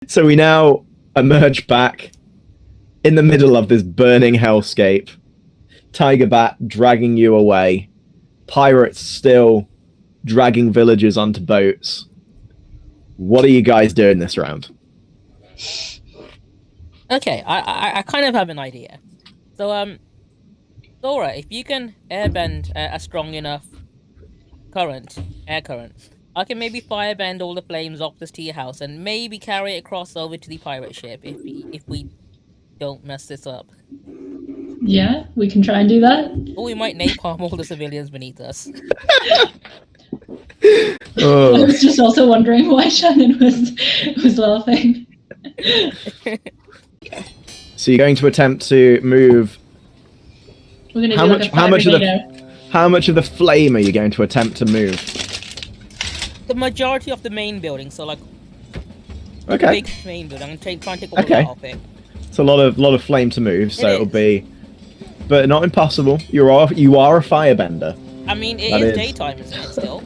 So we now emerge back in the middle of this burning hellscape. Tiger Bat dragging you away. Pirates still dragging villagers onto boats. What are you guys doing this round? Okay, I kind of have an idea. So, Sora, if you can airbend a strong enough air current, I can maybe firebend all the flames off this to your house and maybe carry it across over to the pirate ship if we don't mess this up. Yeah, we can try and do that. Or we might napalm all the civilians beneath us. Oh. I was just also wondering why Shannon was laughing. So you're going to attempt to move. We're gonna do like a How much of the flame are you going to attempt to move? The majority of the main building, so like Okay. big main building. I'm trying to take all of that off it. It's a lot of flame to move, so it'll is. be, but not impossible. You are a firebender. I mean, it is daytime, isn't it? Still,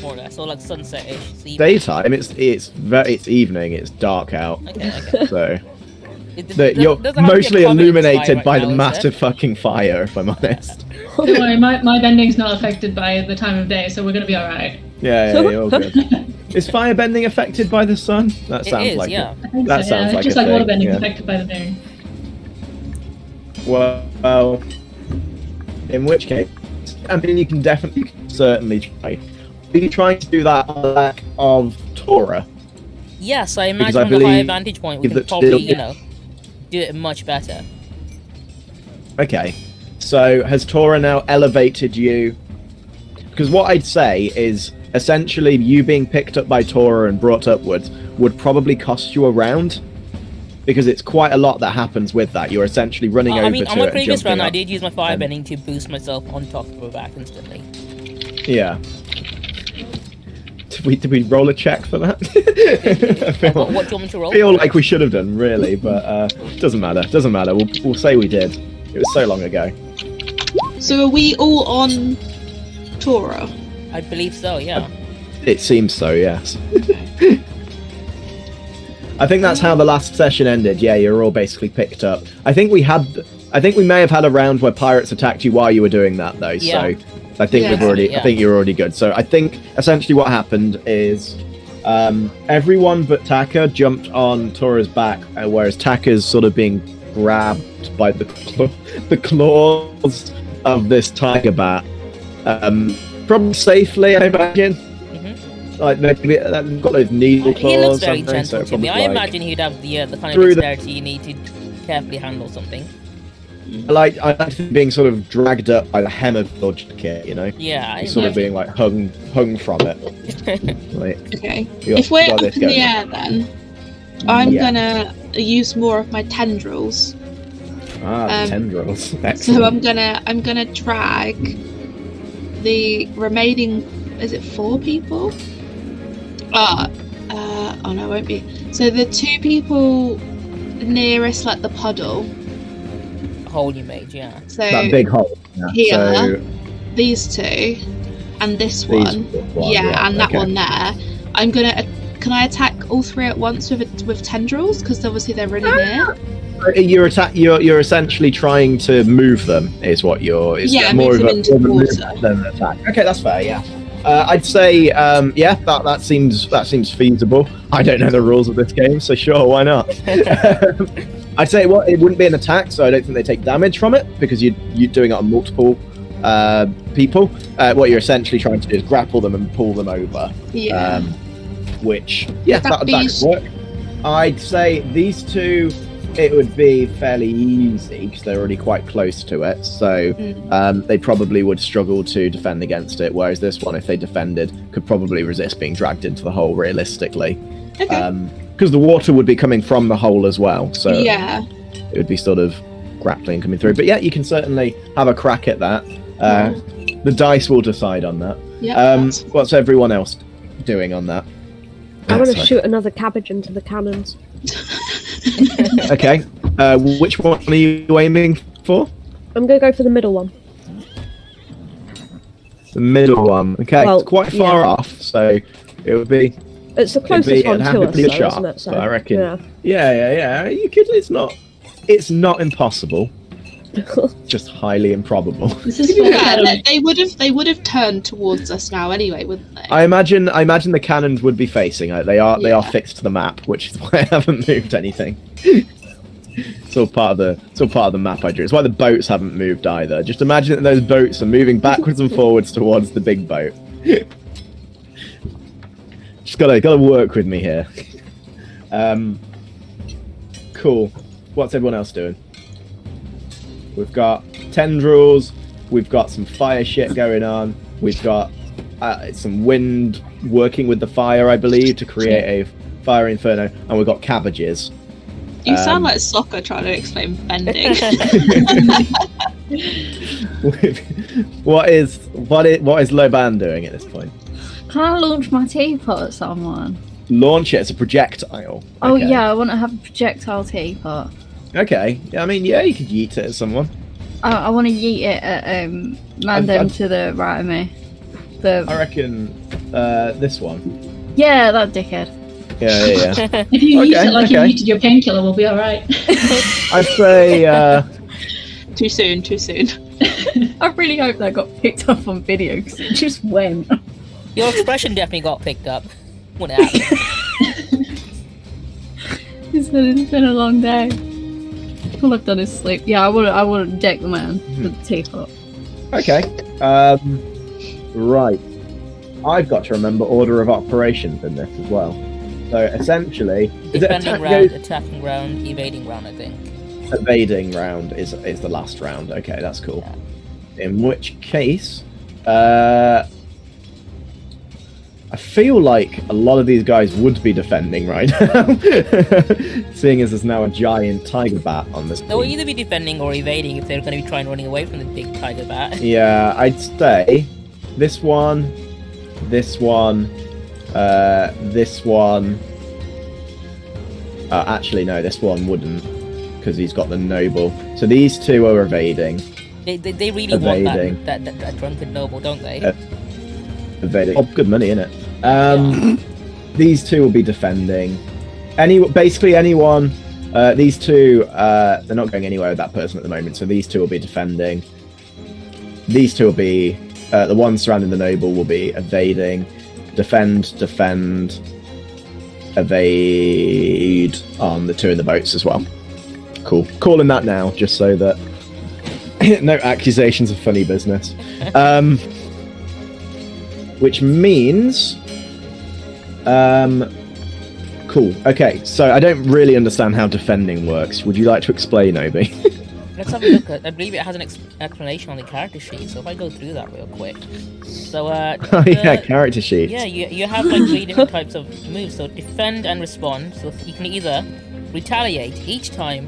more or less, or like sunset-ish. Daytime. It's evening. It's dark out. Okay. So doesn't you're have to be a mostly common illuminated fire by right the now, is massive it? fucking fire. If I'm honest. Don't worry, my bending's not affected by the time of day, so we're gonna be alright. Yeah, you're all good. Is firebending affected by the sun? That sounds is, like yeah. I think That so, sounds like just a like thing, waterbending's yeah. affected by the moon. Well, in which case, I mean, you can certainly try. Are you trying to do that on the back of Torah? Yes, I Because imagine I on the higher believe vantage point we that can probably, still- do it much better. Okay, so has Torah now elevated you? Because what I'd say is, essentially, you being picked up by Torah and brought upwards would probably cost you a round, because it's quite a lot that happens with that. You're essentially running over I mean, to on my it and previous jumping run, I up. did use my firebending to boost myself on top of her back instantly. Yeah. Did we roll a check for that? What do you want me to roll? I feel like we should have done, really, but doesn't matter. Doesn't matter. We'll say we did. It was so long ago. So are we all on Torah? I believe so, yeah. It seems so, yes. I think that's how the last session ended. Yeah, you're all basically picked up. I think we may have had a round where pirates attacked you while you were doing that, though. Yeah. So I think I think you're already good. So I think essentially what happened is everyone but Taka jumped on Tora's back, whereas Taka's sort of being grabbed by the claws of this tiger bat. Probably safely, I imagine. Like maybe they've got those needle claws. He looks very or something, gentle so to me. I like, imagine he'd have the kind through of the- dexterity you need to carefully handle something. I like being sort of dragged up by the hem of your jacket, you know? Yeah, I Sort of being like hung from it. Like, Okay. you got- If we're got up this in the going. air, then I'm Yeah. gonna use more of my tendrils. The tendrils. So Excellent. I'm gonna drag the remaining. Is it 4 people? Oh no, it won't be. So the 2 people nearest like the puddle. hole you made, yeah. So That big hole. Yeah. Here. So, these 2, and this these one. one, Yeah, and that okay. one there. I'm gonna. Can I attack all 3 at once with tendrils? Because obviously they're really near. You're essentially trying to move them, is what you're. It's Yeah, more move of them into the move water. than an attack. Okay, that's fair. Yeah, I'd say yeah, that seems feasible. I don't know the rules of this game, so sure, why not? I'd say it wouldn't be an attack, so I don't think they take damage from it because you're doing it on multiple people. What you're essentially trying to do is grapple them and pull them over. Yeah. Which Would that be could work. I'd say these 2, it would be fairly easy because they're already quite close to it. So they probably would struggle to defend against it. Whereas this one, if they defended, could probably resist being dragged into the hole realistically. Okay. Because the water would be coming from the hole as well. So Yeah. it would be sort of grappling coming through. But yeah, you can certainly have a crack at that. The dice will decide on that. Yeah. What's everyone else doing on that? I want to Sorry. shoot another cabbage into the cannons. Okay. Which one are you aiming for? I'm going to go for the middle one. The middle one. Okay. Well, it's quite far yeah. off, so it would be It's the closest one to us, though, sharp, isn't it? So, but I reckon. yeah. Yeah. You could. It's not impossible. Just highly improbable. This is Yeah, they would have turned towards us now anyway, wouldn't they? I imagine the cannons would be facing. They are Yeah. fixed to the map, which is why I haven't moved anything. It's all part of the map I drew. It's why the boats haven't moved either. Just imagine that those boats are moving backwards and forwards towards the big boat. Just gotta work with me here. Cool. What's everyone else doing? We've got tendrils. We've got some fire shit going on. We've got some wind working with the fire, I believe, to create a fire inferno, and we've got cabbages. You sound like Soccer trying to explain bending. What is Loban doing at this point? Can I launch my teapot at someone? Launch it as a projectile. Oh Okay. yeah, I want to have a projectile teapot. Okay. I mean, yeah, you could yeet it at someone. I want to yeet it at Mandem to the right of me. I reckon this one. Yeah, that dickhead. Yeah. If you use Okay, it like okay. you needed your painkiller, we'll be alright. I'd say. Too soon. I really hope that got picked up on video because it just went. Your expression definitely got picked up when it happened. It's been a long day. All I've done is sleep. Yeah, I want to deck the man with the teapot. Okay. Right. I've got to remember order of operations in this as well. So essentially, is it Defending round, attacking round, evading round, I think. evading round is the last round? Okay, that's cool. Yeah. In which case, I feel like a lot of these guys would be defending right now, seeing as there's now a giant tiger bat on this. They will team. either be defending or evading if they're going to be trying running away from the big tiger bat. Yeah, I'd say this one, this one. Actually, no, this one wouldn't, because he's got the noble. So these two are evading. They really Evading. want that drunken noble, don't they? Evading. Oh, good money, innit? These two will be defending. Basically anyone. These two, they're not going anywhere with that person at the moment, so these two will be defending. These two will be, the one surrounding the noble will be evading. Defend, evade on the two in the boats as well. Cool. Calling that now, just so that no accusations of funny business. Which means, cool. Okay, so I don't really understand how defending works. Would you like to explain, Obi? Let's have a look at. I believe it has an explanation on the character sheet. So if I go through that real quick. So Oh yeah, character sheet. Yeah, you have like 3 different types of moves. So defend and respond. So you can either retaliate each time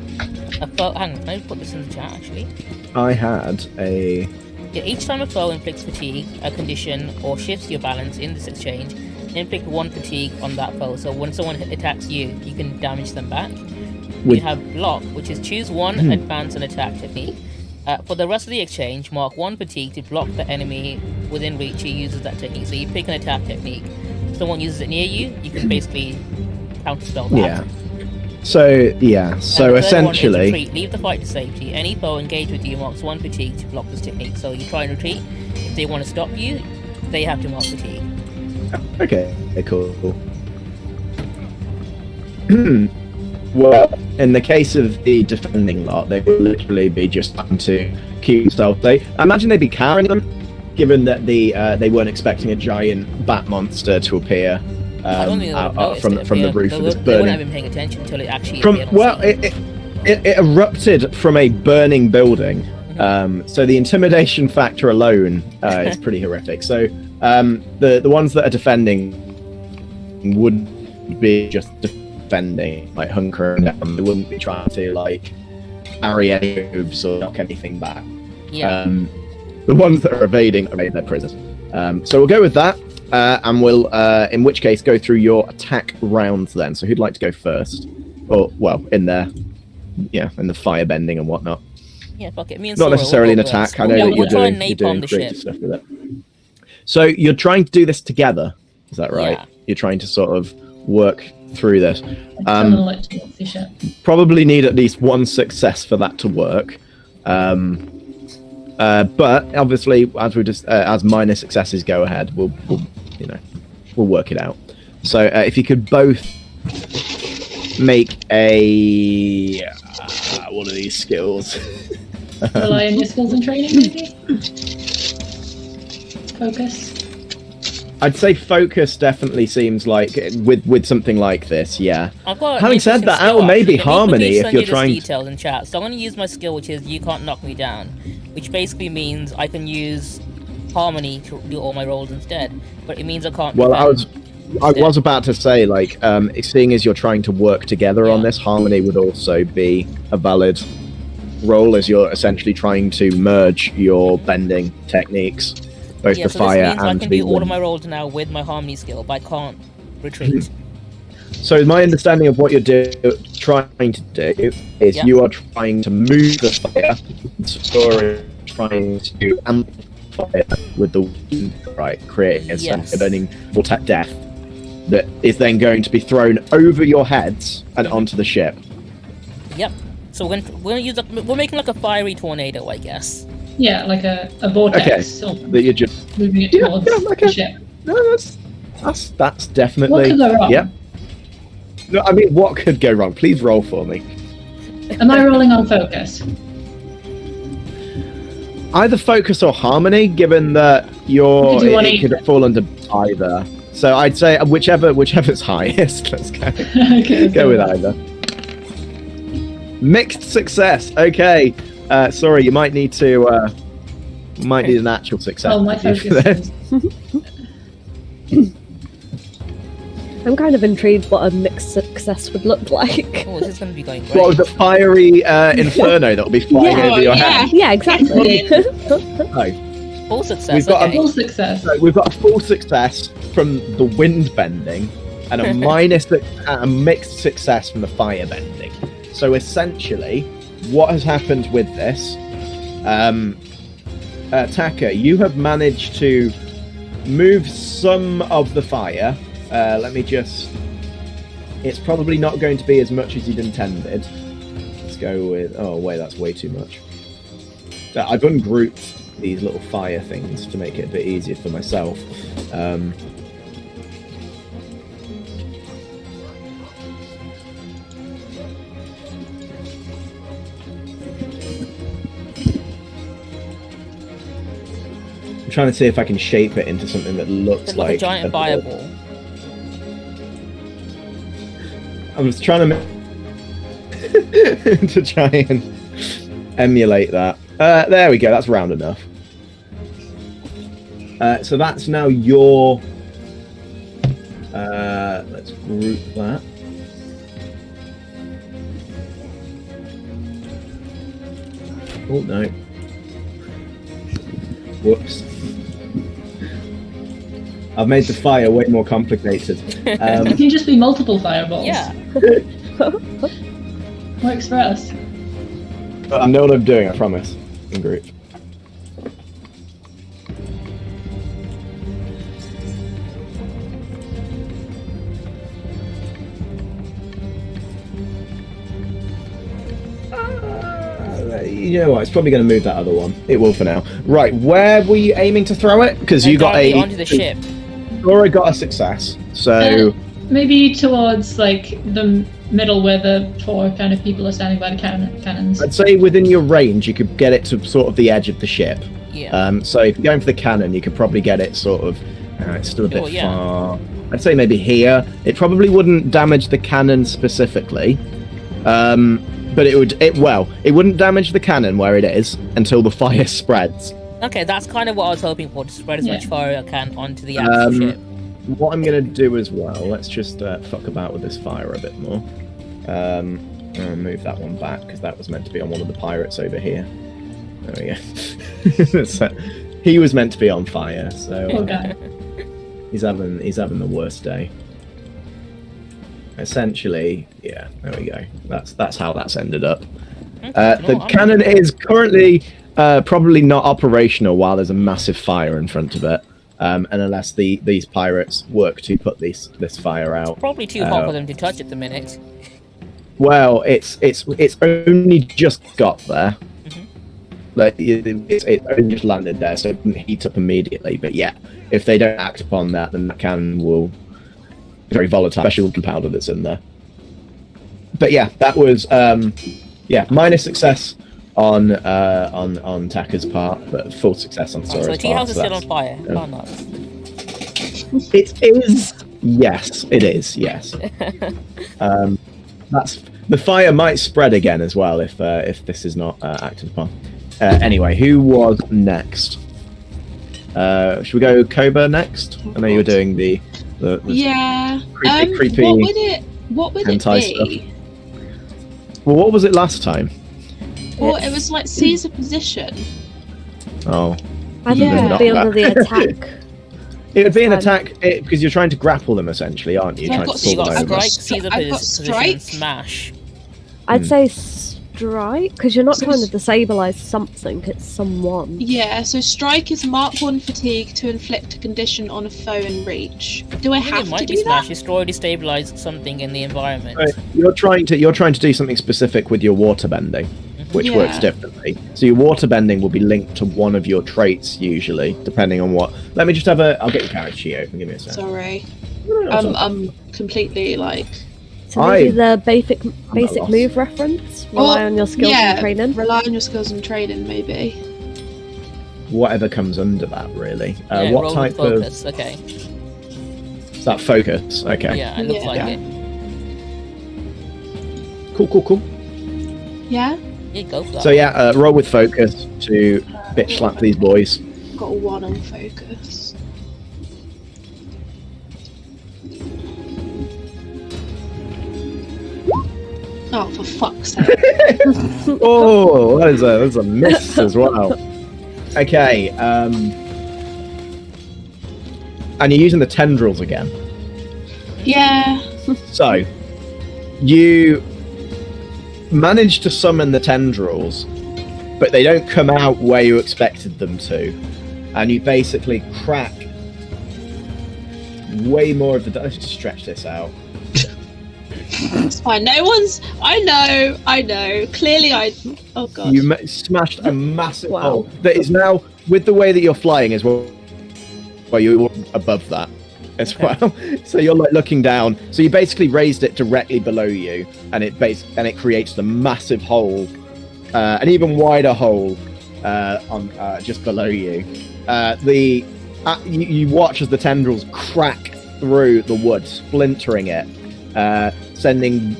a foe. Hang on, can I put this in the chat actually? I had a. Yeah, each time a foe inflicts fatigue, a condition, or shifts your balance in this exchange, inflict 1 fatigue on that foe. So when someone attacks you, you can damage them back. We have block, which is choose 1 advance and attack technique. For the rest of the exchange, mark 1 fatigue to block the enemy within reach who uses that technique. So you pick an attack technique. If someone uses it near you, you can basically counterspell that. Yeah. So yeah. So And the third one is essentially. retreat. Leave the fight to safety. Any foe engaged with you marks 1 fatigue to block this technique. So you try and retreat. If they want to stop you, they have to mark fatigue. Okay. Cool. Well, in the case of the defending lot, they will literally be just trying to keep themselves safe. I imagine they'd be carrying them, given that they weren't expecting a giant bat monster to appear I don't think they would notice from it. the roof of this They wouldn't have burning. been paying attention until it actually appeared on Well, scene. it erupted from a burning building, so the intimidation factor alone is pretty horrific. So the ones that are defending would be just defending, like hunkering down. They wouldn't be trying to like parry any moves or knock anything back. Yeah. The ones that are evading their prisoners. So we'll go with that, and we'll, in which case, go through your attack rounds then. So who'd like to go first? Or, well, in the fire bending and whatnot. Yeah, fuck it. Me and Not Sora necessarily an will go attack. first. I know that We'll you're try and doing napalm the creative ship. stuff with it. So you're trying to do this together, is that right? Yeah. you're trying to sort of work through this. External electricity ship. Probably need at least one success for that to work. But obviously, as we just as minor successes go ahead, we'll work it out. So if you could both make a one of these skills. Rely on your skills and training, maybe? Focus. I'd say focus definitely seems like with something like this, yeah. I've got Having said that, skill, maybe actually. harmony if send you're you this trying. details in chat. So I'm going to use my skill, which is you can't knock me down, which basically means I can use harmony to do all my rolls instead. But it means I can't. Well, I was about to say, like, seeing as you're trying to work together on this, harmony would also be a valid role, as you're essentially trying to merge your bending techniques, both the so fire this means and I can do all wind. of my rolls now with my harmony skill, but I can't retreat. So my understanding of what you're trying to do is you are trying to move the fire, Sora is trying to amplify it with the wind, right, creating a sense of burning vortex death that is then going to be thrown over your heads and onto the ship. Yep. So we're making like a fiery tornado, I guess. Yeah, like a vortex. Okay. That you're just moving it towards the ship. No, that's definitely. What could go wrong? Yeah. No, I mean, what could go wrong? Please roll for me. Am I rolling on focus? Either focus or harmony, given that it could fall under either. So I'd say whichever's highest. Let's go. Okay, go with either. Mixed success. Okay. Sorry, you might need to. Might need an actual success. Oh, my focus. I'm kind of intrigued what a mixed success would look like. Oh, this is going to be going great. What was the fiery inferno that will be flying over your head? Yeah, exactly. Full success. We've got full success. So we've got a full success from the wind bending and a mixed success from the fire bending. So essentially, what has happened with this? Taka, you have managed to move some of the fire. Let me just. It's probably not going to be as much as you'd intended. Let's go with. Oh wait, that's way too much. I've ungrouped these little fire things to make it a bit easier for myself. I'm trying to see if I can shape it into something that looks like a giant fireball. I was trying to to try and emulate that. There we go. That's round enough. So that's now your. Let's group that. Oh no! Whoops! I've made the fire way more complicated. It can just be multiple fireballs. Yeah. Works for us. I know what I'm doing, I promise. In group. You know what? It's probably going to move that other one. It will for now. Right, where were you aiming to throw it? Because you got onto the ship. Sora got a success, so maybe towards like the middle where the four kind of people are standing by the cannons. I'd say within your range, you could get it to sort of the edge of the ship. Yeah. So if you're going for the cannon, you could probably get it sort of. It's still a bit far. I'd say maybe here. It probably wouldn't damage the cannon specifically. But it wouldn't damage the cannon where it is until the fire spreads. Okay, that's kind of what I was hoping for, to spread as much fire as I can onto the actual ship. What I'm going to do as well, let's just fuck about with this fire a bit more. I'll move that one back, because that was meant to be on one of the pirates over here. There we go. So, he was meant to be on fire, so he's having the worst day. Essentially, yeah, there we go. That's how that's ended up. The cannon is currently probably not operational while there's a massive fire in front of it. and unless these pirates work to put this fire out. Probably too hot for them to touch at the minute. Well, it's only just got there. Like it only just landed there, so it didn't heat up immediately. But yeah, if they don't act upon that, then the cannon will be very volatile, especially with the powder that's in there. But yeah, that was minor success on Taka's part, but full success on Sora's So the tea house is part. still on fire. Oh no. It is. Yes, it is. Yes. That's the fire might spread again as well if this is not acted upon. Anyway, who was next? Should we go Koba next? I know you were doing the Yeah. creepy What would it hentai be? stuff. Well, what was it last time? Well, it was like Caesar position. Oh, I think it Yeah. would be under the attack. it would be an attack because you're trying to grapple them essentially, aren't you? So I've Trying got to So you pull got them over. strike, Caesar I've got position, strike. smash. I'd say strike, because you're not So trying to s- disabilize something, it's someone. Yeah, so strike is mark 1 fatigue to inflict a condition on a foe in reach. Do I I think it have to might be do smash. that? Destroy, destabilize something in the environment. Right, You're trying to do something specific with your water bending, which Yeah. works differently. So your water bending will be linked to one of your traits usually, depending on what. Let me just have a. I'll get your character sheet open. Give me a second. Sorry. No, I'm completely like So maybe I- the basic lost. move reference? Rely on your skills and training? Rely on your skills and training, maybe. whatever comes under that, really. Yeah, What roll type with of? focus. Okay. Is that focus? Okay. Yeah, it looks Yeah. like Yeah. it. Cool. Yeah? Yeah, go for that. So yeah, roll with focus to bitch slap these boys. Got a 1 on focus. Oh, for fuck's sake. Oh, that's a miss as well. Okay, and you're using the tendrils again. Yeah. So, you manage to summon the tendrils, but they don't come out where you expected them to, and you basically crack way more of the. Let's just stretch this out. It's fine. No one's. I know. Clearly, Oh god. You smashed a massive Wow. hole that is now, with the way that you're flying as well. Well, you're above that as well. So you're like looking down. So you basically raised it directly below you, and it creates the massive hole, an even wider hole on just below you. You watch as the tendrils crack through the wood, splintering it, sending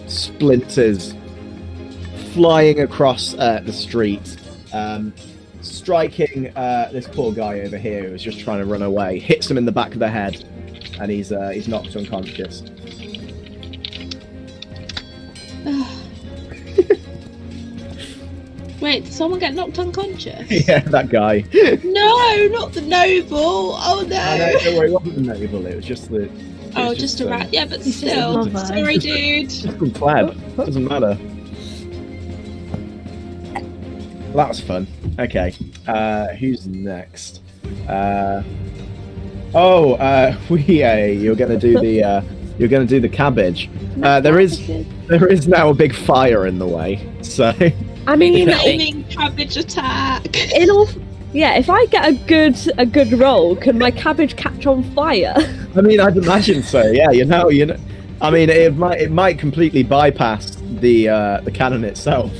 splinters flying across the street, striking this poor guy over here who was just trying to run away. Hits him in the back of the head, and he's knocked unconscious. Wait, did someone get knocked unconscious? Yeah, that guy. No, not the noble. Oh no. I know, don't worry, it wasn't the noble. It was just the. Oh, just a rat. Yeah, but still. Bye-bye. Sorry, dude. Pleb. Doesn't matter. Well, that was fun. Okay. Who's next? You're gonna do the cabbage. There is now a big fire in the way. So I mean, Flaming cabbage attack. if I get a good roll, can my cabbage catch on fire? I mean, I'd imagine so. Yeah, you know. I mean, it might completely bypass the cannon itself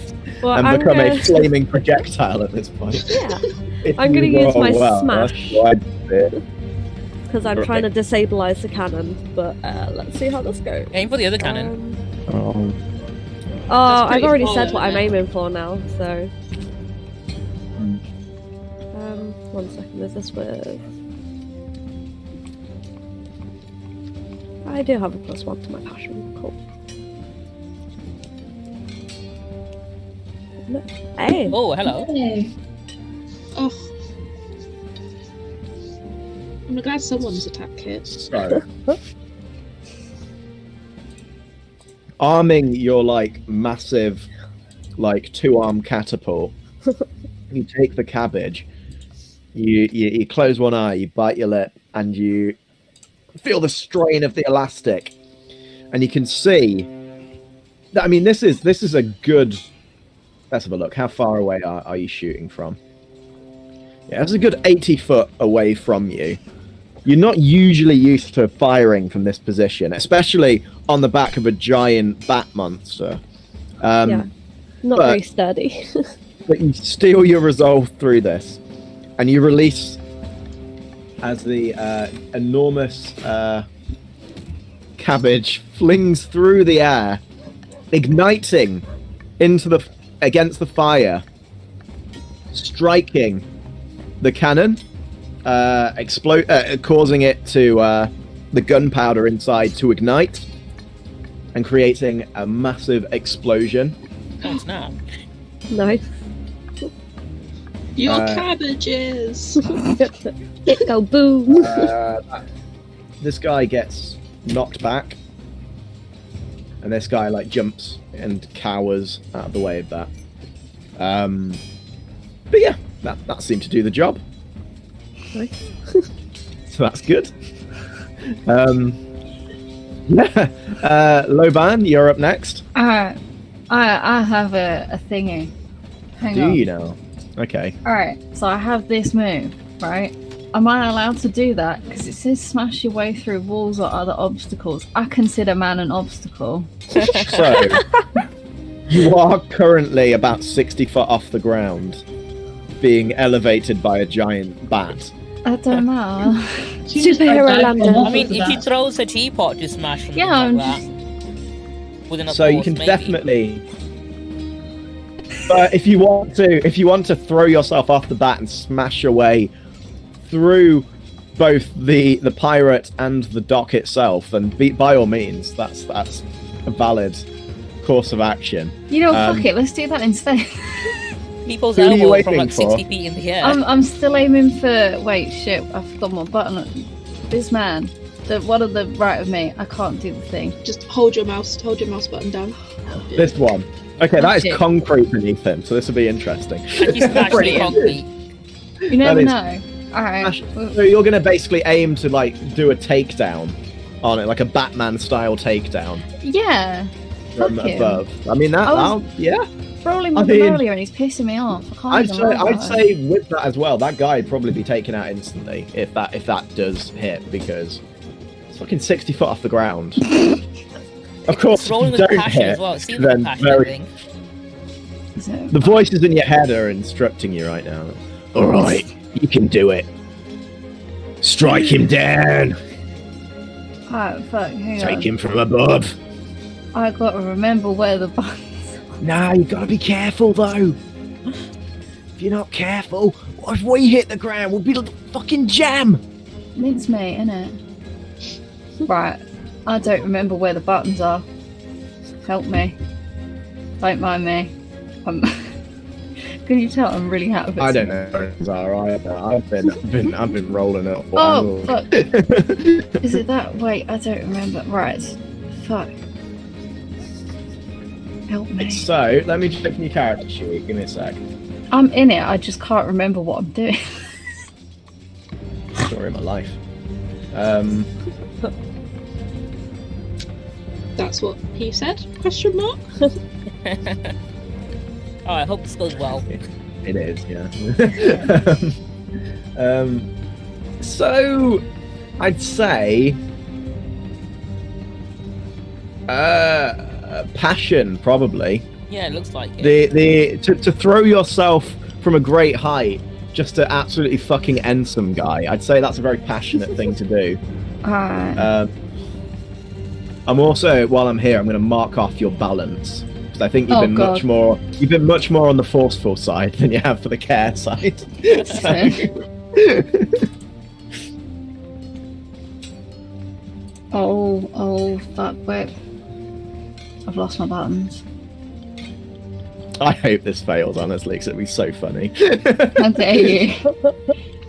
Well, and I'm become a gonna- flaming projectile at this point. Yeah, If I'm you gonna use roll my well, smash. that's what I'd do. because I'm trying to disabilize the cannon. But let's see how this goes. Aim for the other cannon. Oh. I've pretty already far, said what I'm isn't it? aiming for now. So, 1 second. Is this with? I do have a +1 to my passion. Cool. No. Hey. Oh, hello. Oh. I'm glad someone's attack hit. So, arming your massive 2-arm catapult, you take the cabbage, You close one eye, you bite your lip, and you feel the strain of the elastic, and you can see that. I mean, this is a good. Let's have a look. How far away are you shooting from? Yeah, it's a good 80 foot away from you. You're not usually used to firing from this position, especially on the back of a giant bat monster. Yeah, not very sturdy. But you steel your resolve through this, and you release as the enormous cabbage flings through the air, igniting against the fire, striking the cannon, causing it to the gunpowder inside to ignite, and creating a massive explosion. Oh snap! Nice. Your cabbages. It go boom. This guy gets knocked back, and this guy like jumps and cowers out of the way of that. But yeah, that seemed to do the job. Nice. So that's good. Loban, you're up next. I have a thingy. Hang on. Do you now? Okay. Alright, so I have this move, right? Am I allowed to do that? Because it says smash your way through walls or other obstacles. I consider man an obstacle. So, you are currently about 60 foot off the ground, being elevated by a giant bat. I don't know. Superhero landing. I mean, if he throws a teapot to smash something like that, with enough So you force, can maybe. definitely. But if you want to throw yourself off the bat and smash your way through both the pirate and the dock itself, then by all means, that's a valid course of action. You know, fuck it. Let's do that instead. People's Who are you elbow from waiting like for? 60 feet in the air. I'm still aiming for. Wait, shit! I've forgotten my button. This man, the one on the right of me. I can't do the thing. Just hold your mouse button down. This one. Okay, that is Shit. concrete beneath him, so this will be interesting. And he smashed the Brilliant. concrete. You never That is- know. Alright. So you're going to basically aim to like do a takedown on it, like a Batman style takedown Yeah. from Fuck him. above. I mean yeah. Rolling I with him mean, earlier and he's pissing me off. I can't I'd even say lie I'd about it. say with that as well, that guy would probably be taken out instantly if that does hit, because it's fucking 60 foot off the ground. Of course, It's rolling if you with don't passion hit, as well. It seems then like passion, I very- think. Is it- the voices in your head are instructing you right now. All right, you can do it. Strike him down. Oh, fuck. Hang on. Take him from above. I gotta remember where the buttons are. Nah, you gotta be careful though. If you're not careful, what if we hit the ground? We'll be like fucking jam. Mincemeat, innit? Right. I don't remember where the buttons are. Help me. Don't mind me. Can you tell I'm really happy with I don't know where things are either. I've been rolling up. Oh, fuck. Is it that? Wait, I don't remember. Right. Fuck. Help me. So let me just open your character sheet. Give me a sec. I'm in it, I just can't remember what I'm doing. Story of my life. That's what he said? Question mark? Oh, I hope this goes well. It is, yeah. So I'd say passion, probably. Yeah, it looks like it. To throw yourself from a great height just to absolutely fucking end some guy. I'd say that's a very passionate thing to do. Alright. I'm also, while I'm here, I'm going to mark off your balance. Because I think you've been God. you've been much more on the forceful side than you have for the care side. So- Oh, fuck, wait. I've lost my buttons. I hope this fails, honestly, because it'd be so funny. How dare you? I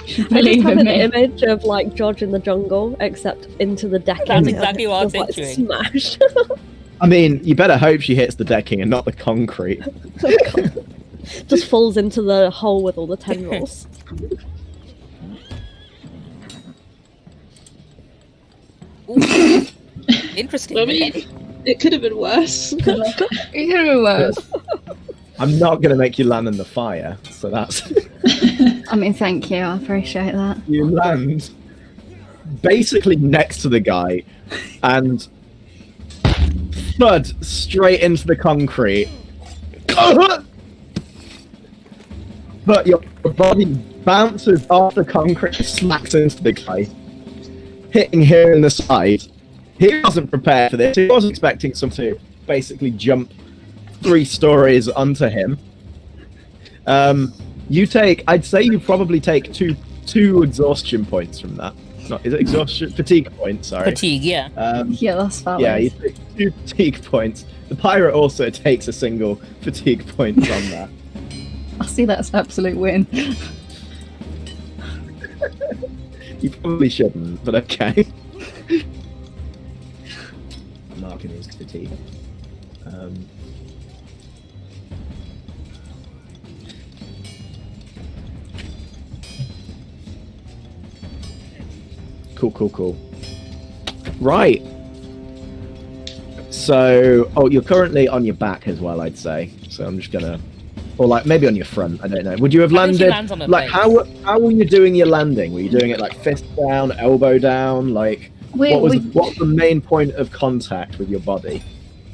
just Believe have in an me. image of like George in the jungle, except into the decking. That's exactly what I was Just, picturing. smashed. I mean, you better hope she hits the decking and not the concrete. Just falls into the hole with all the tendrils. Ooh. Interesting. I mean, it could have been worse. It could have been worse. I'm not going to make you land in the fire, so that's... I mean, thank you. I appreciate that. You land basically next to the guy and thud straight into the concrete. But your body bounces off the concrete, smacks into the guy, hitting him in the side. He wasn't prepared for this. He was expecting someone to basically jump 3 stories onto him. You take, I'd say you probably take two exhaustion points from that. Not, is it exhaustion? Fatigue points, sorry. Fatigue, yeah. Yeah, that's valid. Yeah, you take 2 fatigue points. The pirate also takes a single fatigue point from that. I see that as an absolute win. You probably shouldn't, but okay. Marking his fatigue. Cool. Right. So, you're currently on your back as well, I'd say. So I'm just gonna, or like maybe on your front. I don't know. Would you have I think she landed? lands on her Like face. how were you doing your landing? Were you doing it like fist down, elbow down? Like what was the main point of contact with your body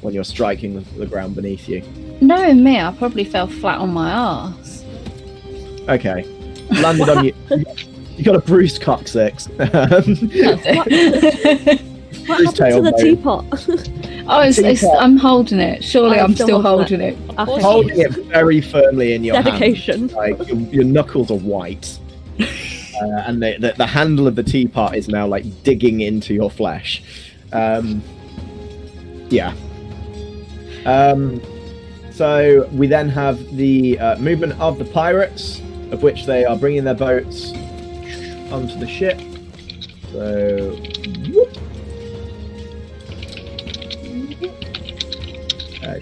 when you're striking the ground beneath you? Knowing me, I probably fell flat on my arse. Okay. Landed on you. You got a bruised coccyx. What happened to the teapot? Oh, I'm holding it. Surely I'm still holding it. Of course Holding she is. it very firmly in your Dedication. hand. Like your knuckles are white, and the handle of the teapot is now like digging into your flesh. Yeah. So we then have the movement of the pirates, of which they are bringing their boats onto the ship. So. Whoop.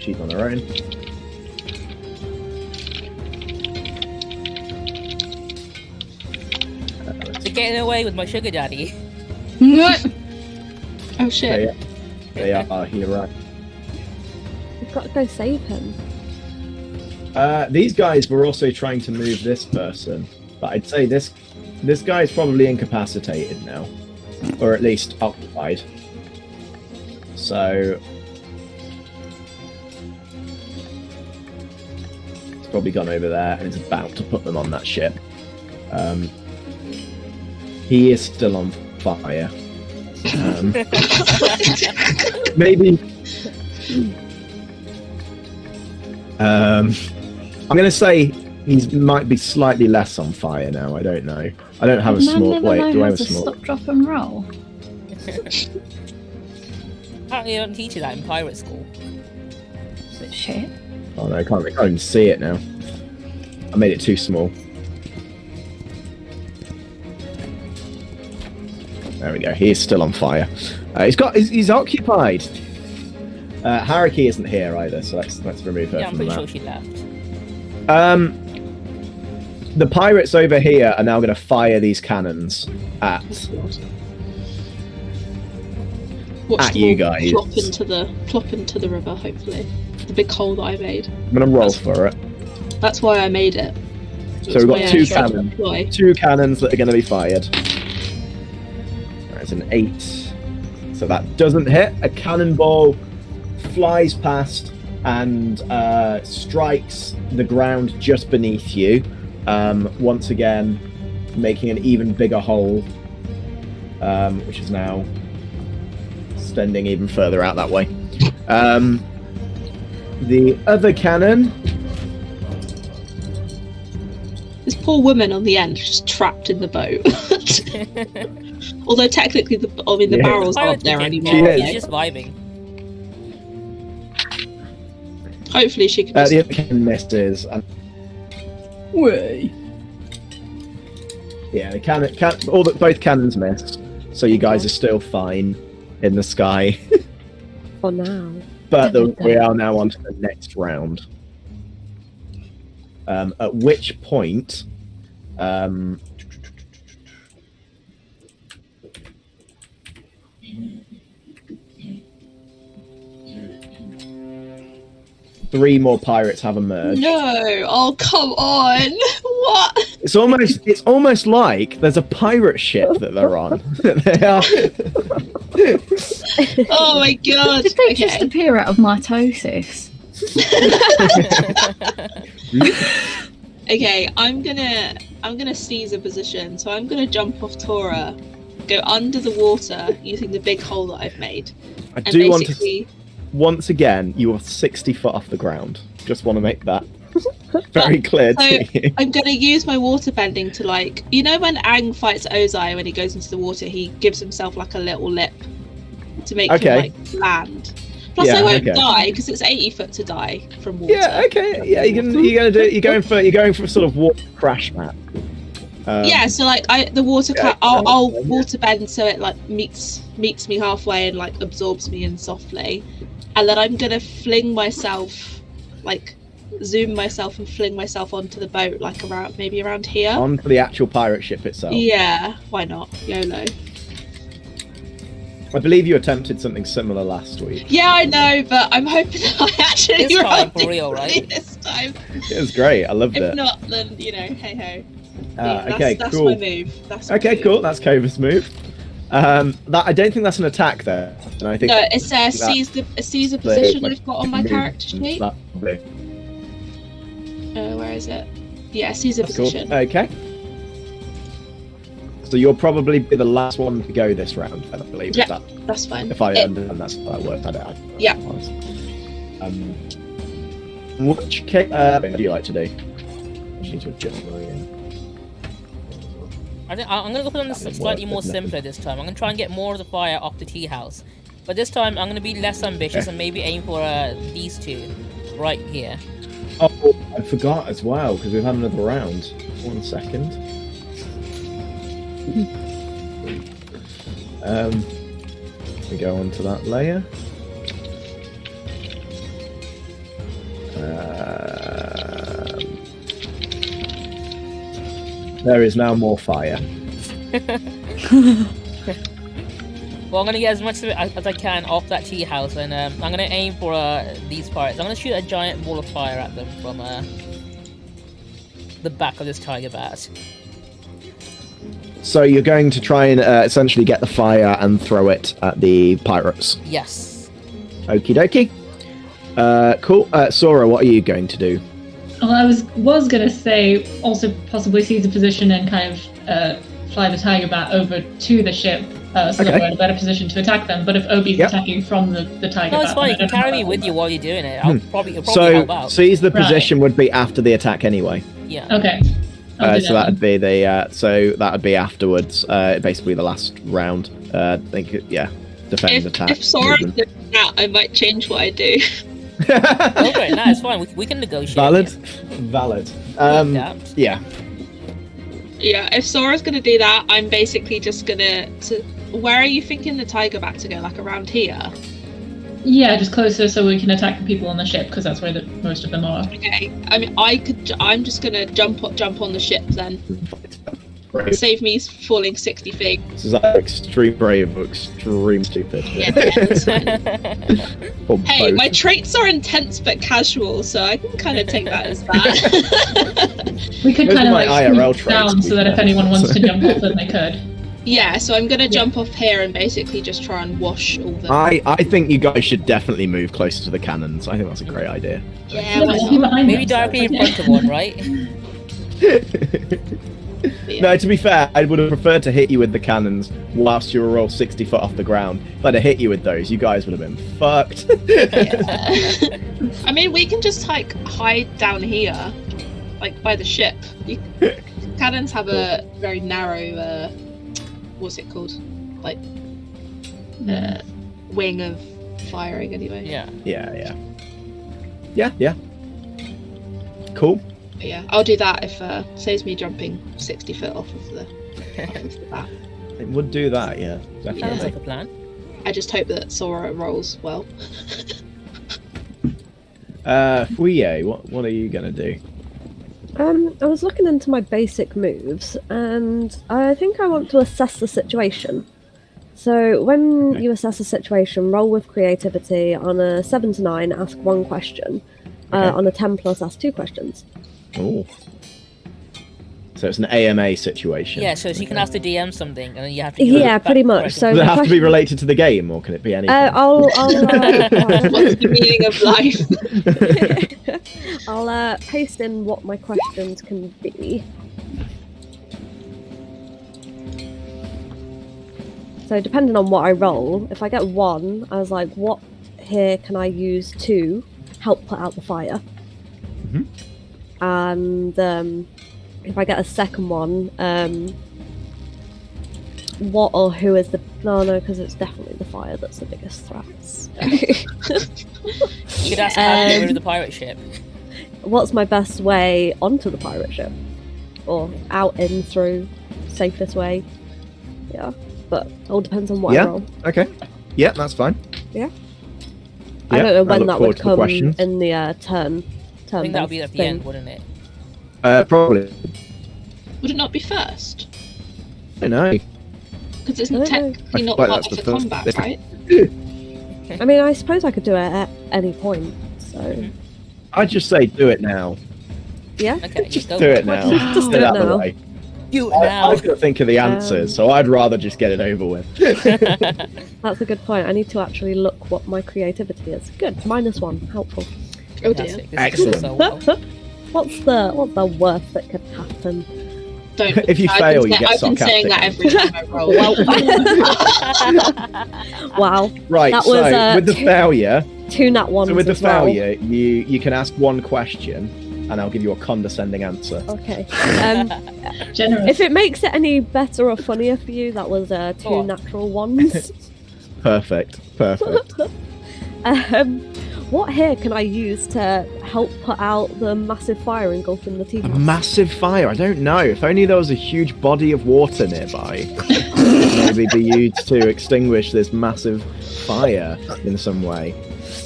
She's on her own. They're getting away with my sugar daddy. Oh shit. They are here, right? We've got to go save him. These guys were also trying to move this person, but I'd say this guy is probably incapacitated now, or at least occupied. So it's probably gone over there and is about to put them on that ship. He is still on fire. Maybe. I'm going to say he might be slightly less on fire now. I don't know. I don't have a small. Wait, do I have a small? Stop, drop, and roll. Apparently, they don't teach you that in pirate school. But shit. Oh no, I can't even see it now. I made it too small. There we go. He is still on fire. He's occupied. Haruki isn't here either, so let's remove her Yeah, I'm from pretty that. sure she left. The pirates over here are now going to fire these cannons at Watch you them all guys. plop into the river, hopefully. The big hole that I made. I'm going to roll for it. That's why I made it. So we've got That's two why I tried to cannons. apply. 2 cannons that are going to be fired. That's an 8. So that doesn't hit. A cannonball flies past and strikes the ground just beneath you. Once again, making an even bigger hole, which is now extending even further out that way. The other cannon. This poor woman on the end, just trapped in the boat. Although technically, the Yeah. barrels aren't Pirates there can anymore. She is. She's just vibing. Hopefully, she can. The other cannon misses. And Way. yeah, the both cannons miss. So you guys are still fine in the sky. For now. But we are now on to the next round. At which point, 3 more pirates have emerged. No! Oh, come on! What? It's almost like there's a pirate ship that they're on. They are. Oh my god! Did they just appear out of mitosis? Okay, I'm gonna seize a position. So I'm gonna jump off Torah, go under the water using the big hole that I've made. I And do want basically, to. Once again, you are 60 foot off the ground. Just want to make that very clear so to you. I'm gonna use my water bending to, like, you know when Aang fights Ozai, when he goes into the water, he gives himself like a little lip to make him like land. Plus, Yeah, I won't okay. die because it's 80 foot to die from water. Yeah, okay. Yeah, you're gonna do. You're going for sort of water crash map. Yeah, so like the water Yeah, I'll water bend so it like meets me halfway and like absorbs me in softly, and then I'm gonna fling myself, like zoom myself and fling myself onto the boat, like maybe around here. Onto the actual pirate ship itself. Yeah, why not? YOLO. I believe you attempted something similar last week. Yeah, I know, but I'm hoping that I actually This time, rolled for real, it right? this time. It was great. I loved If it. not, then hey ho. Yeah, Okay, that's cool. my move. That's my Okay, move. cool. That's Kova's move. That I don't think that's an attack there. And I think No, it's seize the position I've got on my character sheet. Where is it? Yeah, seize the That's cool. position. Okay. So you'll probably be the last one to go this round, I believe. Yeah, that's fine. If I understand that's how that worked. I don't. Yeah. Which case do you like to do? I'm gonna go for something slightly more simpler this time. I'm gonna try and get more of the fire off the tea house, but this time I'm gonna be less ambitious and maybe aim for these two right here. Oh, I forgot as well because we've had another round. 1 second. We go on to that layer. There is now more fire. Well, I'm gonna get as much of it as I can off that tea house, and I'm gonna aim for these pirates. I'm gonna shoot a giant ball of fire at them from the back of this tiger bat. So you're going to try and essentially get the fire and throw it at the pirates. Yes. Okie dokie. Cool. Sora, what are you going to do? Well, I was gonna say also possibly seize a position and kind of fly the tiger bat over to the ship, so that we're in a better position to attack them. But if Obi's attacking from the tiger No, bat, it's fine. You can carry me with you while you're doing it. It'll probably help out. Seize the position would be after the attack anyway. Yeah. Okay. So that'd be the that would be afterwards. Basically the last round. I think defend attack. If Sora's doing that, I might change what I do. Okay, no, it's fine. We can negotiate. Valid. Adapt. Yeah. Yeah, if Sora's gonna do that, I'm basically just gonna. Where are you thinking the tiger bat to go? Like around here? Yeah, just closer so we can attack the people on the ship because that's where most of them are. Okay. I mean, I'm just gonna jump on the ship then. Brave. Save me falling 60 feet. This is either extreme brave or extreme stupid. Yeah, it's fine. Or Hey, both. my traits are intense but casual, so I can kind of take that as that. We could Those kind are of my like IRL swoop down traits, so that if anyone wants to jump off, then they could. Yeah, so I'm gonna jump off here and basically just try and wash all the. I think you guys should definitely move closer to the cannons. I think that's a great idea. Yeah, Yeah, why just be not? behind Maybe them, so directly in it's front of one, right? No, to be fair, I would have preferred to hit you with the cannons whilst you were all 60 foot off the ground. If I'd have hit you with those, you guys would have been fucked. I mean, we can just like hide down here, like by the ship. Cannons have a very narrow, what's it called? Like, wing of firing anyway. Yeah. Yeah. Cool. But yeah, I'll do that if saves me jumping 60 foot off of the bat. It would do that, yeah. Sounds Definitely. like a plan. I just hope that Sora rolls well. Fouye, what are you gonna do? I was looking into my basic moves, and I think I want to assess the situation. So when you assess a situation, roll with creativity on a 7 to 9, ask one question. On a 10+, that's 2 questions. Oh. So it's an AMA situation. Yeah, so you can ask the DM something, and then you have to. Yeah, pretty much. So Does it the have to be question- related to the game, or can it be anything? I'll What's the meaning of life? I'll paste in what my questions can be. So depending on what I roll, if I get 1, I was like, what here can I use to help put out the fire? Mhm. And if I get a second one, what or who is the... No, because it's definitely the fire that's the biggest threat. You could ask how to get rid of the pirate ship. What's my best way onto the pirate ship? Or out, in, through, safest way? Yeah, but it all depends on what I roll. Okay. Yeah, that's fine. Yeah. Yeah, I don't know I when look that forward would to the come questions. in the turn. I think that would be at the thing. end, wouldn't it? Probably. Would it not be first? I don't know. Because it's I not don't know. technically I not feel like part that's of the the first- combat, this- right? I mean, I suppose I could do it at any point. So I'd just say do it now. yeah. Okay, Just go do it now. Just Get do it out of the now. way. Do it I now. couldn't think of the answers, so I'd rather just get it over with. That's a good point. I need to actually look what my creativity is. Good. -1. Helpful. Oh dear. Fantastic. This is Excellent. so well. What's the worst that could happen? Don't. If you I've fail, been you get I've been saying that every time I roll. Wow. Right, That so was, with the 2 failure, Two nat ones. so with the as well. failure, you can ask one question, and I'll give you a condescending answer. Okay. Generous. If it makes it any better or funnier for you, that was 2 Oh. natural ones. Perfect. What here can I use to help put out the massive fire engulfing the tea A house? massive fire. I don't know. If only there was a huge body of water nearby. Maybe be used to extinguish this massive fire in some way.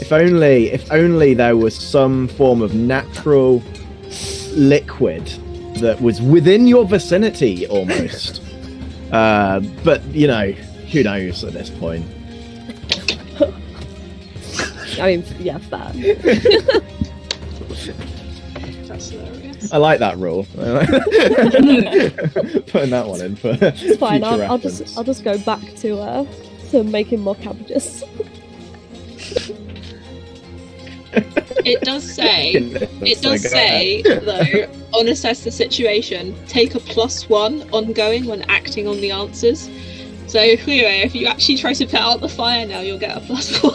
If only there was some form of natural liquid that was within your vicinity almost. But you know, who knows at this point. I mean, yeah, fair. That's hilarious. I like that rule. Putting that one in for It's fine. future I'll reference. just go back to making more cabbages. It does say. It does say though. On assess the situation, take a +1 ongoing when acting on the answers. So anyway, if you actually try to put out the fire now, you'll get a +1.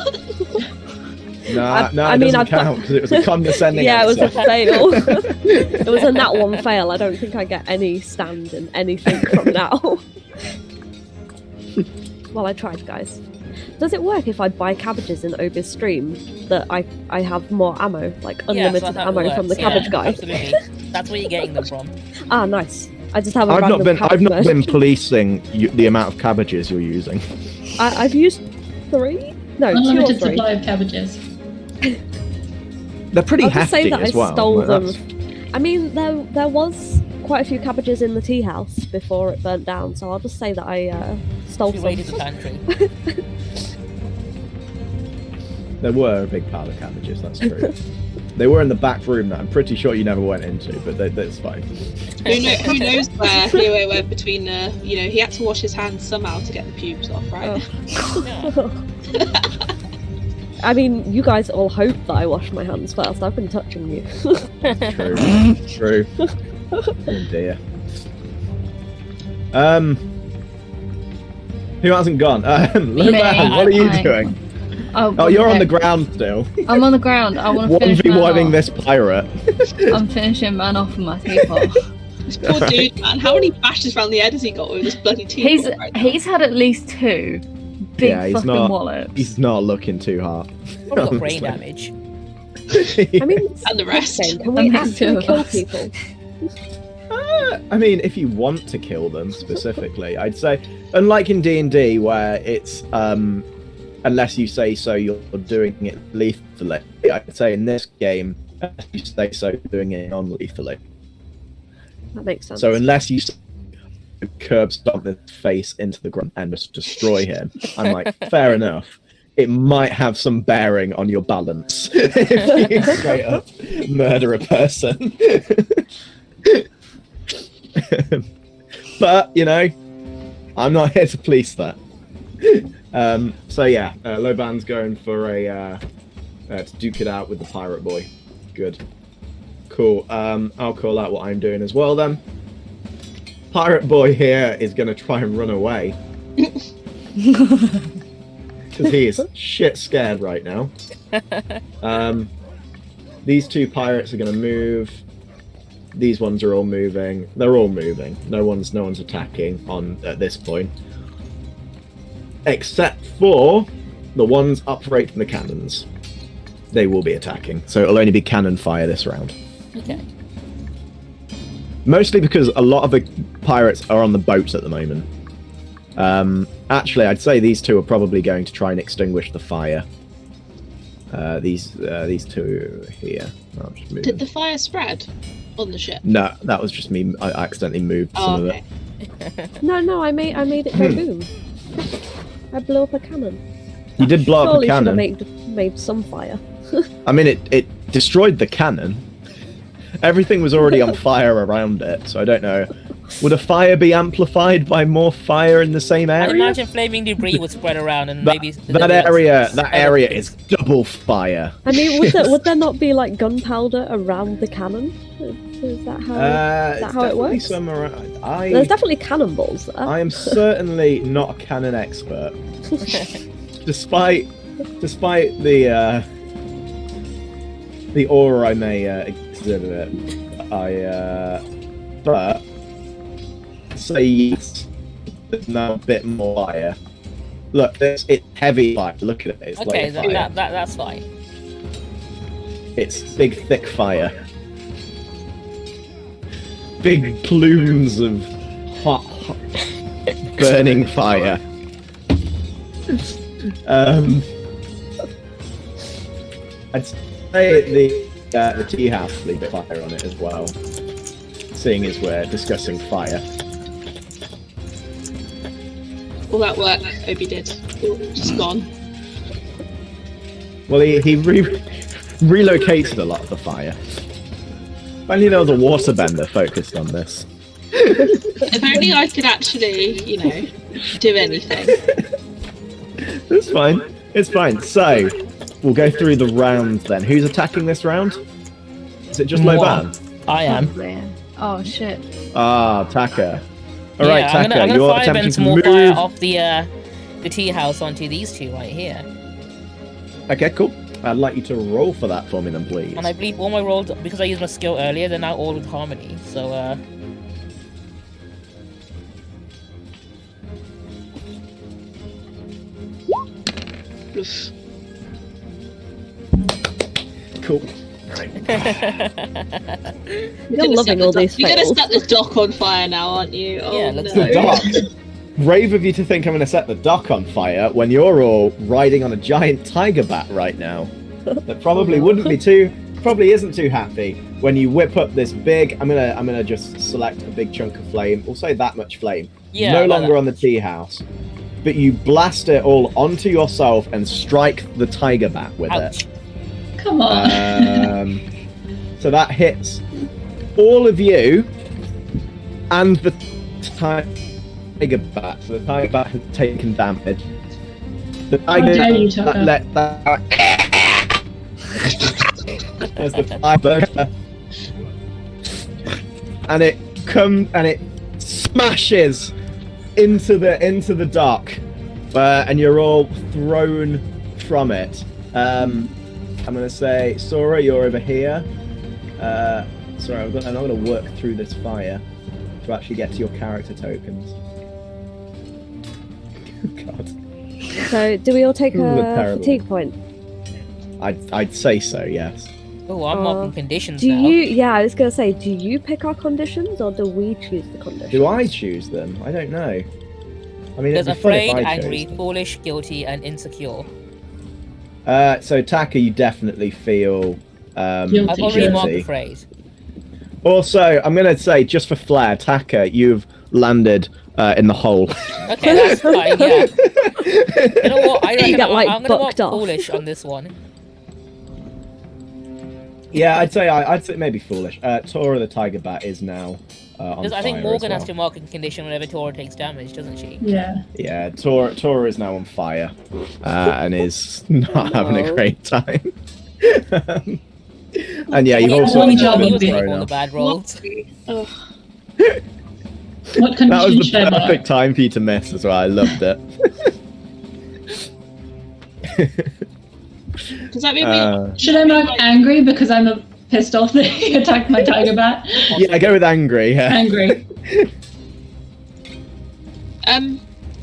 Nah, I it mean, doesn't I've got- count because it was a condescending Yeah, it was answer. a fail. It was a nat 1 fail. I don't think I get any stand in anything from now. Well, I tried, guys. Does it work if I buy cabbages in Obi's stream that I have more ammo, like unlimited that's how it ammo works. from the Yeah, cabbage guy? Absolutely. That's where you're getting them from. Ah, nice. I just have a I've random not been. cabbage I've not merchant. been policing the amount of cabbages you're using. I've used 3? No, 2 or Unlimited 3. supply of cabbages. They're pretty I'll just say hefty that as I well. stole like, them. that's- I mean, there was quite a few cabbages in the tea house before it burnt down, so I'll just say that I stole You some. raided the pantry. There were a big pile of cabbages. That's true. They were in the back room that I'm pretty sure you never went into, but that's fine. Who knows where Leo went between he had to wash his hands somehow to get the pubes off, right? Oh. I mean, you guys all hope that I wash my hands first. I've been touching you. True. True. Oh dear. Who hasn't gone? Loman, what are you doing? Oh, you're on the ground still. I'm on the ground. I want to finish man 1v1ing off. this pirate. I'm finishing man off with my teapot. This poor dude, man. How many bashes around the head has he got with this bloody teeth? He's had at least 2 big Yeah, he's fucking not- wallops. He's not looking too hard. Probably got brain honestly. damage. I mean, And the rest. can we And there's actually 2 of kill us. people? I mean, if you want to kill them specifically, I'd say, unlike in D&D where it's unless you say so, you're doing it lethally. I'd say in this game, unless you say so, you're doing it non-lethally. That makes sense. So unless you curb stomp his face into the ground and just destroy him, I'm like, fair enough. it might have some bearing on your balance if you straight up murder a person. But, you know, I'm not here to police that. So yeah, Loban's going for a to duke it out with the pirate boy. Good. Cool. I'll call out what I'm doing as well then. Pirate boy here is going to try and run away. Because he is shit scared right now. These two pirates are going to move. These ones are all moving. They're all moving. No one's attacking at this point. Except for the ones uprated from the cannons. They will be attacking. So it'll only be cannon fire this round. Okay. Mostly because a lot of the pirates are on the boats at the moment. Actually, I'd say these two are probably going to try and extinguish the fire. These two here. Did the fire spread on the ship? No, that was just me. I accidentally moved some of it. No, I made it go boom. I blew up a cannon. You did blow up a cannon. Surely should have made some fire. I mean, it destroyed the cannon. Everything was already on fire around it, so I don't know. Would a fire be amplified by more fire in the same area? I imagine flaming debris would spread around and maybe... That area is double fire. I mean, would there not be like gunpowder around the cannon? Is that how it works? There's definitely cannonballs there. I am certainly not a cannon expert. Despite the aura I may exhibit, but say yes, there's now a bit more fire. Look, it's heavy fire. Look at it. It's okay, that's fine. It's big, thick fire. Big plumes of hot burning fire. I'd say the tea house will leave a fire on it as well, seeing as we're discussing fire. All that work Obi did, just gone. Well, he relocated a lot of the fire. If only there was a waterbender focused on this. If only I could actually, do anything. It's fine. It's fine. So, we'll go through the rounds then. Who's attacking this round? Is it just Loban? I am. Oh shit. Ah, Taka. Alright, yeah, Taka, I'm gonna you're fire attempting to more move. fire off the tea house onto these two right here. Okay, cool. I'd like you to roll for that for me then, please. And I believe all my rolls, because I used my skill earlier, they're now all with harmony. So, Oof. Cool. You're loving all these You're gonna fails. set the dock on fire now, aren't you? Yeah, Oh, let's no. The dock. Brave of you to think I'm going to set the dock on fire when you're all riding on a giant tiger bat right now. That probably probably isn't too happy when you whip up this big. I'm gonna just select a big chunk of flame. We'll say that much flame. Yeah, no like longer that. on the tea house, but you blast it all onto yourself and strike the tiger bat with ouch. it. Come on. So that hits all of you and the tiger bat. So the tiger bat has taken damage. The tiger dare you, Tucker. There's the fire, and it smashes into the dock, and you're all thrown from it. I'm gonna say, Sora, you're over here. Sorry, I'm not gonna work through this fire to actually get to your character tokens. God. So, do we all take Ooh, a terrible. fatigue point? I'd say so, yes. Oh, I'm marking conditions Do now. Yeah, I was gonna say, do you pick our conditions or do we choose the conditions? Do I choose them? I don't know. I mean, There's it'd be fun if afraid, I chose angry, them. foolish, guilty, and insecure. So Taka, you definitely feel Guilty. I've already marked guilty. afraid. Also, I'm going to say, just for flair, Taka, you've landed in the hole. Okay, that's fine. Yeah. You know what? I reckon got, like, I'm gonna walk bucked off. foolish on this one. Yeah, I'd say maybe foolish. Torah the tiger bat is now on Because fire I think Morgan as has to well. mark a condition whenever Torah takes damage, doesn't she? Yeah. Yeah, Torah is now on fire and is not having a No. great time. And yeah, you've Yeah, also one got job the would was be throw all the now. bad rolls. Ugh. What That was condition the should I mark? perfect time for you to miss as well. I loved it. Does that mean Should I mark angry because I'm pissed off that he attacked my tiger bat? Yeah, go with angry. Yeah. Angry.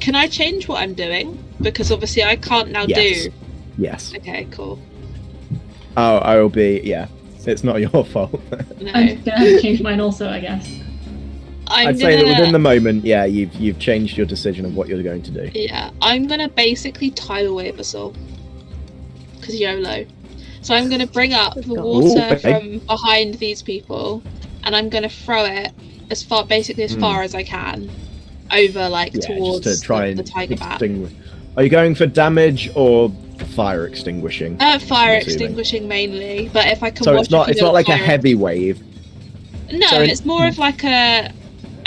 can I change what I'm doing? Because obviously I can't now Yes. do. Yes. Okay, cool. Oh, I will be. Yeah, it's not your fault. No, I'm gonna have to change mine also, I guess. gonna. I'd say that within the moment, yeah, you've changed your decision of what you're going to do. Yeah, I'm gonna basically tidal wave us all. Because YOLO. So I'm gonna bring up the God. water Ooh, okay. from behind these people, and I'm gonna throw it as far as I can, over like Yeah, towards just to try the and tiger bat. extinguish. Are you going for damage or fire extinguishing? Fire I'm assuming. extinguishing mainly, but if I can So watch it's not a few like a little fire- heavy wave. No, so in- it's more of like a.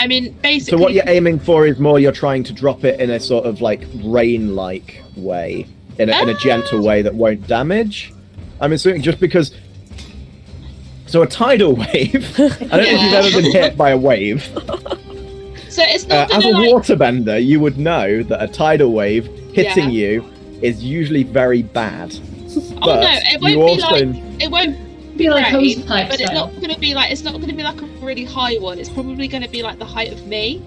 I mean, basically. So what you're aiming for is more you're trying to drop it in a sort of like rain-like way, in a gentle way that won't damage. I'm assuming just because. So a tidal wave. I don't know if you've ever been hit by a wave. So it's not As gonna a like. waterbender, you would know that a tidal wave hitting you is usually very bad. Oh But no, it won't you be also like. It won't Be like rain, hose pipe but it's style. not gonna be like. It's not gonna be like a really high one. It's probably gonna be like the height of me.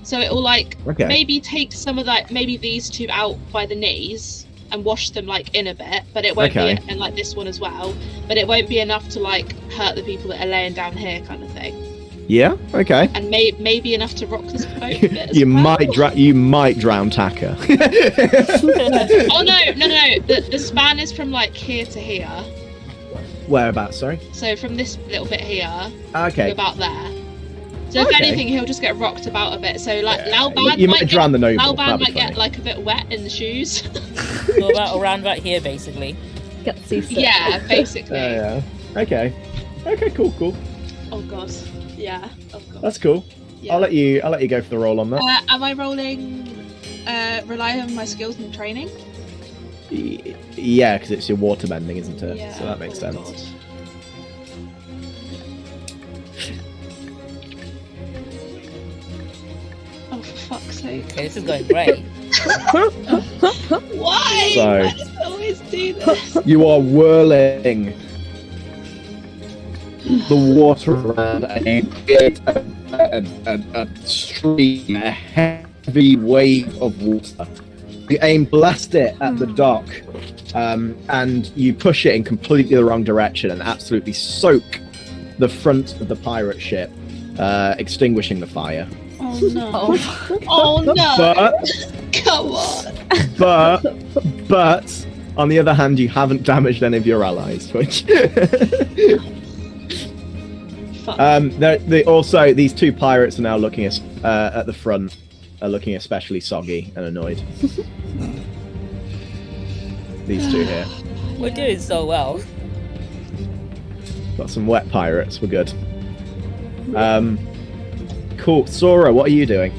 So it will like okay. maybe take some of like maybe these two out by the knees and wash them like in a bit, but it won't Okay. be and like this one as well. But it won't be enough to like hurt the people that are laying down here, kind of thing. Yeah. Okay. And maybe enough to rock this boat a bit as You well. might drown Taka. Oh no! The span is from like here to here. Whereabouts? Sorry. So from this little bit here to Okay. about there. So if Okay. anything, he'll just get rocked about a bit. So like Yeah, Laoban you might drown the noble. Laoban That'd be might get funny. like a bit wet in the shoes. So around about here, basically. Get seasick. Yeah, basically. Yeah. Okay. Okay. Cool. Oh god. Yeah. Oh god. That's cool. Yeah. I'll let you go for the roll on that. Am I rolling? Rely on my skills and training. Yeah, because it's your water bending, isn't it? Yeah. So that makes oh, sense. God. Oh, for fuck's sake! Okay, this is going great. Why? So- Why does it always do this? You are whirling the water around and you get a stream, a heavy wave of water. You aim, blast it at the dock, and you push it in completely the wrong direction and absolutely soak the front of the pirate ship, extinguishing the fire. Oh no! Oh no! But Come on! but on the other hand, you haven't damaged any of your allies, which Fuck. also these two pirates are now looking at the front, are looking especially soggy and annoyed. These two here, We're doing so well. got some wet pirates. We're good. Cool. Sora, what are you doing?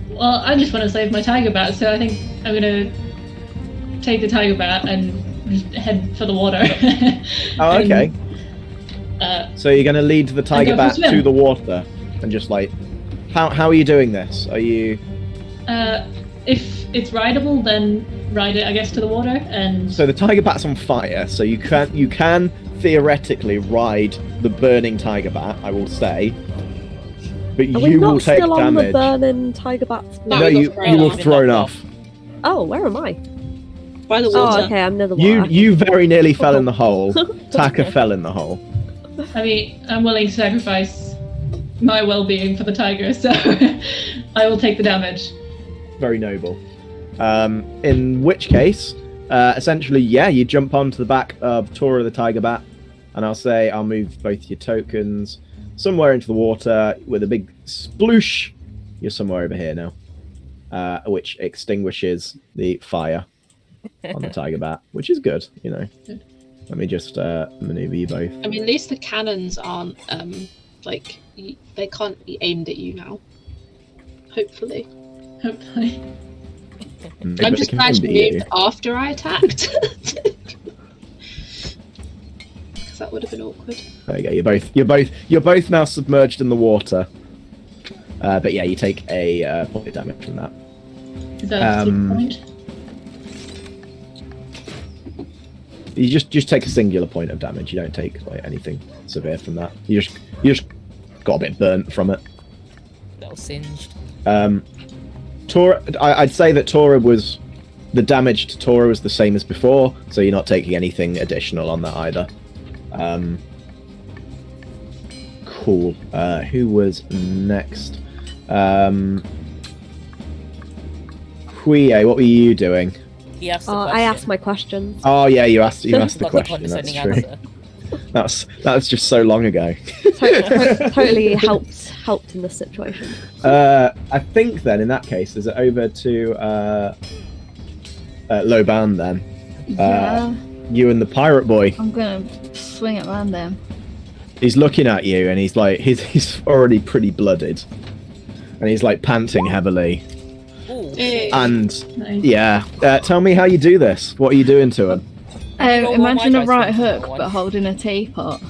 Well, I just want to save my tiger bat, so I think I'm gonna take the tiger bat and just head for the water. Oh, And, okay. So you're going to lead the tiger go for a bat swim. to the water and just like, how are you doing this? Are you? If it's rideable, then ride it, I guess, to the water. And So the tiger bat's on fire, so you can theoretically ride the burning tiger bat. I will say, but Are we you not will take still on the damage. burning tiger bats? No, No, we you got thrown were off. thrown off. Oh, where am I? By the water. Oh, okay, I'm near the water. You very nearly fell in the hole. Taka fell in the hole. I mean, I'm willing to sacrifice my well-being for the tiger, so I will take the damage. Very noble. In which case, essentially, yeah, you jump onto the back of Torah the tiger bat, and I'll move both your tokens somewhere into the water with a big sploosh, You're somewhere over here now, which extinguishes the fire on the tiger bat, which is good. Let me just maneuver you both. I mean, at least the cannons aren't they can't be aimed at you now. Hopefully. I'm just glad you moved after I attacked. Because that would have been awkward. There you go. You're both now submerged in the water. But yeah, you take a point of damage from that. Is that a point? You just take a singular point of damage. You don't take anything severe from that. You just got a bit burnt from it. That was singed. Torah, I'd say that the damage to Torah was the same as before, so you're not taking anything additional on that either. Cool. Who was next? Huie, what were you doing? He asked the question. I asked my questions. Oh yeah, you asked the Got a question. That's condescending true. answer. That was just so long ago. Totally helped in this situation. I think then in that case, is it over to Loban then? Yeah. You and the pirate boy. I'm gonna swing at random. He's looking at you and he's like, he's already pretty blooded, and he's like panting heavily. Ooh. And Nice. yeah, tell me how you do this. What are you doing to him? Imagine my a right dice hook, for one. but holding a teapot.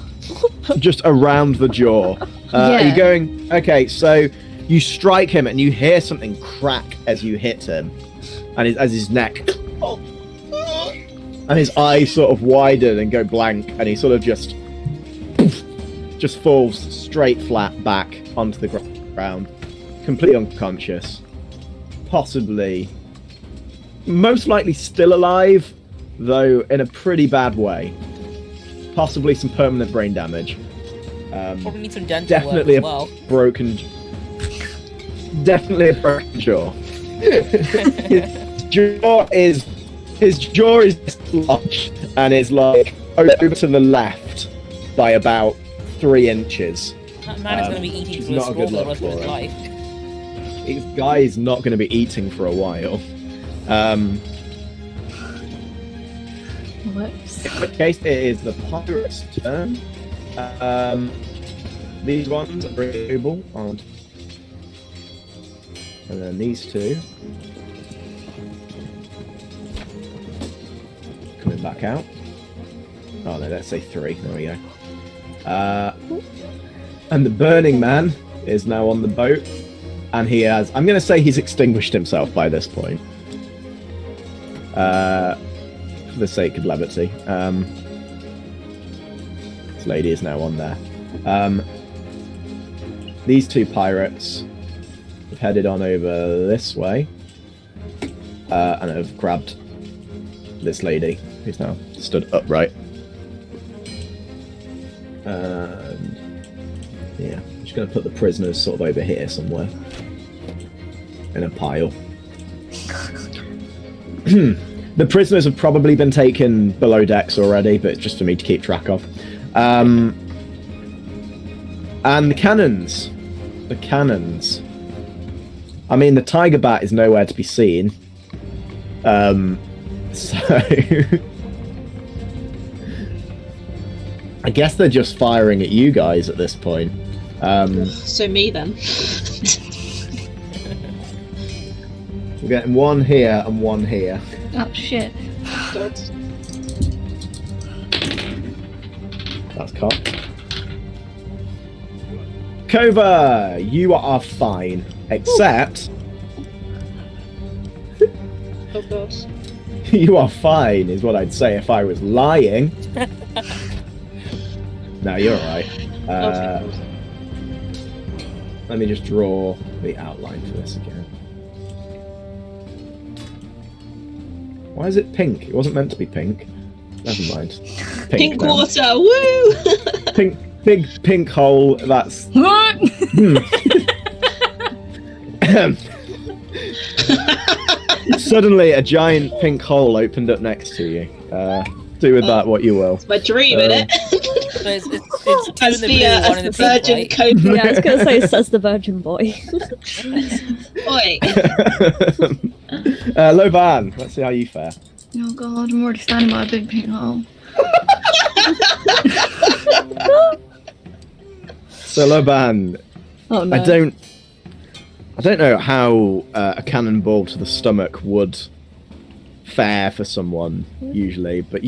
Just around the jaw. Are you going? Okay, so you strike him and you hear something crack as you hit him, and as his neck, and his eyes sort of widen and go blank, and he sort of just falls straight flat back onto the ground, completely unconscious, possibly, most likely still alive, though in a pretty bad way. Possibly some permanent brain damage. Probably need some dental Definitely work as well. Definitely a broken jaw. His jaw is large and is like over to the left by about 3 inches. That man is going to be eating through a not a straw good for the look rest of for his him. life. This guy is not going to be eating for a while. Whoops. In which case, it is the pirate's turn. These ones are renewable, and then these two coming back out. Oh no, let's say 3. There we go. And the Burning Man is now on the boat, and he has. I'm going to say he's extinguished himself by this point. For the sake of levity. This lady is now on there. These 2 pirates have headed on over this way and have grabbed this lady, who's now stood upright. And yeah, I'm just going to put the prisoners sort of over here somewhere in a pile. The prisoners have probably been taken below decks already, but it's just for me to keep track of. And the cannons. The cannons. I mean, the tiger bat is nowhere to be seen. So I guess they're just firing at you guys at this point. So me then. We're getting 1 here and 1 here. Oh shit. God. That's cocked. Kova, you are fine, except Oh god. you are fine is what I'd say if I was lying. No, you're alright. Okay. Let me just draw the outline for this again. Why is it pink? It wasn't meant to be pink. Never mind. Pink then. water, woo! Big pink hole. That's. Suddenly, a giant pink hole opened up next to you. Do with that what you will. It's my dream, innit? So it's two As in the the, blue, one in the pink, virgin right? cobra. Yeah, I was gonna say says the virgin boy. Oi. Loban, let's see how you fare. Oh god, I'm already standing by a big pink hole. So Loban, Oh no. I don't know how a cannonball to the stomach would fare for someone usually, but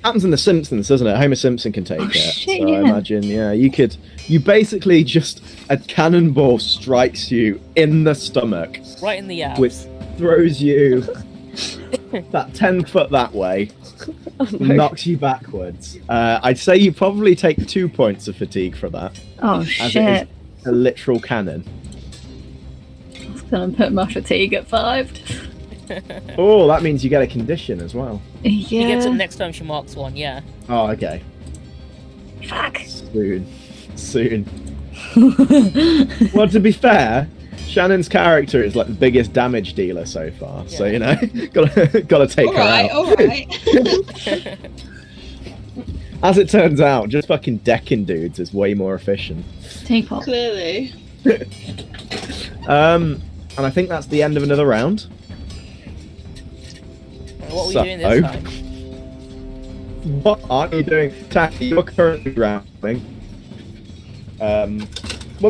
happens in The Simpsons, doesn't it? Homer Simpson can take it. shit, So yeah. I imagine, you basically just a cannonball strikes you in the stomach, Right in the abs. which throws you that 10 foot that way, knocks you backwards. I'd say you probably take 2 points of fatigue for that, Oh as shit. it is a literal cannon. It's gonna put my fatigue at 5. Oh, that means you get a condition as well. She gets it Yeah. next time she marks one, yeah. Oh, okay. Fuck. Soon. Well, to be fair, Shannon's character is like the biggest damage dealer so far, so Yeah. gotta take her out. Alright. As it turns out, just fucking decking dudes is way more efficient. Teapot. Clearly. And I think that's the end of another round. What are we So- doing this time? What are you doing? Tacky, you're currently drowning. Well,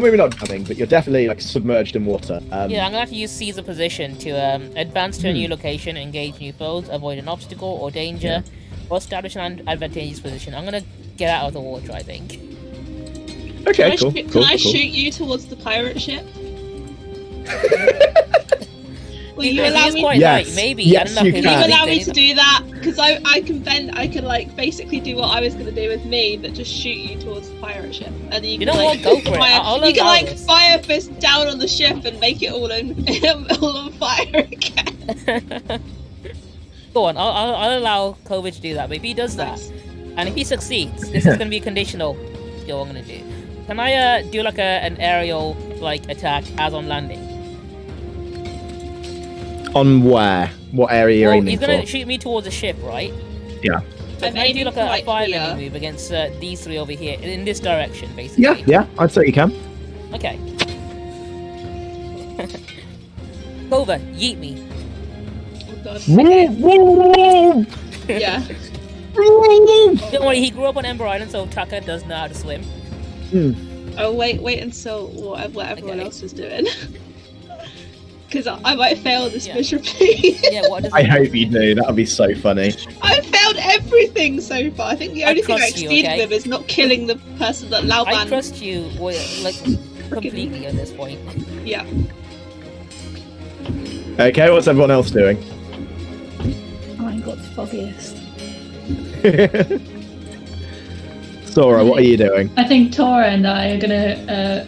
maybe not drowning, but you're definitely like submerged in water. Yeah, I'm gonna have to use Caesar position to advance to a new location, engage new foes, avoid an obstacle or danger, or establish an advantageous position. I'm gonna get out of the water, I think. Okay, Can cool. I shoot you towards the pirate ship? Will you He allow is me? quite Yes. light, maybe. Yes, I don't know you if Will he's you can. allow me big, to do that? Because I can bend. I can like basically do what I was gonna do with me, but just shoot you towards the pirate ship, and you can know like what? Go for it. fire. I'll you can allow like this. fire fist down on the ship and make it all all on fire again. Go on, I'll allow Kovic to do that, but if he does that, Nice. and if he succeeds, this is gonna be a conditional skill I'm gonna do. Can I do like an aerial like attack as I'm landing? On where? What area you're Well, aiming he's gonna for? shoot me towards a ship, right? Yeah. So I'm can I do aiming like for, a like, fire here. bending move against these three over here, in this direction, basically? Yeah, I'd say you can. Okay. Kova, yeet me. Oh god. Yeah. Don't worry, he grew up on Ember Island, so Taka does know how to swim. Oh wait until what everyone Okay. else is doing. Because I might fail this Yeah. miserably. Yeah, what does I hope you do. That would be so funny. I've failed everything so far. I think the I only thing I trust you, exceeded okay? with is not killing the person that I Lauban. trust you like completely at this point. Yeah. Okay, what's everyone else doing? I ain't got the foggiest. Sora, what are you doing? I think Torah and I are gonna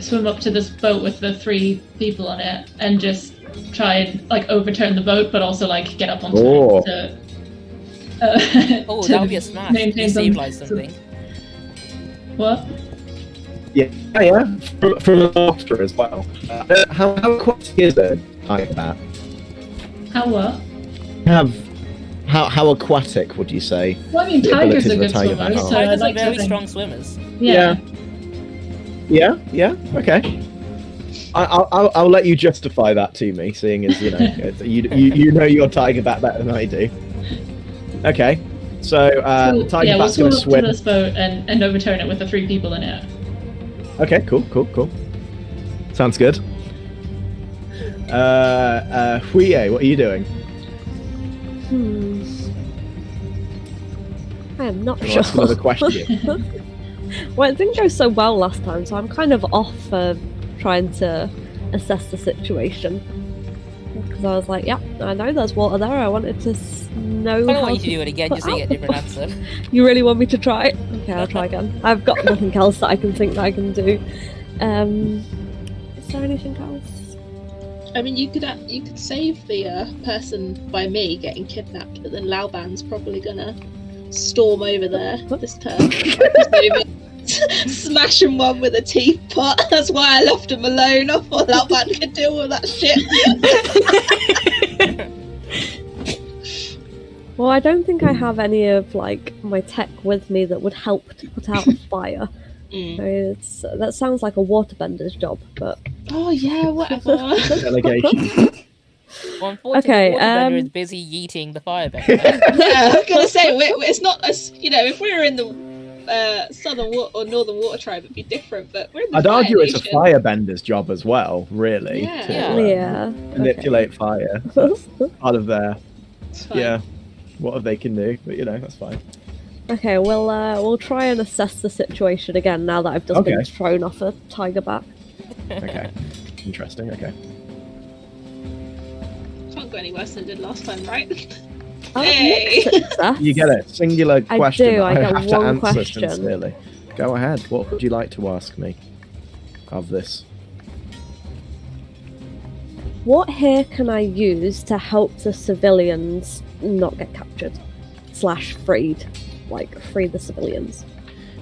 swim up to this boat with the 3 people on it and just try and like overturn the boat, but also like get up onto Oh. it to. Oh, to that would be a smash. maintain You some- saved like something. What? Yeah. From the water as well. How aquatic is it? Like that. How what? How aquatic would you say? Well, I mean, The tigers abilities are of a good tiger swimmers, are. so I'd Tigers are like to very think. strong swimmers. Yeah. Yeah, okay. I'll let you justify that to me, seeing as you know your tiger bat better than I do. Okay, so the tiger yeah, we'll bat's swim gonna up to swim. this boat and overturn it with the 3 people in it. Okay, cool. Sounds good. Huye, what are you doing? I am not I'll sure. ask another question. Well, it didn't go so well last time, so I'm kind of off for trying to assess the situation. Because I was like, yeah, I know there's water there. I wanted to know I don't how want you to do it again, put just say a out different the answer. You really want me to try? Okay, I'll try again. I've got nothing else that I can think that I can do. Is there anything else? I mean, you could save the person by me getting kidnapped, but then Lauban's probably gonna storm over there this turn. Smash him one with a teapot. That's why I left him alone. I thought Lauban could deal with that shit. Well, I don't think I have any of like my tech with me that would help to put out a fire. That sounds like a waterbender's job, but Oh yeah, whatever. Delegation. Well, unfortunately, Okay, Waterbender is busy yeeting the firebender. Yeah, I was gonna say it's not as if we were in the southern or northern water tribe, it'd be different. But we're in the I'd Fire argue it's a Nation. firebender's job as well, really. Yeah. To, yeah. manipulate fire. That's part of their It's fine. what they can do. But that's fine. Okay, we'll try and assess the situation again now that I've just been thrown off a tiger back. Okay. Interesting. Okay. Can't go any worse than it did last time, right? Oh, Hey! mixed success. You get a singular I question. do, I get have to one answer question. sincerely. Go ahead. What would you like to ask me of this? What here can I use to help the civilians not get captured / freed? Like, free the civilians.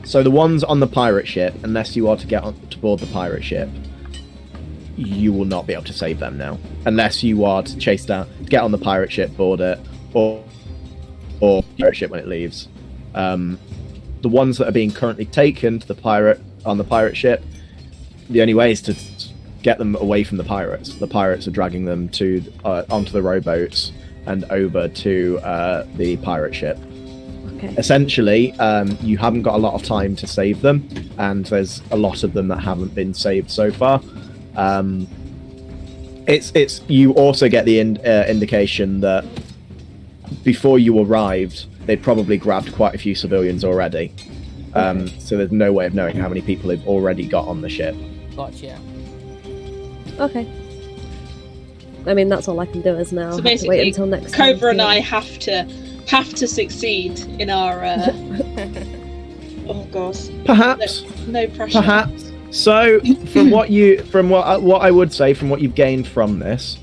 So the ones on the pirate ship, unless you are to get to board the pirate ship, you will not be able to save them now. Unless you are to get on the pirate ship, board it, or pirate ship when it leaves. The ones that are being currently taken to the pirate ship, the only way is to get them away from the pirates. The pirates are dragging them onto the rowboats and over to the pirate ship. Okay. Essentially, you haven't got a lot of time to save them, and there's a lot of them that haven't been saved so far. It's you also get the indication that before you arrived, they'd probably grabbed quite a few civilians already. So there's no way of knowing how many people they've already got on the ship. Gotcha. Okay. I mean, that's all I can do is now. So Have to basically, wait until next time. Cobra and I have to succeed in our. Oh god. Perhaps. No pressure. Perhaps. So, from what I would say, from what you've gained from this,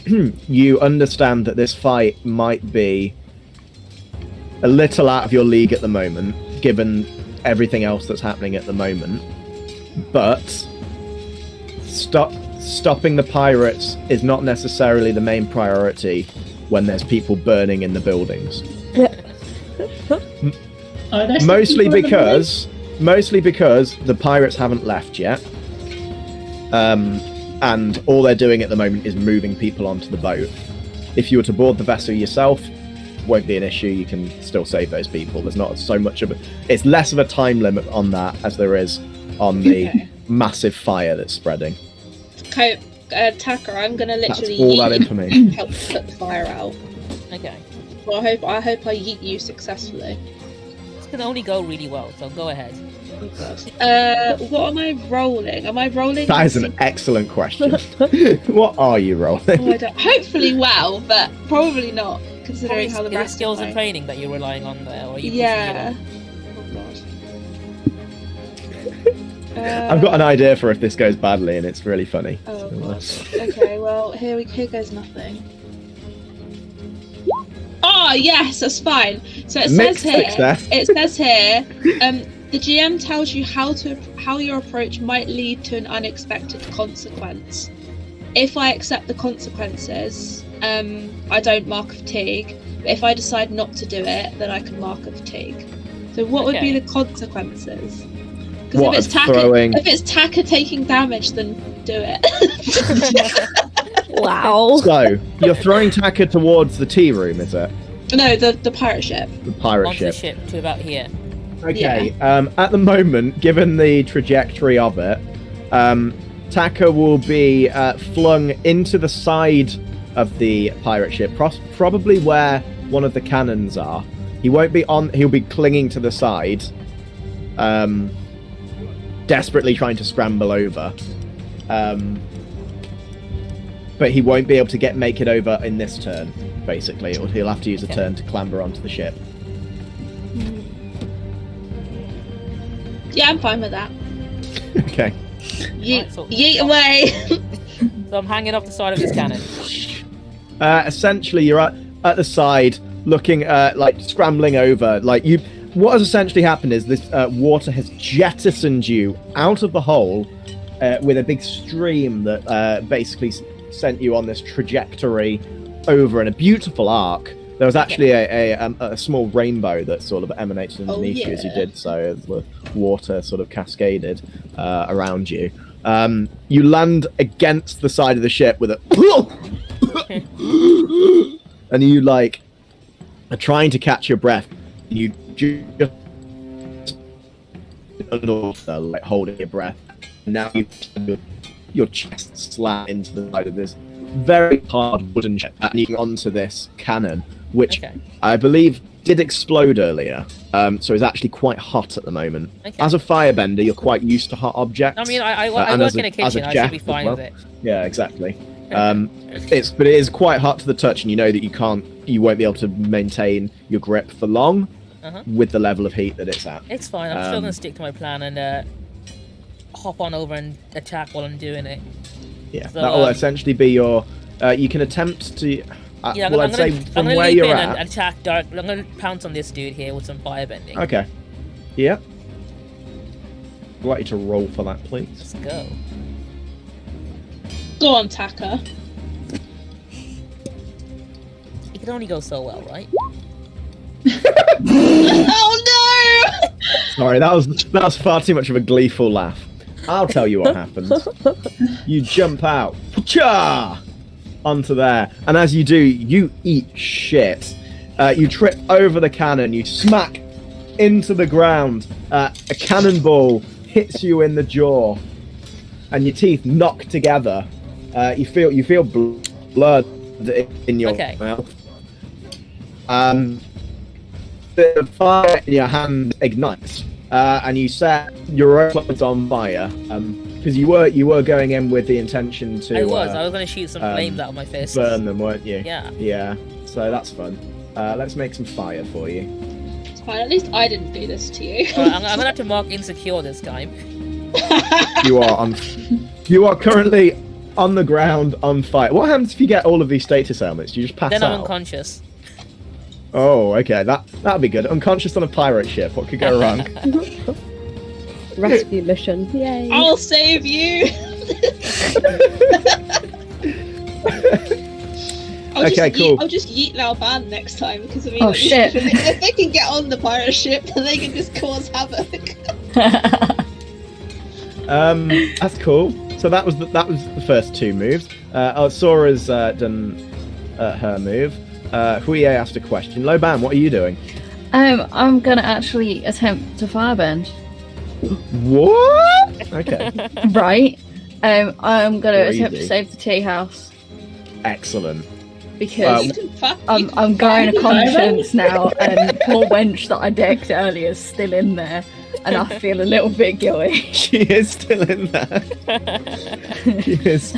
you understand that this fight might be a little out of your league at the moment, given everything else that's happening at the moment. But stopping the pirates is not necessarily the main priority when there's people burning in the buildings. Mostly because the pirates haven't left yet, and all they're doing at the moment is moving people onto the boat. If you were to board the vessel yourself, won't be an issue. You can still save those people. There's not so much of it's less of a time limit on that as there is on the massive fire that's spreading. Tucker, I'm gonna literally That's all that information. help put the fire out. Okay. Well, I hope I yeet you successfully. This can only go really well, so go ahead. What am I rolling? Am I rolling? That is an excellent question. What are you rolling? Oh, I don't, hopefully well, but probably not, considering how the Is it rest skills of and my... training that you're relying on there, or are you Yeah. Oh god. I've got an idea for if this goes badly, and it's really funny. Oh god. Okay, well here goes nothing. Oh yes, that's fine. So it Mixed says here. success. It says here. The GM tells you how your approach might lead to an unexpected consequence. If I accept the consequences, I don't mark a fatigue. But if I decide not to do it, then I can mark a fatigue. So what would be the consequences? Because if it's Taka taking damage, then do it. Wow. So you're throwing Taka towards the tea room, is it? No, the pirate ship. The pirate onto ship. the ship to about here. Okay. At the moment, given the trajectory of it, Taka will be flung into the side of the pirate ship, probably where one of the cannons are. He won't be on. He'll be clinging to the side, desperately trying to scramble over. But he won't be able to make it over in this turn. Basically, he'll have to use a turn to clamber onto the ship. Yeah, I'm fine with that. Okay. Yeet away. So I'm hanging off the side of this cannon. Essentially, you're at the side, looking scrambling over. What has essentially happened is this water has jettisoned you out of the hole with a big stream that basically sent you on this trajectory over in a beautiful arc There was actually a small rainbow that sort of emanated underneath you as you did so. The water sort of cascaded around you. You land against the side of the ship with a... and you, like, are trying to catch your breath. You just... like, holding your breath. And now your chest slammed into the side of this very hard wooden ship and you can onto this cannon, which I believe did explode earlier, so it's actually quite hot at the moment. As a firebender, you're quite used to hot objects. I mean, I work in a kitchen, I should be fine with it. Yeah, exactly. But it is quite hot to the touch, and you know that you won't be able to maintain your grip for long with the level of heat that it's at. It's fine, I'm still going to stick to my plan and hop on over and attack while I'm doing it. Yeah, so, that will essentially be your... you can attempt to... I'm going to leap in and attack Dark. I'm going to pounce on this dude here with some firebending. Okay. Yeah. I'd like you to roll for that, please. Let's go. Go on, Taka. It can only go so well, right? Oh no! Sorry, that was far too much of a gleeful laugh. I'll tell you what happens. You jump out, onto there, and as you do, you eat shit. You trip over the cannon, you smack into the ground. A cannonball hits you in the jaw, and your teeth knock together. You feel blood in your mouth. The fire in your hand ignites. And you set your own clothes on fire, because you were going in with the intention to. I was going to shoot some flames out of my fist. Burn them, weren't you? Yeah. Yeah. So that's fun. Let's make some fire for you. It's fine. At least I didn't do this to you. Right, I'm gonna have to mark insecure this time. You are currently on the ground on fire. What happens if you get all of these status ailments? Do you just pass out? Then I'm unconscious. Oh, okay. That'd be good. Unconscious on a pirate ship. What could go wrong? Rescue mission. Yay. I'll save you. Cool. I'll just yeet Lao Ban next time because I mean, oh shit! If they can get on the pirate ship, then they can just cause havoc. That's cool. So that was the first two moves. Sora's done her move. Huye asked a question. Loban, what are you doing? I'm gonna actually attempt to firebend. What? Okay. Right. I'm gonna attempt to save the tea house. Excellent. Because I'm going to conscience now, and poor wench that I decked earlier is still in there, and I feel a little bit guilty. She is still in there. She is.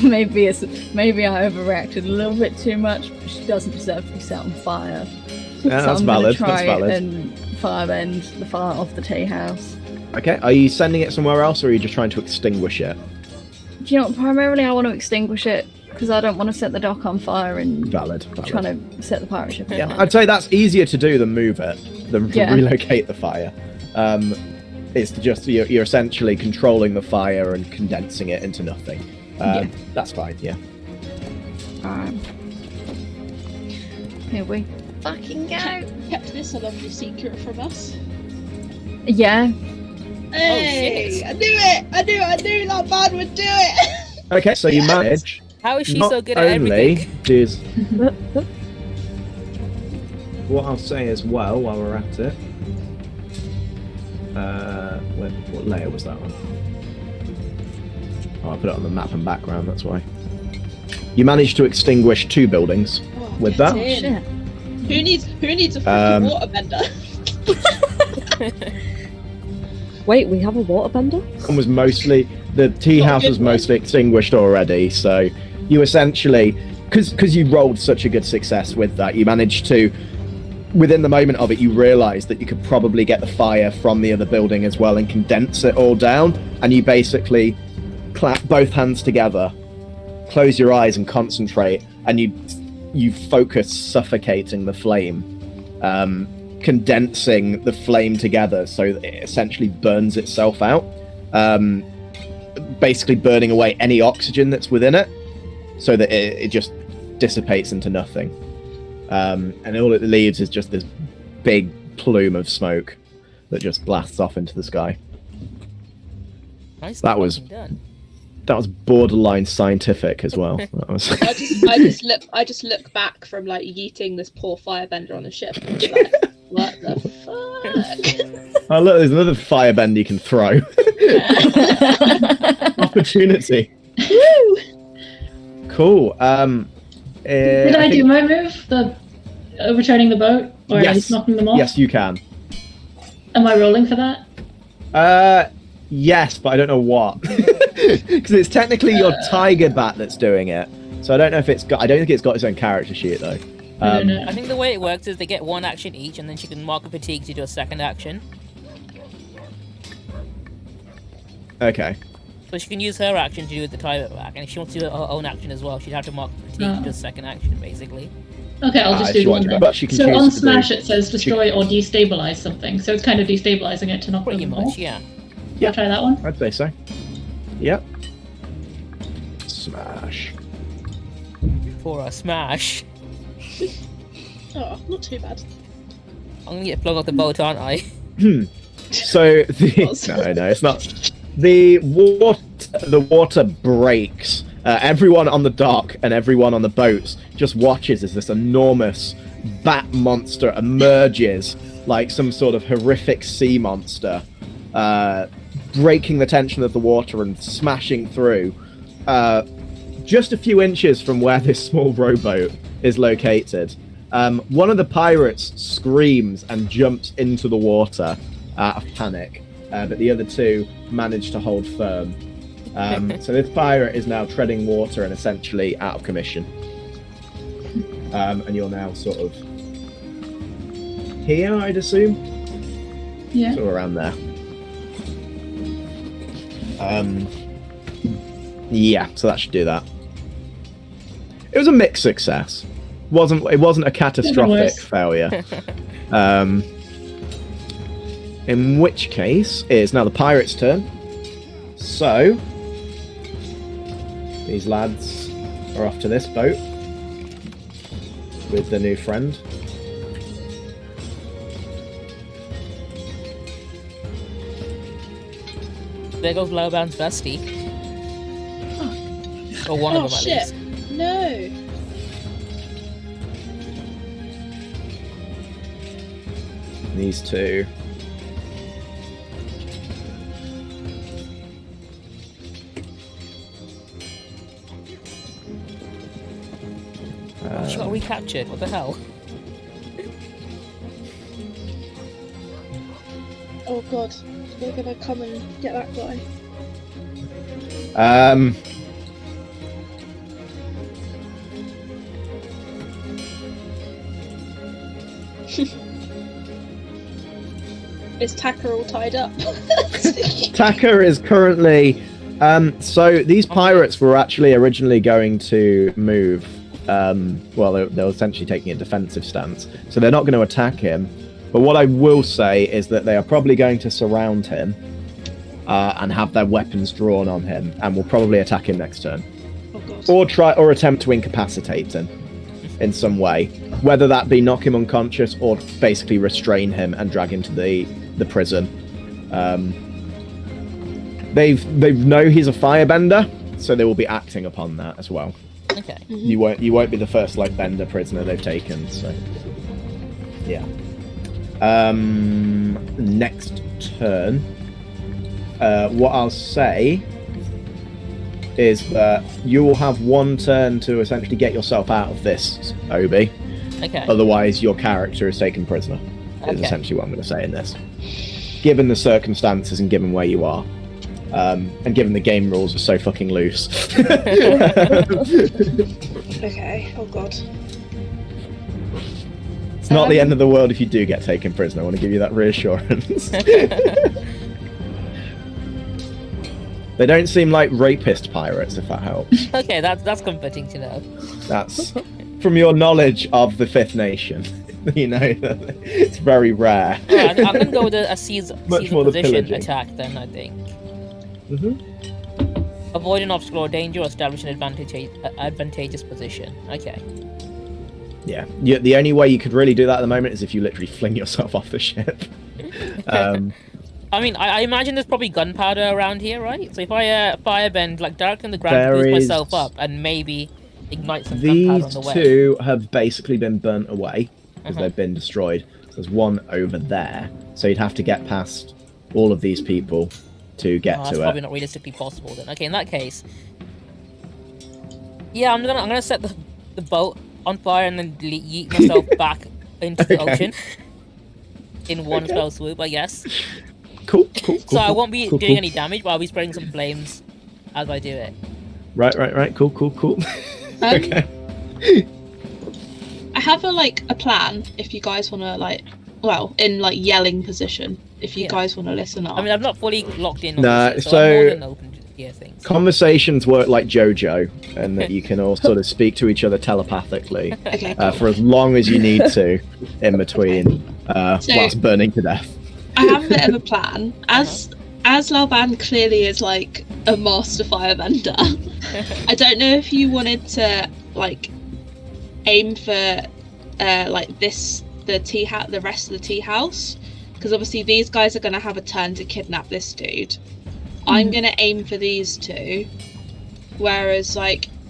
Maybe I overreacted a little bit too much, but she doesn't deserve to be set on fire. Yeah, so that's I'm valid. Try that's valid. And firebend the fire off the tea house. Okay, are you sending it somewhere else, or are you just trying to extinguish it? Do you know what? Primarily, I want to extinguish it because I don't want to set the dock on fire and valid. Trying to set the pirate ship on fire. I'd say that's easier to do than move it, than relocate the fire. It's just you're essentially controlling the fire and condensing it into nothing. That's fine, yeah. Here we fucking go. Kept this a lovely secret from us. Yeah. Hey, I knew that man would do it. Okay, so you manage. How is she so good at everything? What I'll say as well while we're at it. What layer was that one? Oh, I put it on the map and background, that's why. You managed to extinguish 2 buildings with that. Shit. Who needs a fucking waterbender? Wait, we have a waterbender? The tea house was mostly extinguished already, so you essentially, because you rolled such a good success with that, you managed to, within the moment of it, you realised that you could probably get the fire from the other building as well and condense it all down, and you basically clap both hands together, close your eyes and concentrate, and you focus suffocating the flame, condensing the flame together so that it essentially burns itself out, basically burning away any oxygen that's within it so that it just dissipates into nothing. and all it leaves is just this big plume of smoke that just blasts off into the sky. Nice. That was borderline scientific as well. That was... I just look back from like yeeting this poor firebender on the ship. And be like, what the fuck? Oh look, there's another firebend you can throw. Opportunity. Woo! Cool. Did I do my move? The overturning the boat? Or at least knocking them off? Yes, you can. Am I rolling for that? Yes, but I don't know what. Because it's technically your tiger bat that's doing it. So I don't know if it's got. I don't think it's got its own character sheet though. I don't know. I think the way it works is they get one action each, and then she can mark a fatigue to do a second action. Okay. So she can use her action to do the tiger back, and if she wants to do her own action as well, she'd have to mark a fatigue to do a second action, basically. Okay, I'll just if she do one wanted to, then. but she can So choose on to do- Smash it says destroy or destabilize something, so it's kind of destabilizing it to knock Pretty them much, off. yeah. Yeah. I'll try that one. I'd say so. Yep. Smash. For a smash. Oh, not too bad. I'm gonna get flung off the boat, aren't I? So the no, it's not. The water breaks. Everyone on the dock and everyone on the boats just watches as this enormous bat monster emerges like some sort of horrific sea monster, breaking the tension of the water and smashing through. Just a few inches from where this small rowboat is located, one of the pirates screams and jumps into the water out of panic, but the other two manage to hold firm. So this pirate is now treading water and essentially out of commission. And you're now sort of here, I'd assume? Yeah. So around there. Yeah, so that should do that. It was a mixed success. It wasn't a catastrophic failure. In which case, it's now the pirate's turn. So, these lads are off to this boat with the new friend. There goes Lowbound's bestie. Or one of them, at shit. least. No. These two. She got recaptured, what the hell? Oh god. They're gonna come and get that guy. Is Taka all tied up? Taka is currently... so these pirates were actually originally going to move. Well, they're essentially taking a defensive stance. So they're not going to attack him. But what I will say is that they are probably going to surround him and have their weapons drawn on him, and will probably attack him next turn. Oh god. Or attempt to incapacitate him in some way. Whether that be knock him unconscious or basically restrain him and drag him to the prison. They know he's a firebender, so they will be acting upon that as well. Okay. You won't be the first like bender prisoner they've taken, so yeah. Next turn, what I'll say is that you will have one turn to essentially get yourself out of this, Obi. Okay. Otherwise, your character is taken prisoner. Is essentially what I'm going to say in this. Given the circumstances and given where you are. And given the game rules are so fucking loose. Okay, oh god. It's not the end of the world if you do get taken prisoner. I want to give you that reassurance. They don't seem like rapist pirates, if that helps. Okay, that's comforting to know. That's from your knowledge of the Fifth Nation. You know, it's very rare. Alright, I'm gonna go with a seize Much more the position pillaging. attack then, I think. Mm-hmm. Avoid an obstacle or danger or establish an advantageous position. Okay. Yeah. The only way you could really do that at the moment is if you literally fling yourself off the ship. I mean, I imagine there's probably gunpowder around here, right? So if I firebend like directly on the ground to boost myself up and maybe ignite some gunpowder on the way. These two have basically been burnt away because they've been destroyed. So there's one over there. So you'd have to get past all of these people to get to that's it. probably not realistically possible then. Okay, in that case, yeah, I'm gonna set the boat on fire and then yeet myself back into the ocean in one fell swoop, I guess. Cool. So I won't be doing any damage, but I'll be spraying some flames as I do it. Right. Cool. Okay. I have a plan if you guys want to in yelling position. If you guys want to listen up. I mean, I'm not fully locked in on this, so I'm more than open to hear things. Conversations work like JoJo, and that you can all sort of speak to each other telepathically Okay, cool. for as long as you need to in between, whilst burning to death. I have a bit of a plan. As Laoban clearly is like a master firebender, I don't know if you wanted to aim for the rest of the tea house, because obviously these guys are going to have a turn to kidnap this dude. I'm going to aim for these two, whereas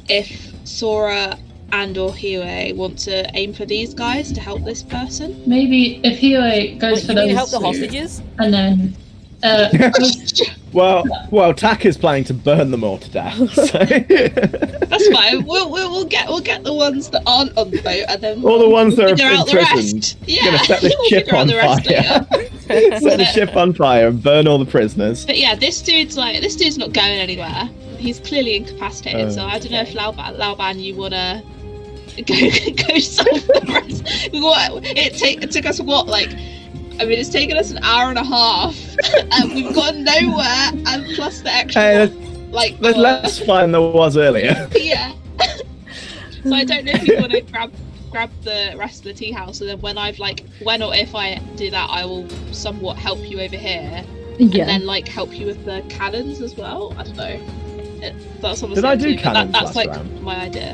if Sora and or Hue want to aim for these guys to help this person. Maybe if Hue goes for those, help the hostages, and then well, Tak is planning to burn them all to death. So. That's fine. We'll get the ones that aren't on the boat, and then all the ones that figure are out the imprisoned. rest. Yeah, Gonna set the ship on fire. Set the ship on fire and burn all the prisoners. But yeah, this dude's not going anywhere. He's clearly incapacitated. So I don't know if Laoban, you wanna go solve the rest. It took us it's taken us an hour and a half, and we've gone nowhere, and plus the extra there's less fun than there was earlier. Yeah. So I don't know if you want to grab the rest of the tea house, and then when or if I do that, I will somewhat help you over here, and then help you with the cannons as well. I don't know. That's obviously Did I do cannons that's last round? my idea.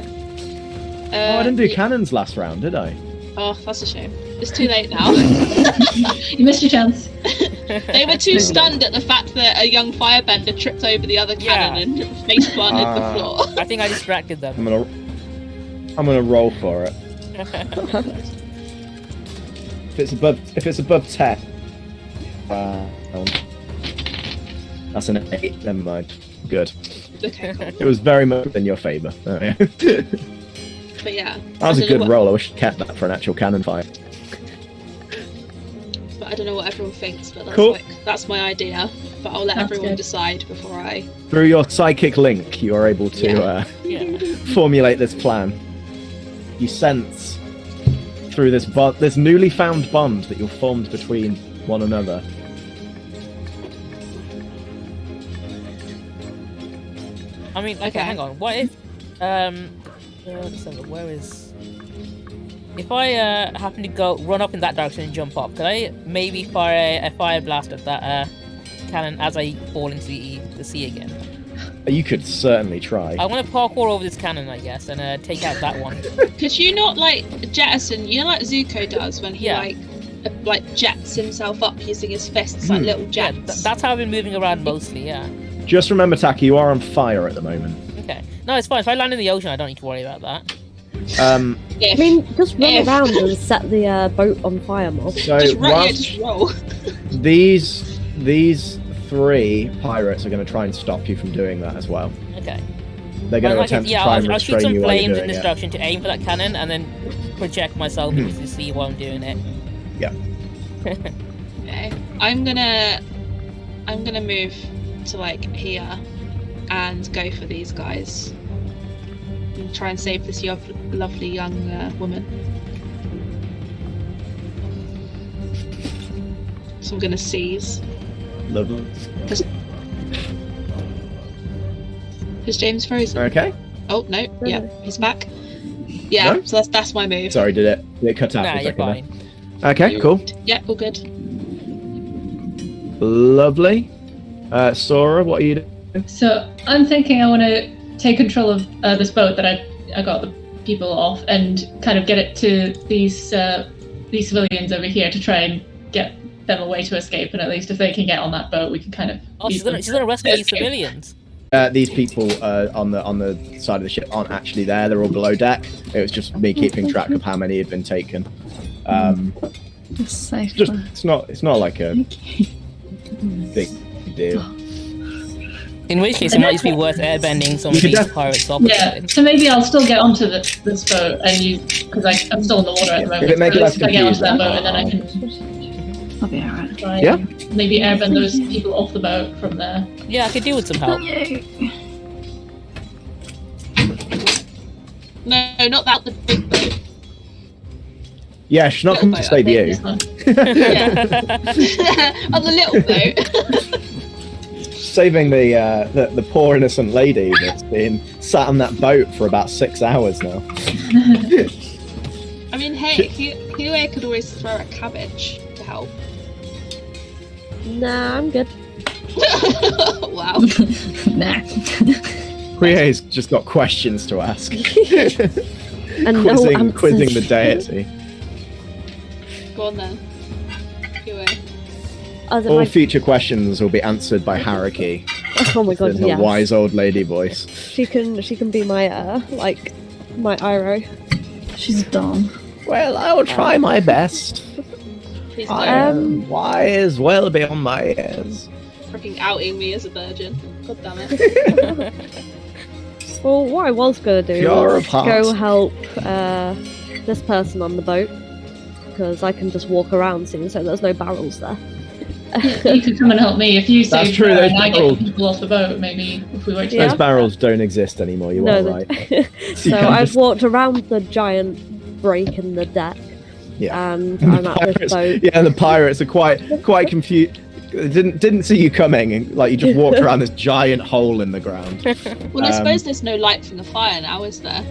I didn't do cannons last round, did I? Oh, that's a shame. It's too late now. You missed your chance. They were too stunned at the fact that a young firebender tripped over the other cannon and face planted the floor. I think I distracted them. I'm gonna roll for it. If it's above 10, that's an 8. Never mind. Good. Okay, cool. It was very much in your favour. Oh, yeah. But yeah, that was a good roll. I wish I'd kept that for an actual cannon fire. But I don't know what everyone thinks. But that's cool. That's my idea. But I'll let everyone decide before I. Through your psychic link, you are able to formulate this plan. You sense through this newly found bond that you've formed between one another. I mean, okay, hang on. What if, where is? If I happen to run up in that direction and jump up, could I maybe fire a fire blast at that cannon as I fall into the sea again? You could certainly try. I want to parkour over this cannon, I guess, and take out that one. Could you not jettison? You know, like Zuko does when he jets himself up using his fists, little jets. Yeah, that's how I've been moving around mostly. Yeah. Just remember, Taki, you are on fire at the moment. Okay. No, it's fine. If I land in the ocean, I don't need to worry about that. I mean, just run around and set the boat on fire more. So just roll. These 3 pirates are going to try and stop you from doing that as well. Okay. They're going to attempt to try and restrain you. I'll shoot some while you're flames doing in destruction to aim for that cannon, and then project myself into the sea while I'm doing it. Yeah. Okay. I'm gonna move to here and go for these guys and try and save this lovely young woman. So I'm gonna seize. Lovely. Is James frozen? Okay. Oh no, yeah, he's back. Yeah, no? So that's my move. Sorry, did it cut out? Nah, you're fine. Okay, cool. Yeah, all good. Lovely. Sora, what are you doing? So I'm thinking I want to take control of this boat that I got people off and kind of get it to these civilians over here to try and get them a way to escape. And at least if they can get on that boat, we can kind of. Oh, she's gonna rescue these civilians. These people on the side of the ship aren't actually there. They're all below deck. It was just me keeping track of how many had been taken. It's not like a big deal. In which case, it might just be worth airbending some of these pirates off. Yeah, so maybe I'll still get onto this boat, and because I'm still in the water at the moment. If it makes at least life I get onto that confusing. boat, and then I can. I'll be alright. Try Yeah. and maybe airbend those people off the boat from there. Yeah, I could do with some help. No, not that. The big boat. Yeah, she's not coming to save you. This one. On the little boat. Saving the poor innocent lady that's been sat on that boat for about 6 hours now. I mean, hey, Hue could always throw a cabbage to help. Nah, I'm good. Wow. Nah. Huie's just got questions to ask. And no answers. Quizzing the deity. Go on then. Hue. As in, All like, future questions will be answered by Haruki oh my god, in her yes. wise old lady voice. She can be my my Iroh. She's dumb. Well, I will try my best. He's I like am wise well beyond my years. freaking outing me as a virgin. God damn it. Well, what I was gonna do Pure was of heart. go help this person on the boat because I can just walk around, seeing so there's no barrels there. You could come and help me if you That's save true, her those and I get barrels- the people off the boat. Maybe if we wait. Yeah. Those barrels don't exist anymore, you are right. So can't I've just- walked around the giant break in the deck, Yeah. and I'm at this boat. Yeah, the pirates are quite confused. They didn't see you coming, and like you just walked around this giant hole in the ground. Well, I suppose there's no light from the fire now, is there?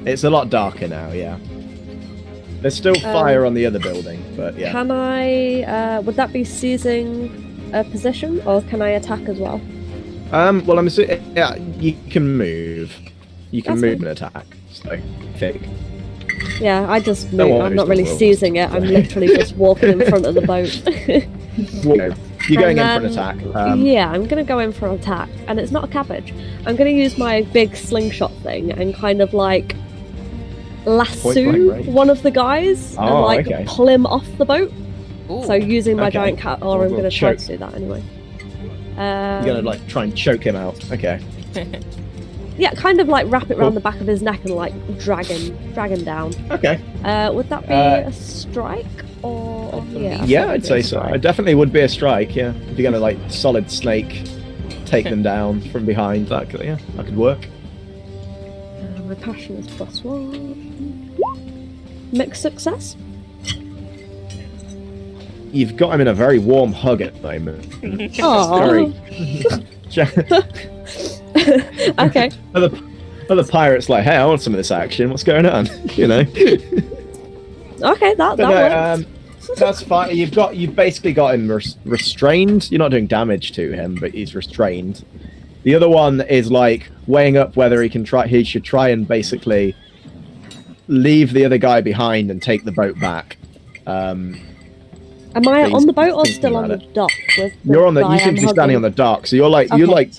It's a lot darker now, yeah. There's still fire on the other building, but yeah. Can I? Would that be seizing a position, or can I attack as well? Well, I'm assuming, yeah, you can move. You can That's move fine. and attack. So, I think. Yeah, I just Don't move. worry, I'm not don't really worry. seizing it. I'm literally just walking in front of the boat. You're going in And for an then- attack. Yeah, I'm gonna go in for an attack, and it's not a cabbage. I'm gonna use my big slingshot thing and kind of like lasso Point-blank range. one of the guys and Oh, like okay. pull him off the boat. Ooh. So using my Okay. giant cat, or I'm Well, gonna try choke. to do that anyway. You're gonna like try and choke him out. Okay. Yeah, kind of like wrap it Cool. around the back of his neck and like drag him down. Okay. Would that be Uh, a strike or yeah? Yeah, I'd say so. It definitely would be a strike. Yeah, if you're gonna like solid snake, take them down from behind. That could work. My passion is +1. Mixed success. You've got him in a very warm hug at the moment. Oh. Okay. Other pirates like, hey, I want some of this action. What's going on? You know. Okay, that But no, works. that's fine. You've basically got him restrained. You're not doing damage to him, but he's restrained. The other one is like weighing up whether he should try and basically leave the other guy behind and take the boat back. Am I he's on the boat or thinking still on about the dock? With You're on the. guy You seem I'm to be standing on hugging? the dock, so you're like Okay.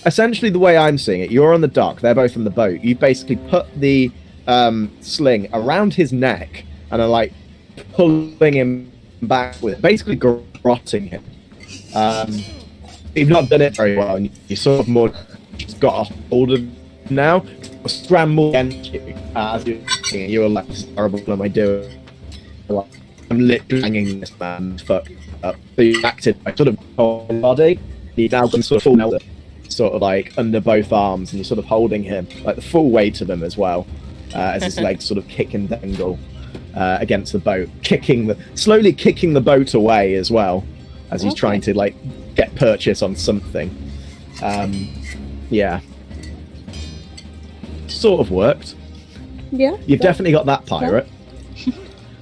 essentially the way I'm seeing it. You're on the dock. They're both on the boat. You basically put the sling around his neck and are like pulling him back with it, basically garroting him. You've not done it very well, and you sort of more just got a hold of him now. Scramble against you as you're doing it. You were like, "This is horrible. What am I doing?" Like, I'm literally hanging this man fuck up. So you acted by sort of whole body. He now can sort of full melt, sort of like under both arms, and you're sort of holding him like the full weight of him as well, as his legs sort of kick and dangle against the boat, slowly kicking the boat away as well, as he's trying to like get purchase on something. Yeah, sort of worked. Yeah. You've definitely got that pirate.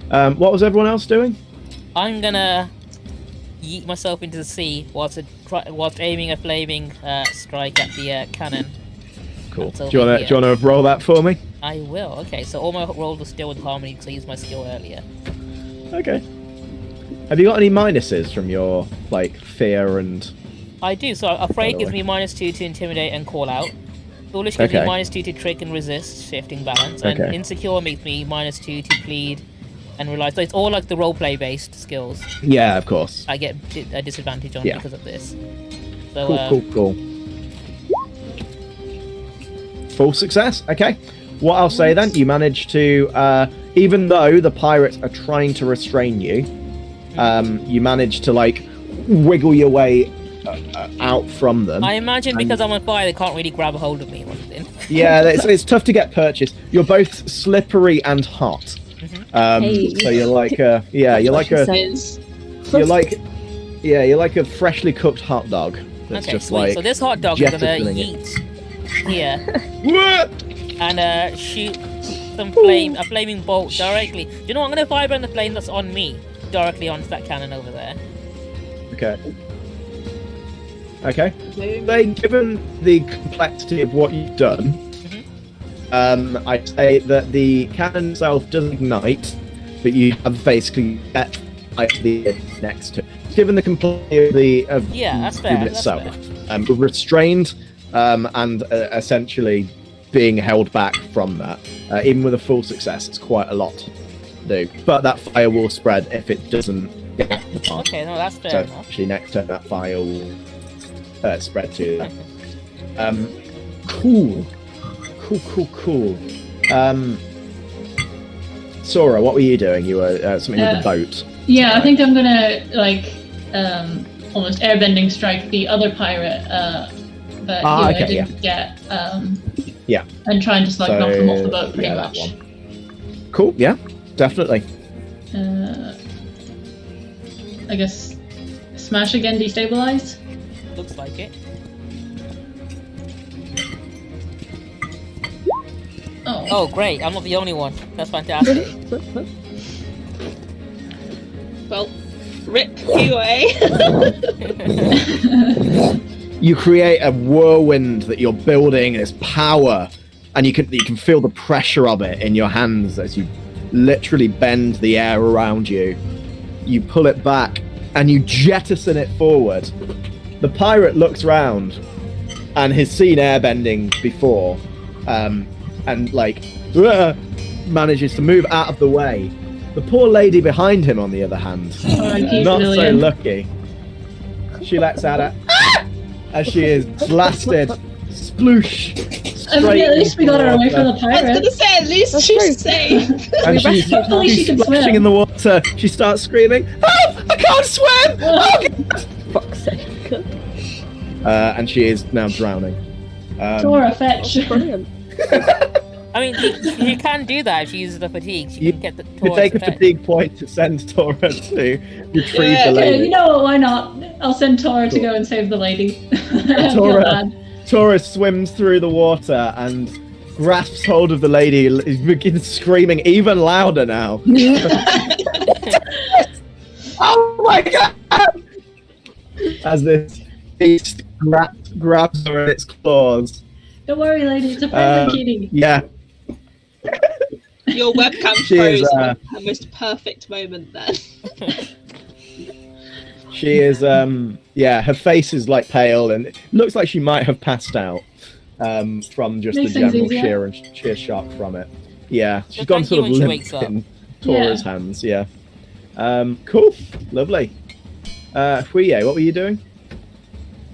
What was everyone else doing? I'm gonna yeet myself into the sea whilst aiming a flaming strike at the cannon. Cool. That's Do you want to roll that for me? I will. Okay, so all my rolls were still with harmony because I used my skill earlier. Okay. Have you got any minuses from your like fear and? I do. So afraid gives me -2 to intimidate and call out. Foolish gives me -2 to trick and resist, shifting balance, and insecure makes me -2 to plead and realize. So it's all like the roleplay based skills. Yeah, of course. I get a disadvantage on because of this. So, Cool. Full success. Okay. What I'll say then, you manage to, even though the pirates are trying to restrain you, you manage to like wiggle your way out from them. I imagine because I'm on fire, they can't really grab a hold of me or something. Yeah, it's tough to get purchased. You're both slippery and hot. So you're like you're like a freshly cooked hot dog. That's okay, just sweet. like so this hot dog is gonna yeet here and shoot a flaming bolt directly. Do you know what? I'm gonna firebrand the flame that's on me directly onto that cannon over there. Okay. Given the complexity of what you've done, I'd say that the cannon itself doesn't ignite, but you have basically set the next to it. Given the complexity of the that's fair. itself, restrained and essentially being held back from that, even with a full success, it's quite a lot to do. But that fire will spread if it doesn't get the part. Okay, no, that's fair So enough. actually, next turn that fire will spread to that. Cool. Sora, what were you doing? You were something with the boat. Yeah, I think I'm gonna almost airbending strike the other pirate that I didn't get. And try and just like knock them off the boat pretty much. That one. Cool. Yeah, definitely. I guess smash again, destabilize. Looks like it. Oh, great! I'm not the only one. That's fantastic. Well, rip you away. You create a whirlwind that you're building, and it's power, and you can feel the pressure of it in your hands as you literally bend the air around you. You pull it back, and you jettison it forward. The pirate looks round, and has seen airbending before, and like manages to move out of the way. The poor lady behind him, on the other hand, not so lucky. She lets out a as she is blasted, sploosh. At least we got her away from the pirate. I was gonna say, at least she's safe. And she's splashing in the water. She starts screaming, "Help! I can't swim! Oh, God!" Fuck's sake. And she is now drowning. Torah, fetch. Brilliant. I mean, you can do that if she uses the fatigue. She can get the You Torah take to a fetch. fatigue point to send Torah to retrieve the lady. Okay, you know what? Why not? I'll send Torah to go and save the lady. Torah swims through the water and grasps hold of the lady. He begins screaming even louder now. Oh my God! As this beast grabs her in its claws. Don't worry, lady. It's a friendly kitty. Yeah. Your webcam froze at the most perfect moment then. She is, her face is like pale and it looks like she might have passed out from just Makes the general things sheer shock from it. Yeah, she's Just gone thank sort you of when she limp wakes up. in Torah's hands, yeah. Cool, lovely. Huiye, what were you doing?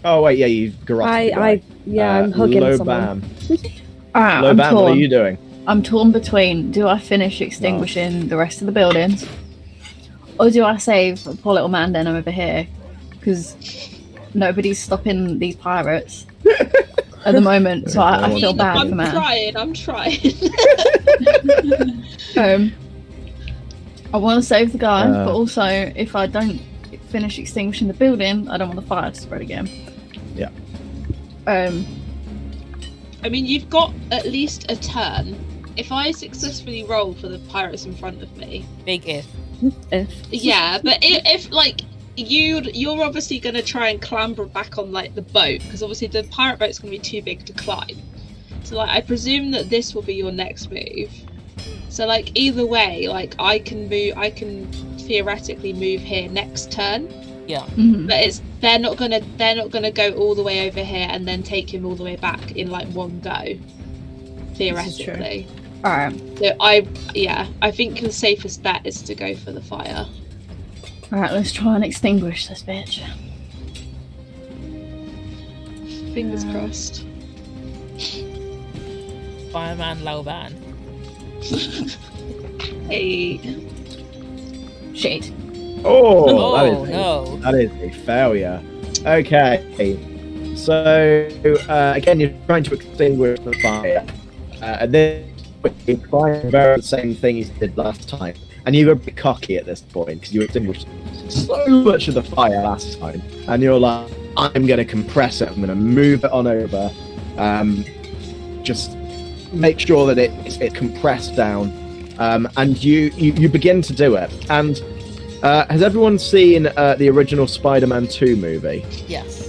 Oh wait, yeah, you've garroted. I'm hugging someone. I'm Loban, torn. what are you doing? I'm torn between, do I finish extinguishing the rest of the buildings? Or do I save poor little Mandan over here? Because nobody's stopping these pirates at the moment, so I feel bad for Man. I'm trying. I want to save the guy, but also if I don't finish extinguishing the building, I don't want the fire to spread again. Yeah. I mean, you've got at least a turn. If I successfully roll for the pirates in front of me, Big if. yeah, but if like you're obviously going to try and clamber back on like the boat, because obviously the pirate boat's going to be too big to climb. So like, I presume that this will be your next move. So like, either way, like I can theoretically move here next turn. Yeah. Mhm. But they're not gonna go all the way over here and then take him all the way back in like one go. Theoretically. Alright. So I think the safest bet is to go for the fire. Alright, let's try and extinguish this bitch. Fingers crossed. Fireman Lauban. Hey. Shit. Oh, No. that is a failure. Okay. So, again, you're trying to extinguish the fire. And then you're trying to verify the same thing you did last time. And you were a bit cocky at this point because you extinguished so much of the fire last time. And you're like, I'm going to compress it. I'm going to move it on over. Just make sure that it's compressed down. And you begin to do it. And has everyone seen the original Spider-Man 2 movie? Yes.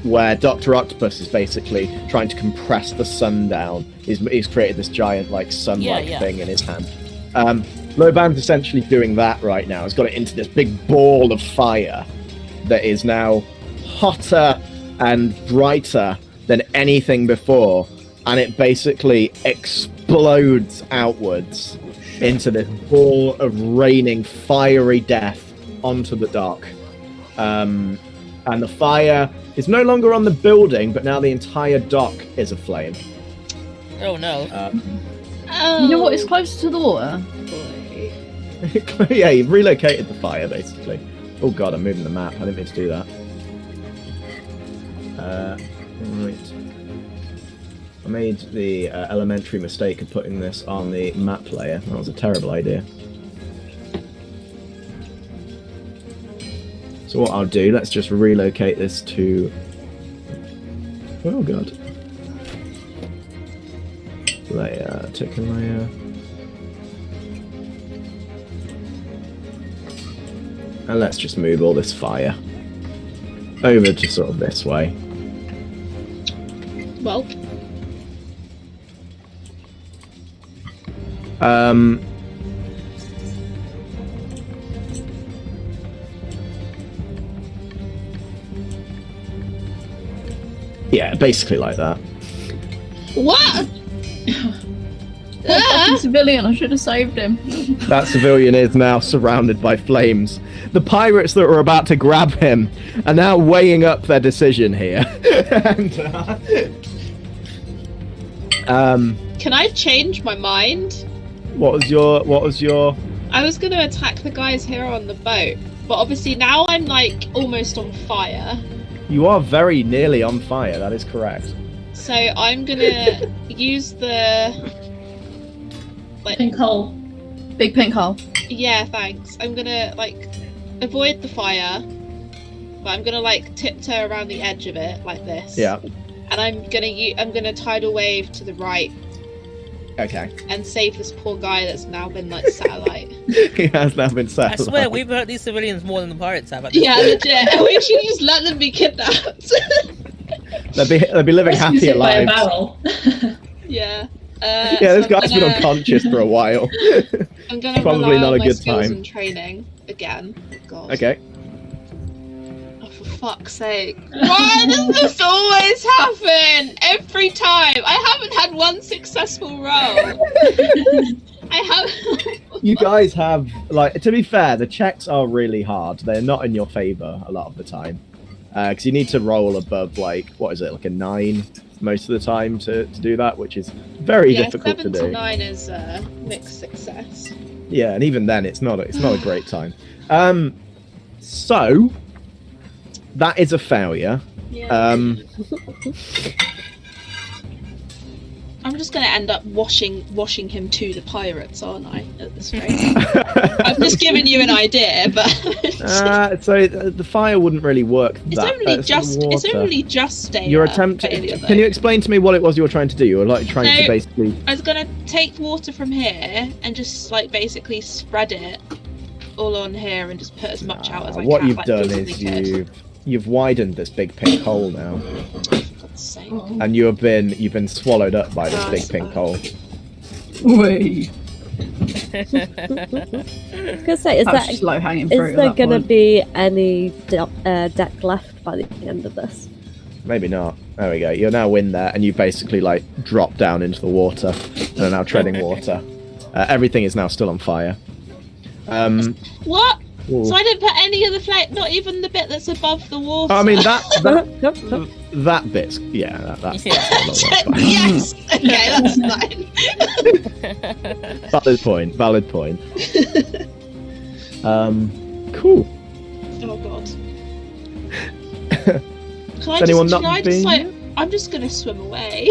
Where Dr. Octopus is basically trying to compress the sun down. He's created this giant like sun-like thing in his hand. Loban's essentially doing that right now. He's got it into this big ball of fire that is now hotter and brighter than anything before, and it basically explodes outwards into this ball of raining fiery death onto the dock. And the fire is no longer on the building, but now the entire dock is aflame. Oh no. You know what? It's closer to the water. Yeah, you've relocated the fire, basically. Oh god, I'm moving the map. I didn't mean to do that. Right. I made the elementary mistake of putting this on the map layer. That was a terrible idea. So what I'll do, let's just relocate this to... Oh god. Layer, ticket layer. And let's just move all this fire over to sort of this way. Well. Yeah, basically like that. What? Fucking civilian, I should have saved him. That civilian is now surrounded by flames. The pirates that were about to grab him are now weighing up their decision here. And, Can I change my mind? What was your? I was going to attack the guys here on the boat, but obviously now I'm like almost on fire. You are very nearly on fire. That is correct. So I'm gonna use the Pink hole. Big pink hole. Yeah, thanks. I'm gonna like avoid the fire, but I'm gonna like tiptoe around the edge of it like this. Yeah. And I'm gonna tidal wave to the right. Okay. And save this poor guy that's now been like satellite. He has now been I satellite. swear we've hurt these civilians more than the pirates have. At this Yeah, point. legit. We should just let them be kidnapped. They'll be living happy By a lives. barrel. Yeah. Yeah, this guy's been unconscious for a while. I'm gonna Probably rely not on a my good skills time. and training again. God. Okay. Oh, for fuck's sake! Why does this always happen every time? I haven't had one successful roll. I have. You guys have, like, to be fair, the checks are really hard. They're not in your favor a lot of the time. Because you need to roll above, like, what is it, like a 9 most of the time to do that, which is very difficult to 7 do. to 9 is mixed success. Yeah, and even then, it's not a great time. So that is a failure. Yeah. I'm just gonna end up washing him to the pirates, aren't I? At this rate. I've just given you an idea, but so the fire wouldn't really work. it's only just a. Your attempt. failure, though. Can you explain to me what it was you were trying to do? You were like trying to So- basically. I was gonna take water from here and just like basically spread it all on here and just put as much out as I What can. you've like, done physically is could. you've widened this big pink hole now. Sake. and you've been swallowed up by this big pink hole. Wait. I was gonna say, That's just low-hanging fruit is at there that gonna point. be any deck left by the end of this? Maybe not. There we go. You're now in there, and you basically like drop down into the water, and are now treading water. Everything is now still on fire. What? Ooh. So I didn't put any of the flame, not even the bit that's above the water. I mean that bit's that's Yes. Okay, that's fine. Valid point. Cool. Oh god. Anyone I just like? I'm just gonna swim away.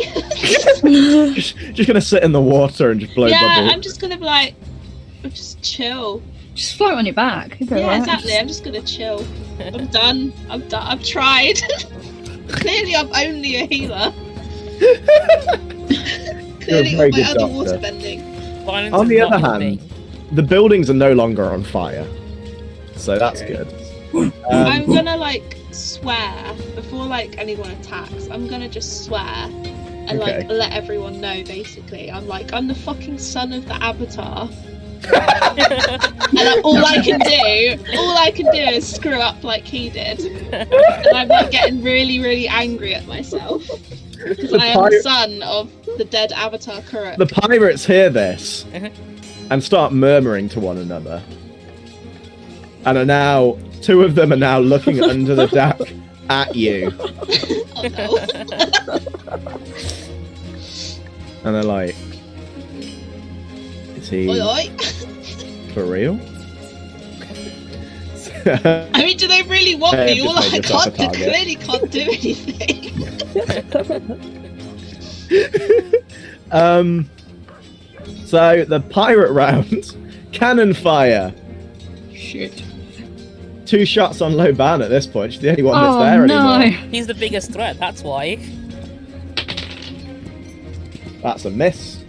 just gonna sit in the water and just blow bubbles. I'm just gonna be like, just chill. Just float on your back. Yeah, exactly. I'm just gonna chill. I'm done. I've tried. Clearly, I'm only a healer. Clearly, very all my good other doctor. water bending. Violence On is the not other in me. hand, the buildings are no longer on fire, so that's good. I'm gonna like swear before like anyone attacks. I'm gonna just swear and like let everyone know. Basically, I'm the fucking son of the Avatar. And all I can do is screw up like he did, and I'm like getting really, really angry at myself because I am the son of the dead Avatar Kuruk. The pirates hear this and start murmuring to one another, and are now two of them are now looking under the deck at you, Oh no! and they're like, "Is he Oi, oi. for real?" I mean, do they really want Hey, me? I've All just I made yourself a can't target. clearly can't do anything. So the pirate round, cannon fire. Shit. 2 shots on Loban at this point. She's the only one that's Oh there anymore. no. He's the biggest threat, that's why. That's a miss.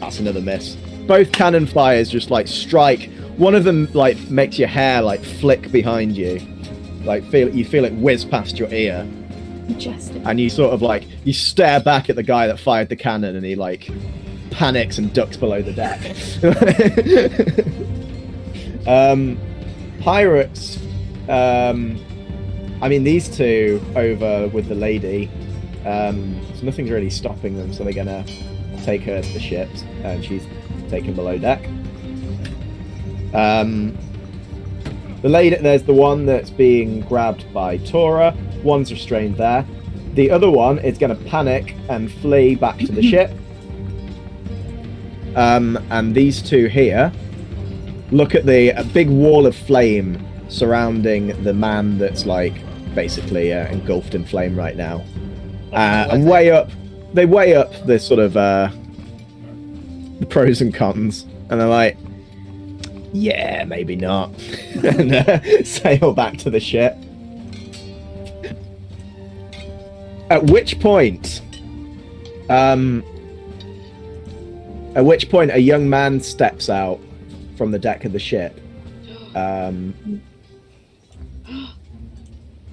That's another miss. Both cannon fires just like strike. One of them like makes your hair like flick behind you. Like you feel it whiz past your ear. Majestic. And you sort of like you stare back at the guy that fired the cannon, and he like panics and ducks below the deck. Pirates. I mean, these two over with the lady. So nothing's really stopping them, so they're gonna take her to the ships, and she's taken below deck. The lady, there's the one that's being grabbed by Torah. One's restrained there. The other one is going to panic and flee back to the ship. And these two here look at a big wall of flame surrounding the man that's like basically engulfed in flame right now. And they weigh up the sort of the pros and cons, and they're like, yeah, maybe not, and sail back to the ship. At which point a young man steps out from the deck of the ship. And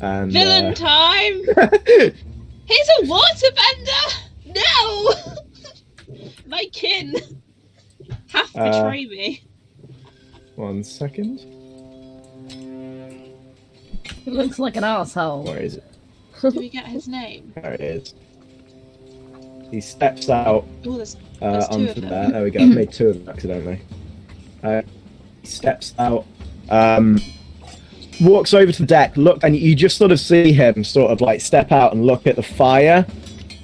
Villain time! He's a waterbender! No! My kin have to betray me. 1 second. It looks like an asshole. Where is it? Do we get his name? There it is. He steps out Oh, there's two onto of them. there. There we go. I made 2 of them accidentally. He steps out, walks over to the deck, look, and you just sort of see him sort of like step out and look at the fire,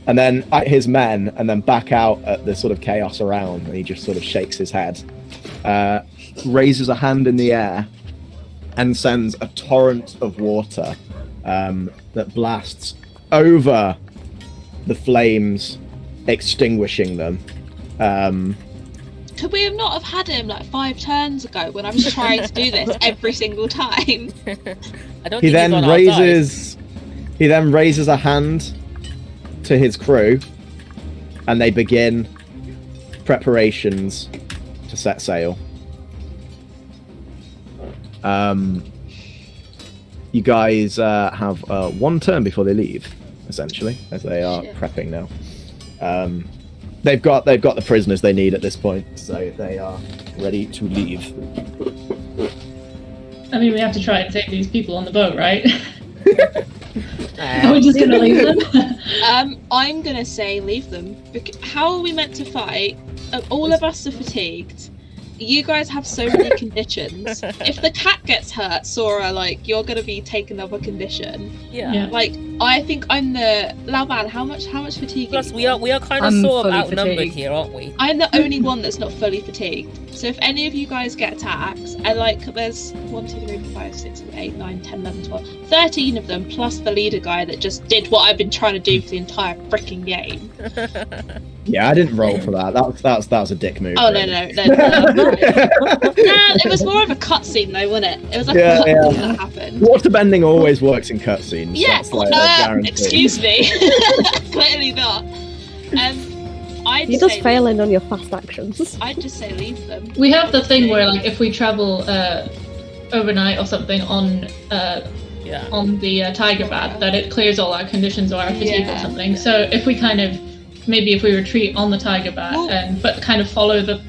and then at his men, and then back out at the sort of chaos around, and he just sort of shakes his head, raises a hand in the air, and sends a torrent of water that blasts over the flames, extinguishing them. Could we have not have had him like 5 turns ago when I was trying to do this every single time? I don't He think then he's on our raises a hand to his crew, and they begin preparations to set sail. you guys have one turn before they leave, essentially, as they are Shit. prepping now. They've got the prisoners they need at this point, so they are ready to leave. I mean, we have to try and save these people on the boat, right? Are we just gonna leave them? I'm gonna say leave them. How are we meant to fight? All of us are fatigued. You guys have so many conditions. If the cat gets hurt, Sora, like, you're gonna be taking another condition. Yeah. Like, I think I'm the Laoban. How much fatigue? Plus, are we you? are kind of I'm sort of fully outnumbered fatigued. here, aren't we? I'm the only one that's not fully fatigued. So if any of you guys get attacked, and like there's 1, 2, 3, 4, 5, 6, 7, 8, 9, 10, 11, 12, 13 of them, plus the leader guy that just did what I've been trying to do for the entire freaking game. Yeah, I didn't roll for that. That was a dick move. Oh, really. no. It was more of a cutscene though, wasn't it? It was like a cutscene that happened. Water bending always works in cutscenes. Yes, That's like a guarantee. excuse me. Clearly not. I'd You're say just failing on your fast actions. I'd just say leave them. We have the thing where, like, if we travel overnight or something on the tiger bat, that it clears all our conditions or our fatigue or something. So if we if we retreat on the tiger bat, but kind of follow the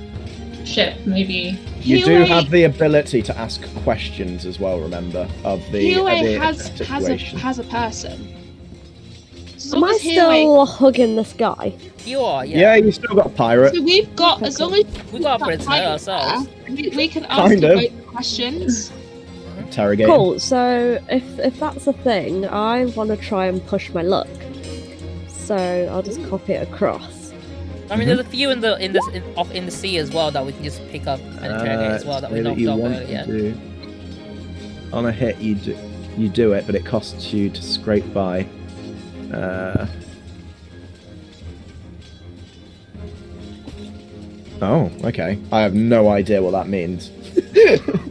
ship, maybe. You do have the ability to ask questions as well. Remember of the situation. has a person. So Am I still hugging this guy? You are, Yeah, you still got a pirate. So we've got, as long as we got a prisoner ourselves. we can ask you questions. Interrogate. Cool. So if that's a thing, I want to try and push my luck. So I'll just copy it across. I mean, there's a few in the sea as well that we can just pick up and interrogate as well that we knocked off earlier. On a hit, you do it, but it costs you to scrape by. Oh, okay. I have no idea what that means.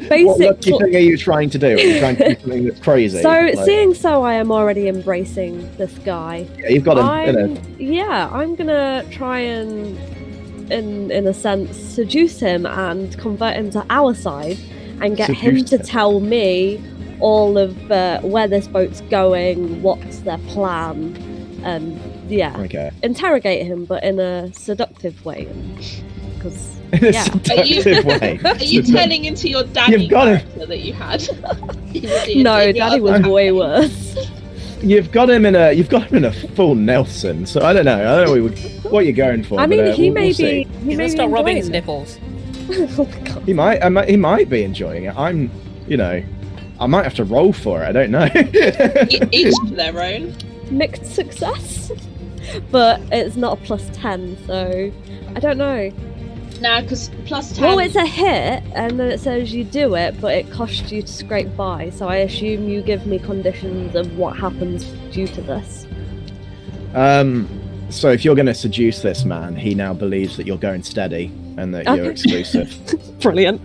What lucky thing are you trying to do? Are you trying to do something that's crazy? So, seeing so, I am already embracing this guy. Yeah, you've got him. I'm gonna try and, in a sense, seduce him and convert him to our side, and get him to tell me all of where this boat's going, what's their plan, and interrogate him, but in a seductive way. Because Are you turning into your daddy character that you had? No, daddy was way worse. You've got him in a full Nelson, so I don't know what you're going for. I mean, but, he we'll may see. be. He's gonna start rubbing his nipples. Oh my God. He might be enjoying it. I might have to roll for it. I don't know. Each to their own. Mixed success, but it's not a +10, so I don't know. Nah, because +10. Well, it's a hit, and then it says you do it, but it costs you to scrape by. So I assume you give me conditions of what happens due to this. So if you're going to seduce this man, he now believes that you're going steady and that you're exclusive. Brilliant.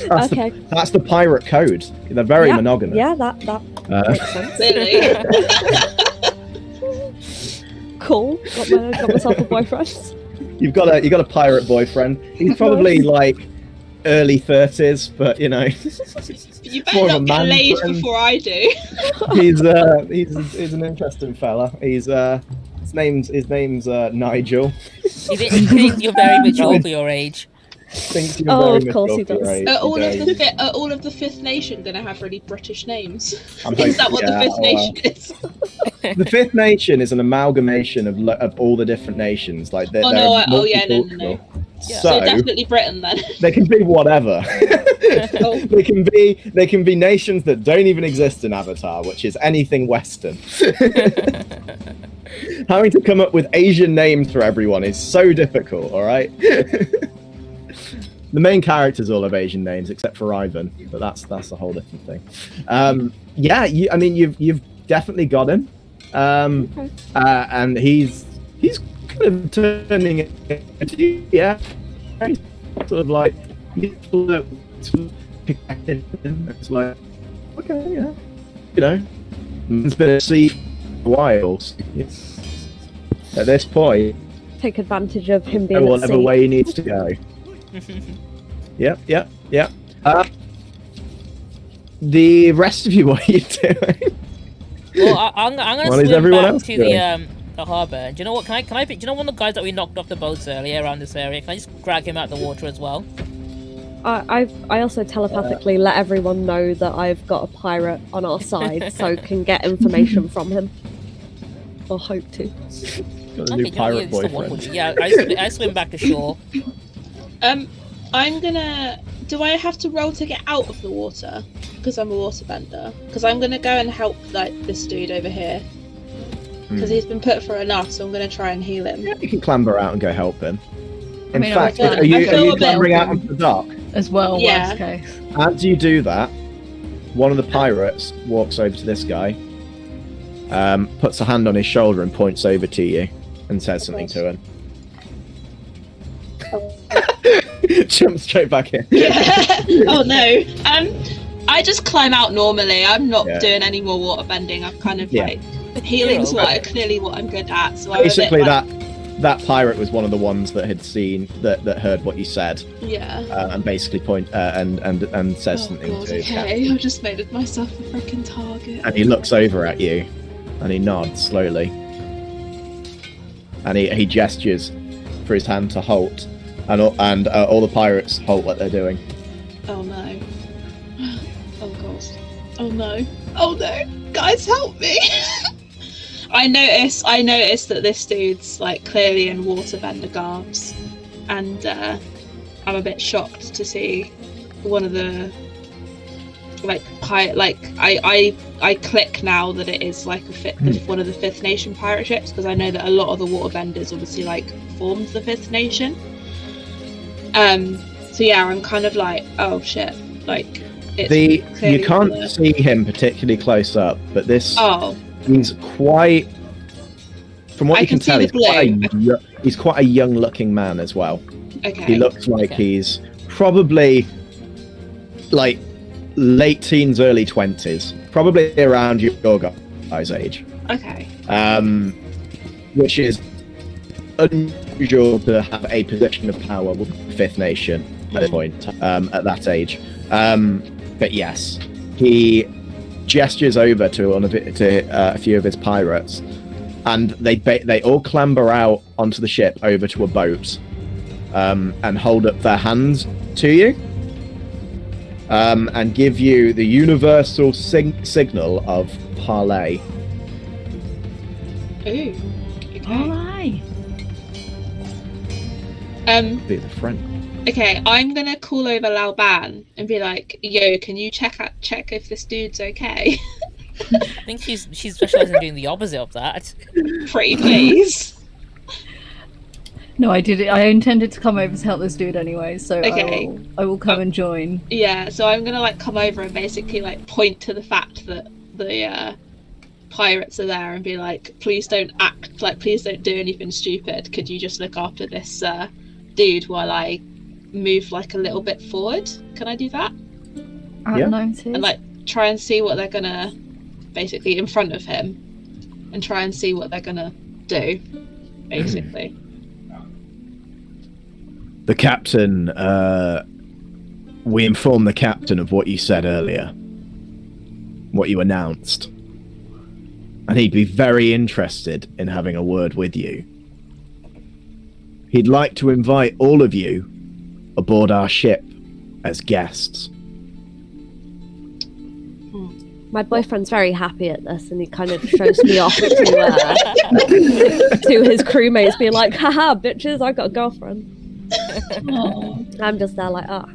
That's the pirate code. They're very monogamous. Yeah, that makes sense. Cool. Got myself a boyfriend. You've got a pirate boyfriend. He's probably like early 30s, but you you better not get laid before I do. He's an interesting fella. His name's Nigel. He thinks you're very mature for your age. Of course he does. Are all of the Fifth Nation gonna have really British names? Is that what the Fifth Nation is? The Fifth Nation is an amalgamation of all the different nations. Like no. Yeah. So definitely Britain then. They can be whatever. They can be nations that don't even exist in Avatar, which is anything Western. Having to come up with Asian names for everyone is so difficult. All right. The main characters all have Asian names except for Ivan, but that's a whole different thing. You've definitely got him, and he's kind of turning it. Yeah, sort of like it's like okay, it's been a sea for a while. So, at this point, take advantage of him being whatever way he needs to go. Yep. The rest of you, what are you doing? Well, I'm gonna What is swim everyone back else to doing? the harbour. Do you know what? Do you know one of the guys that we knocked off the boats earlier around this area? Can I just drag him out the water as well? I also telepathically let everyone know that I've got a pirate on our side, so can get information from him. Or hope to. Got a new pirate boyfriend. Yeah, I swim back to shore. I'm gonna. Do I have to roll to get out of the water? Because I'm a waterbender. Because I'm gonna go and help like this dude over here. Because he's been put through enough, so I'm gonna try and heal him. Yeah, you can clamber out and go help him. In mean, fact, I are you feel a bit clambering out open. into the dark? As well, Yeah. worst case. As you do that, one of the pirates walks over to this guy, puts a hand on his shoulder and points over to you and says something to him. Jump straight back in. Oh no. I just climb out normally. I'm not Yeah. doing any more water bending. I'm kind of Yeah. like healing's clearly what I'm good at. So Basically, I'm a bit, that pirate was one of the ones that had seen that heard what you said, yeah. and basically and says Oh something god, to okay. I've just made myself a freaking target. and he looks over at you, and he nods slowly, and he gestures for his hand to halt, and all the pirates halt what they're doing. Oh no. Oh god. Oh no. Oh no. Guys, help me. I noticed that this dude's like clearly in waterbender garbs, and I'm a bit shocked to see one of the I click now that it is like one of the Fifth Nation pirate ships, because I know that a lot of the waterbenders obviously like formed the Fifth Nation. So yeah, I'm kind of like, oh shit, like it's You can't see him particularly close up, but this he's quite. From what you can tell, he's quite a young-looking man as well. Okay. He looks like he's probably like late teens, early 20s, probably around your guy's age. Okay. Which is unusual to have a position of power with the Fifth Nation at this point, at that age. But yes, he gestures over to a few of his pirates, and they all clamber out onto the ship over to a boat, and hold up their hands to you, and give you the universal signal of parley. Ooh. Okay. Alright. Be the friend. Okay, I'm gonna call over Laoban and be like, "Yo, can you check if this dude's okay?" I think she's specialising in doing the opposite of that. Pretty please. No, I did it. I intended to come over to help this dude anyway, so Okay. I will come and join. Yeah, so I'm gonna like come over and basically like point to the fact that the pirates are there and be like, please don't do anything stupid. Could you just look after this dude while I move like a little bit forward? Can I do that? Yeah. And like try and see what they're gonna basically in front of him, and try and see what they're gonna do, basically. The captain, we informed the captain of what you said earlier, what you announced, and he'd be very interested in having a word with you. He'd like to invite all of you aboard our ship as guests. My boyfriend's very happy at this, and he kind of shows me off to his crewmates, being like, haha, bitches, I got a girlfriend. I'm just there like, ah.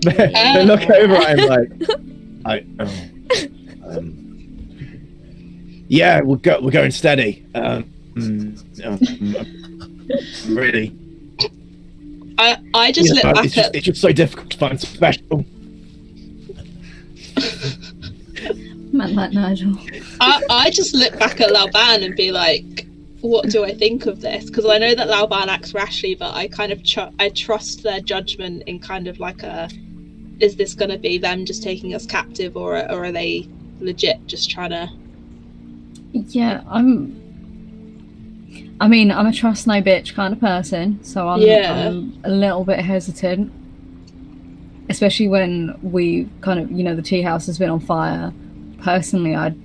They look over at him like, yeah, we're going steady. Really. I just look back it's just so difficult to find something special. Man like Nigel. I just look back at Laoban and be like, what do I think of this? Because I know that Laoban acts rashly, but I kind of I trust their judgment in kind of like is this going to be them just taking us captive, or are they legit just trying to... Yeah, I'm a trust no bitch kind of person, so I'm a little bit hesitant. especially when we kind of, the tea house has been on fire. Personally, I'd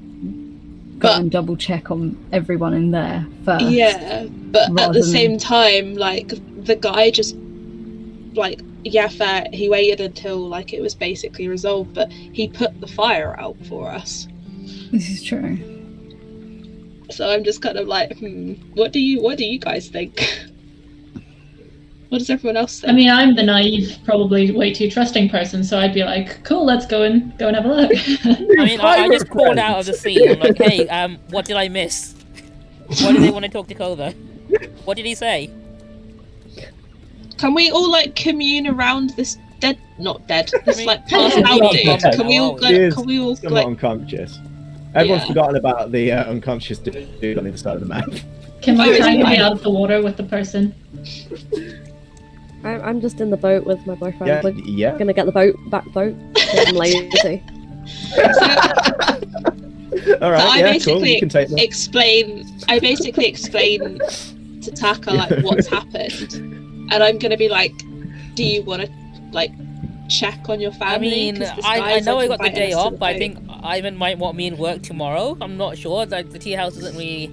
go and double check on everyone in there first. Yeah, but at the same time, like, the guy just, like, yeah, fair, he waited until, like, it was basically resolved, but he put the fire out for us. This is true. So I'm just kind of like, what do you guys think? What does everyone else think? I mean, I'm the naive, probably way too trusting person, so I'd be like, cool, let's go and have a look. I mean, I just crawled out of the scene. I'm like, hey, what did I miss? Why did they want to talk to Clover? What did he say? Can we all, like, commune around this this, like, passed out dude? Can we all, like, unconscious? Everyone's forgotten about the unconscious dude on the other side of the map. Can we try and get out of the water with the person? I'm just in the boat with my boyfriend. Yeah. We're gonna get the back boat. I'm lazy. All right, so I basically you can take that. I basically explain to Taka, like, what's happened, and I'm gonna be like, do you want to, like, check on your family? I mean, I know I got the day off, but I think Ivan might want me in work tomorrow. I'm not sure. Like, the tea house doesn't really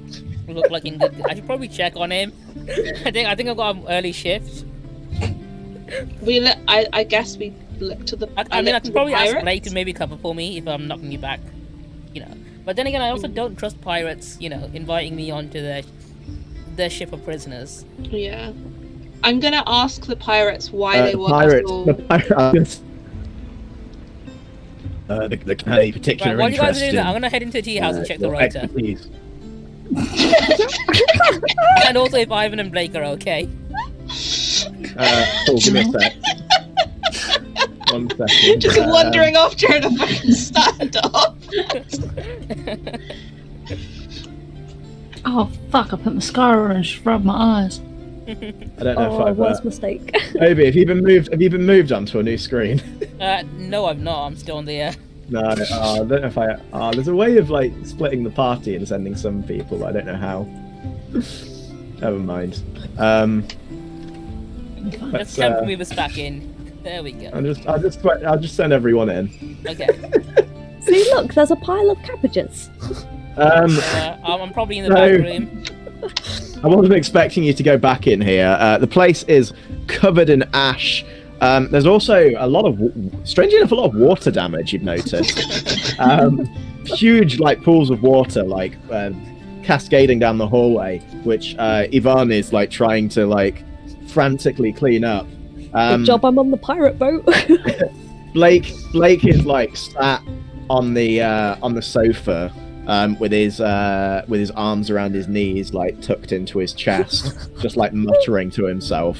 look like in good. I should probably check on him. I think I've got an early shift. I guess we look to the. I can probably ask Blake to maybe cover for me if I'm knocking you back, But then again, I also don't trust pirates, inviting me onto their ship of prisoners. Yeah, I'm gonna ask the pirates why they want us all. The pirates. The particular Right, what are you guys interest doing? I'm gonna head into the tea house and check the rotor. expertise. And also if Ivan and Blake are okay. Cool, give me a sec. 1 second. Just wandering off during a fucking standoff. Oh fuck! I put mascara and scrubbed my eyes. I don't know if I've worst mistake. Maybe have you been moved onto a new screen? No, I'm not. I'm still on the. No, I don't know if I. There's a way of, like, splitting the party and sending some people, but I don't know how. Never mind. Let's move us back in. There we go. I'll just send everyone in. Okay. See, look, there's a pile of cabbages. I'm probably in the back room. I wasn't expecting you to go back in here. The place is covered in ash. There's also strangely enough, a lot of water damage, you've noticed. Huge, like, pools of water, like, cascading down the hallway, which Ivan is, like, trying to, like, frantically clean up. Good job I'm on the pirate boat. Blake is, like, sat on the sofa, with his arms around his knees, like, tucked into his chest, just, like, muttering to himself.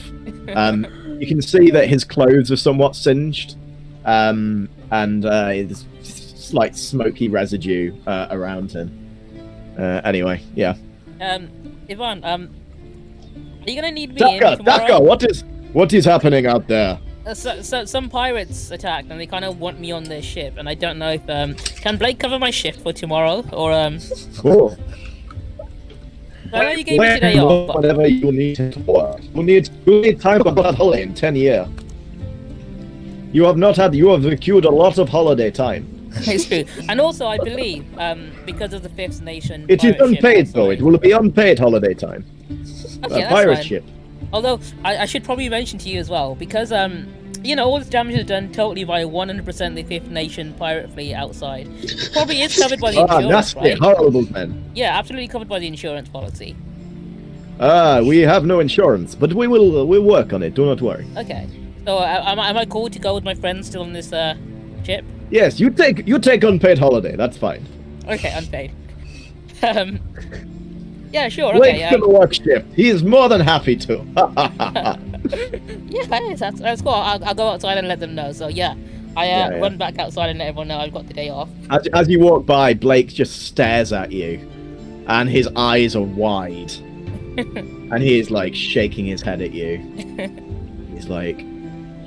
You can see that his clothes are somewhat singed, and there's slight smoky residue around him. Anyway, yeah. Ivan, are you gonna need me in tomorrow? Taka, what is happening out there? So some pirates attacked, and they kind of want me on their ship, and I don't know if can Blake cover my shift for tomorrow, or Cool. I know you gave me today off, but... Whatever you need to work. You need time for that holiday in 10 years. You have accrued a lot of holiday time. It's true. And also, I believe, because of the Fifth Nation... It is unpaid, though. It will be unpaid holiday time. Okay, pirate fine. ship. Although, I should probably mention to you as well, because, all this damage is done totally by 100% the Fifth Nation pirate fleet outside. Probably is covered by the insurance, nasty, right? horrible men. Yeah, absolutely covered by the insurance policy. We have no insurance, but we'll work on it, do not worry. Okay. So, am I cool to go with my friends still on this, ship? Yes, you take unpaid holiday, that's fine. Okay, unpaid. Yeah, sure, Blake okay. to the work shift. He is more than happy to. Yeah, that's cool. I'll go outside and let them know. So, yeah. I run back outside and let everyone know I've got the day off. As you walk by, Blake just stares at you, and his eyes are wide. And he is, like, shaking his head at you. He's like,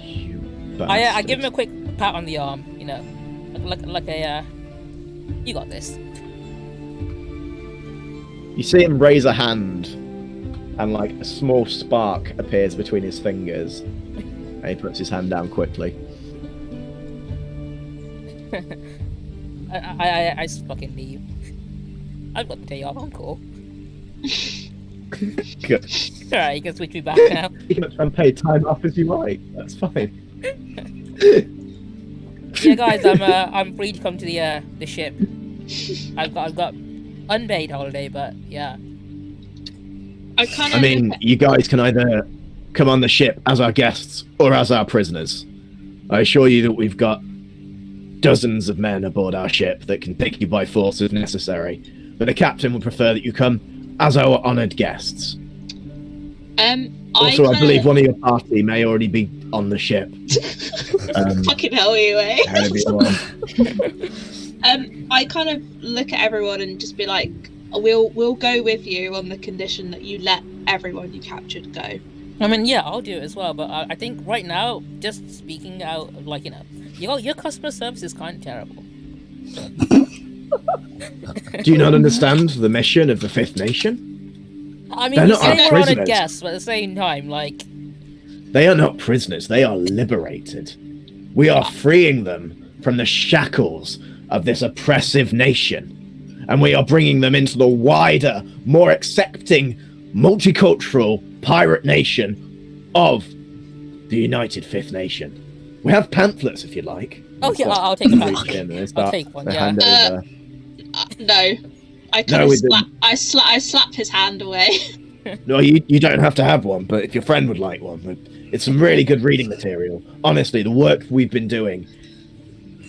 you bastard. I give him a quick pat on the arm, like a, you got this. You see him raise a hand, and, like, a small spark appears between his fingers, and he puts his hand down quickly. I just fucking leave. I've got the day off. I'm cool. Good. Alright, you can switch me back now. You can unpaid time off as you like. That's fine. Yeah, guys, I'm free to come to the ship. I've got unpaid holiday, but yeah. I mean, you guys can either come on the ship as our guests or as our prisoners. I assure you that we've got dozens of men aboard our ship that can take you by force if necessary. But the captain would prefer that you come as our honoured guests. Also, I believe one of your party may already be on the ship. Fucking hell, anyway. Ahead of you all. I kind of look at everyone and just be like, we'll go with you on the condition that you let everyone you captured go. I mean, yeah, I'll do it as well, but I think right now, just speaking out, like, your customer service is kind of terrible. Do you not understand the mission of the Fifth Nation? I mean, They're you not say our we're on a prisoners. guest, but at the same time, like... They are not prisoners, they are liberated. We are freeing them from the shackles of this oppressive nation. And we are bringing them into the wider, more accepting, multicultural pirate nation of the United Fifth Nation. We have pamphlets if you like. Oh yeah, I'll take a I'll take one, yeah. No. I kind of slap his hand away. No, you don't have to have one, but if your friend would like one, it's some really good reading material. Honestly, the work we've been doing,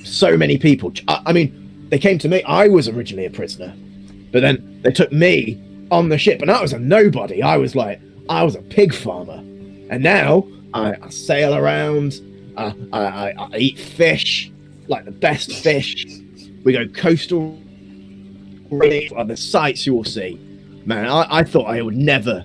so many people. I mean, they came to me. I was originally a prisoner, but then they took me on the ship, and I was a nobody. I was a pig farmer, and now I sail around. I eat fish, like the best fish. We go coastal. The sights you will see, man. I thought I would never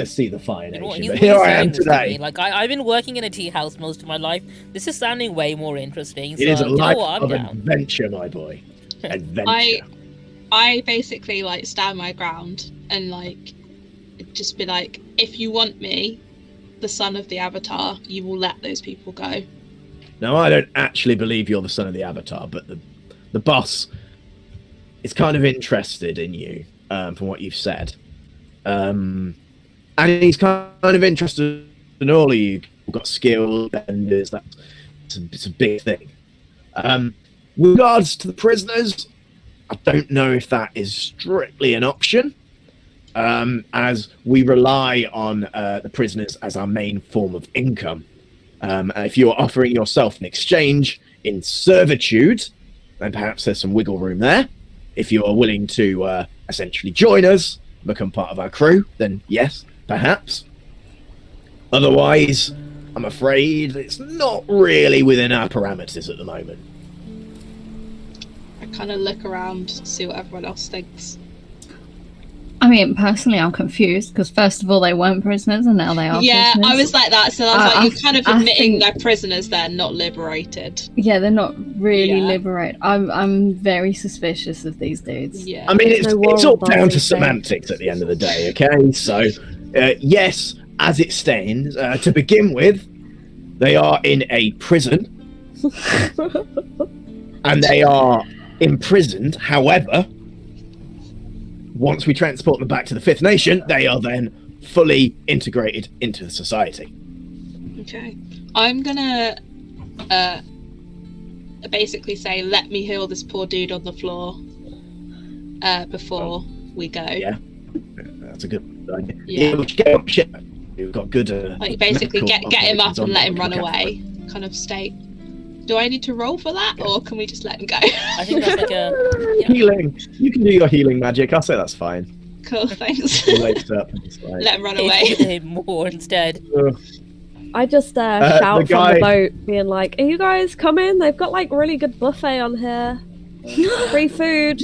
see the Fire Nation, but here I am today. Like I've been working in a tea house most of my life. This is sounding way more interesting. It is a life of down. adventure, my boy. Adventure. I basically like stand my ground and like just be like, if you want me, the son of the Avatar, you will let those people go. Now, I don't actually believe you're the son of the Avatar, but the boss is kind of interested in you, from what you've said. And he's kind of interested in all of you. You've got skill, benders, it's a big thing. With regards to the prisoners, I don't know if that is strictly an option, as we rely on the prisoners as our main form of income. If you're offering yourself in exchange in servitude, then perhaps there's some wiggle room there. If you're willing to essentially join us, become part of our crew, then yes, perhaps. Otherwise, I'm afraid it's not really within our parameters at the moment. I kind of look around, see what everyone else thinks. I mean, personally, I'm confused because first of all, they weren't prisoners, and now they are. Yeah, prisoners. I was like that. So I was like, you're kind of admitting they're prisoners, they're not liberated. Yeah, they're not really liberated. I'm very suspicious of these dudes. Yeah. I mean, it's all down to semantics at the end of the day, okay? So, yes, as it stands, to begin with, they are in a prison, and they are imprisoned. However, once we transport them back to the Fifth Nation, they are then fully integrated into society. Okay. I'm gonna basically say, let me heal this poor dude on the floor before we go. Yeah, that's a good idea. Yeah. We've got good... like, basically get him up and let him run away, for. kind of state. Do I need to roll for that, or can we just let him go? I think that's like a... Yeah. Healing. You can do your healing magic. I'll say that's fine. Cool, thanks. He wakes up and it's like... Let him run away. Him more instead. I just shout from the boat, being like, "Are you guys coming? They've got like really good buffet on here, free food."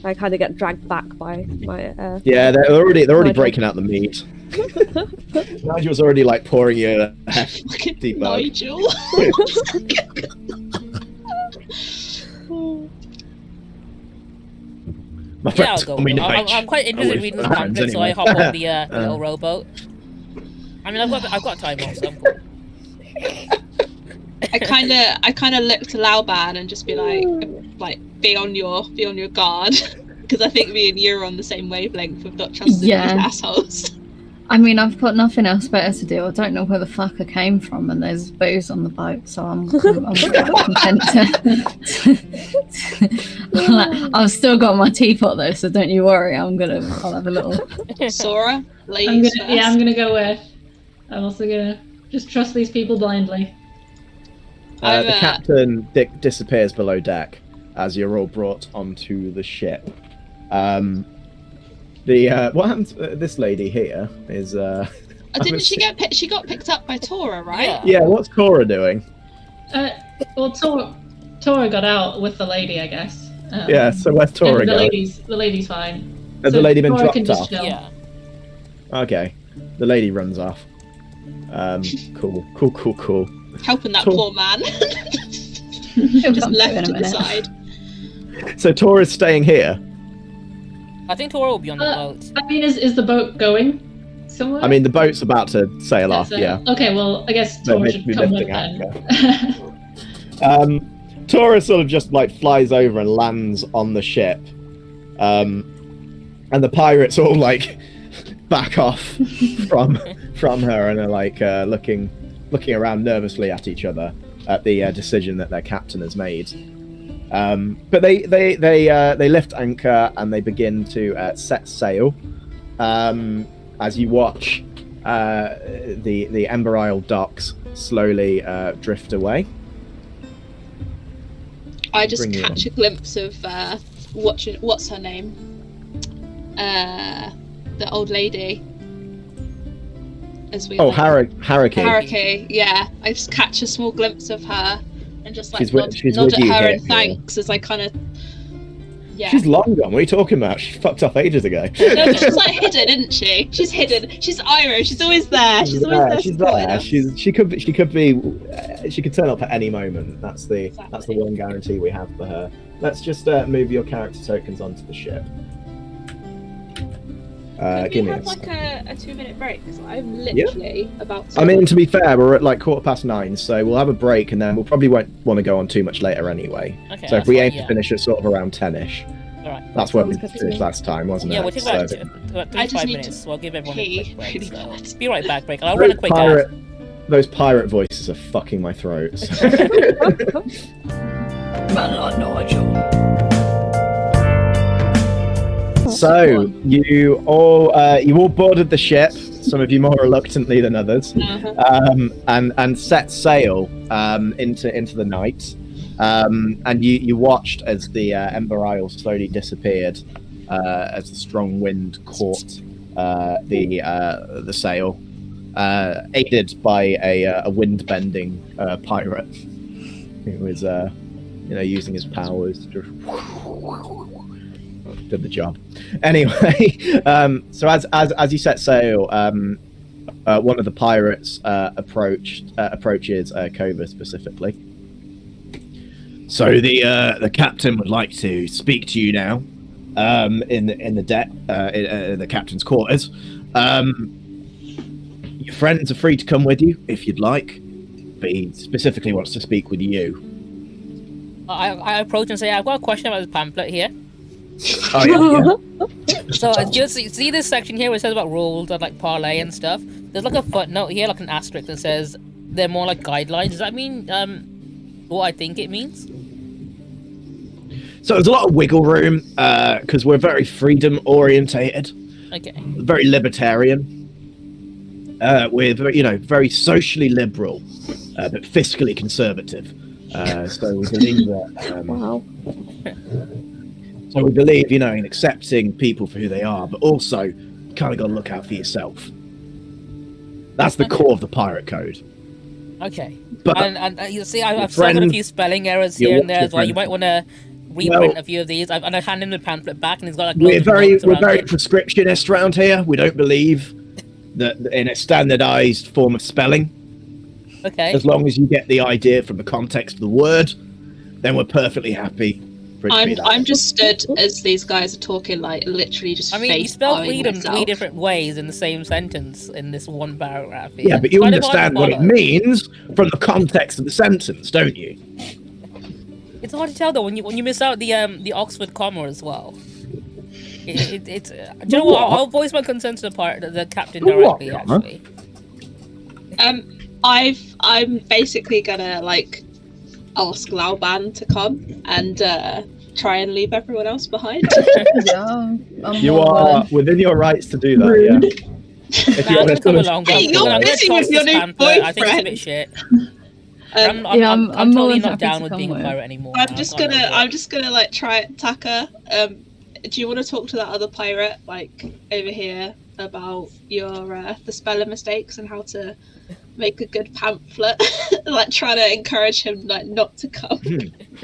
I kind of get dragged back by my. Yeah, they're already breaking out the meat. Nigel's already like pouring you a deep bug. Nigel. My Yeah, I'll friends go. call me Nigel. I'm quite interested in reading the pamphlet, so I hop on the little rowboat. I mean, I've got time off, so I'm cool. I kind of look to Laoban and just be like, be on your guard, because I think me and you are on the same wavelength with not trusting these assholes. I mean, I've got nothing else better to do. I don't know where the fuck I came from, and there's booze on the boat, so I'm quite content to. I've still got my teapot though, so don't you worry. I'll have a little. Sora, ladies first. I'm gonna go with. I'm also gonna just trust these people blindly. The captain disappears below deck as you're all brought onto the ship. What happened to this lady here is didn't she got picked up by Torah, right? Yeah, what's Cora doing? Well, Torah got out with the lady, I guess. Yeah, so where's Torah going? The lady's fine. Has the lady been Torah dropped off? Yeah. Okay, the lady runs off. Cool. Helping that poor man. Just left to the side. So Torah's staying here. I think Torah will be on the boat. I mean, is the boat going somewhere? I mean, the boat's about to sail off. Yeah. Okay, well, I guess Torah should come with then. Torah sort of just like flies over and lands on the ship, and the pirates all like back off from her and are like looking around nervously at each other at the decision that their captain has made. But they lift anchor and they begin to set sail. As you watch the Ember Isle docks slowly drift away. I just catch a glimpse of what's her name? The old lady. Haraki. Yeah, I just catch a small glimpse of her and just like she's nod with at you her here, and thanks as I kind of. Yeah. She's long gone. What are you talking about? She fucked off ages ago. No, but she's like hidden, isn't she? She's hidden. She's Irish. She's always there. She's always there. She could turn up at any moment. That's the one guarantee we have for her. Let's just move your character tokens onto the ship. Give me have like a 2-minute break because I'm literally about to. I mean, to be fair, we're at like 9:15, so we'll have a break and then we'll probably won't want to go on too much later anyway. Okay, so if we aim to finish at sort of around 10ish. Alright. That's what we finished last time, wasn't it? Yeah, we'll take about 35 minutes, so I'll give everyone a quick break. So. Be right back, break. I'll run a quick ad. Those pirate voices are fucking my throat. So you all boarded the ship. Some of you more reluctantly than others, and set sail into the night. And you watched as the Ember Isle slowly disappeared as the strong wind caught the sail, aided by a wind-bending pirate who was using his powers to did the job. Anyway, so as you set sail, one of the pirates approaches Kova specifically. So the captain would like to speak to you now, in the deck, in the captain's quarters. Your friends are free to come with you if you'd like, but he specifically wants to speak with you. I approach and say, I've got a question about this pamphlet here. Oh yeah. So just see this section here where it says about rules and like parlay and stuff. There's like a footnote here, like an asterisk that says they're more like guidelines. Does that mean what I think it means? So there's a lot of wiggle room because we're very freedom orientated. Okay. Very libertarian. We're very socially liberal, but fiscally conservative. So we believe that. Wow. So we believe, in accepting people for who they are, but also you kind of got to look out for yourself. That's the core of the pirate code. Okay. But and you see, I've still got a few spelling errors here and there as well. You might want to reprint a few of these. And I hand him the pamphlet back, and he's got like. We're very prescriptionist around here. We don't believe that in a standardized form of spelling. Okay. As long as you get the idea from the context of the word, then we're perfectly happy I'm just stood as these guys are talking, like literally just. I mean, you spell freedom myself. 3 different ways in the same sentence in this one paragraph. Here. Yeah, but you understand what it means from the context of the sentence, don't you? It's hard to tell though when you miss out the Oxford comma as well. It's do you know what? I'll voice my concern to the captain directly. Actually, I'm basically gonna like ask Laoban to come and try and leave everyone else behind. Yeah, you are within your rights to do that. Yeah. If I'm gonna come along. Hey, you're busy with your new boyfriend. I think it's a bit shit. I'm totally not not down with being a pirate anymore. I'm just gonna like try Taka. Do you want to talk to that other pirate like over here about your the spelling mistakes and how to make a good pamphlet? Like try to encourage him like not to come.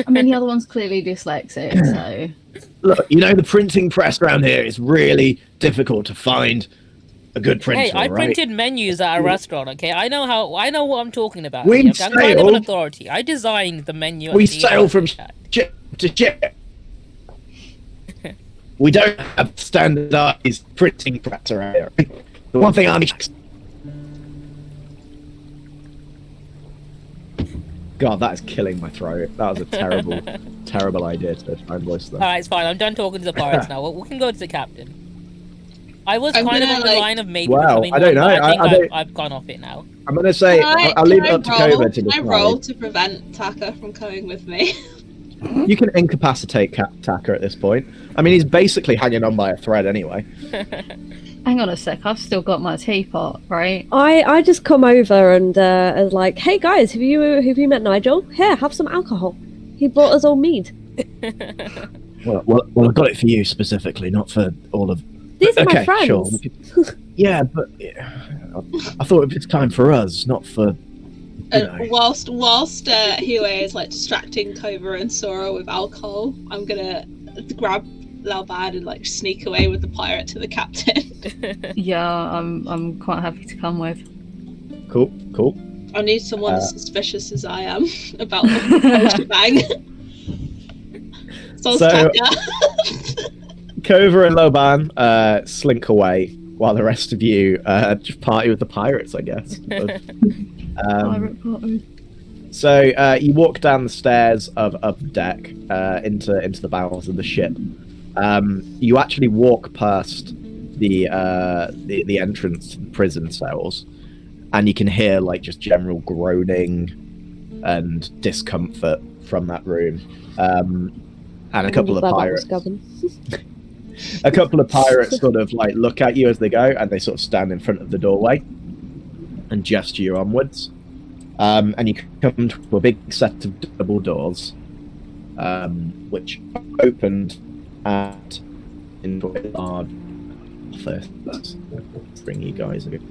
I mean, the other one's clearly dyslexic, so. Look, you know the printing press around here is really difficult to find a good printer. Hey, I right? printed menus at a restaurant. Okay, I know what I'm talking about. We I'm kind of an sail. authority. I designed the menu. We sail from ship to ship. We don't have standardized printing press around here. The one thing I'm. God, that is killing my throat. That was a terrible, terrible idea to try and voice that. Alright, it's fine. I'm done talking to the pirates now. We can go to the captain. I was kind of on the line of maybe becoming I don't know. one, but I think I've gone off it now. I'm going to say, I'll leave it up to Cobra to decide. Can I roll to prevent Taka from coming with me? You can incapacitate Taka at this point. I mean, he's basically hanging on by a thread anyway. Hang on a sec, I've still got my teapot, right? I just come over and is like, hey guys, have you met Nigel? Here, have some alcohol. He brought us all mead. Well, I got it for you specifically, not for all of. These are my friends. Sure. Yeah, but I thought it's time for us, not for. Whilst Hue is like distracting Cobra and Sora with alcohol, I'm gonna grab Laoban and like sneak away with the pirate to the captain. Yeah, I'm quite happy to come with. Cool. I need someone as suspicious as I am about the shebang. So Cobra and Laoban slink away while the rest of you just party with the pirates, I guess. Pirate party. So you walk down the stairs of the deck into the bowels of the ship. You actually walk past the entrance to the prison cells, and you can hear like just general groaning and discomfort from that room. And a couple of pirates. A couple of pirates sort of like look at you as they go, and they sort of stand in front of the doorway and gesture you onwards. And you come to a big set of double doors, which opened into a large office. Let's bring you guys in.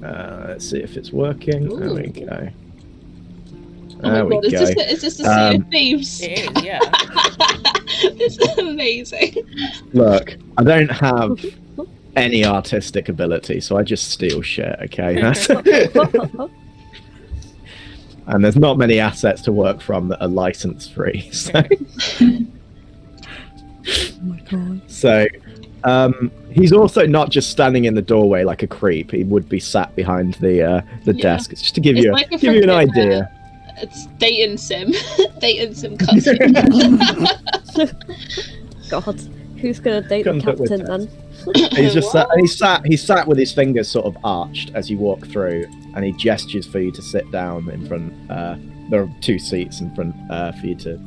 Let's see if it's working. Ooh. There we go. Oh my god, is this a sea of thieves? It is, yeah. This is amazing. Look, I don't have any artistic ability, so I just steal shit, okay? And there's not many assets to work from that are license free. So. Oh my god. So, he's also not just standing in the doorway like a creep. He would be sat behind the desk. It's just to give you an idea. It's dating sim. Dating sim cousin. God, who's gonna date the captain then? He's just he sat with his fingers sort of arched as you walk through, and he gestures for you to sit down in front. There are 2 seats in front for you to.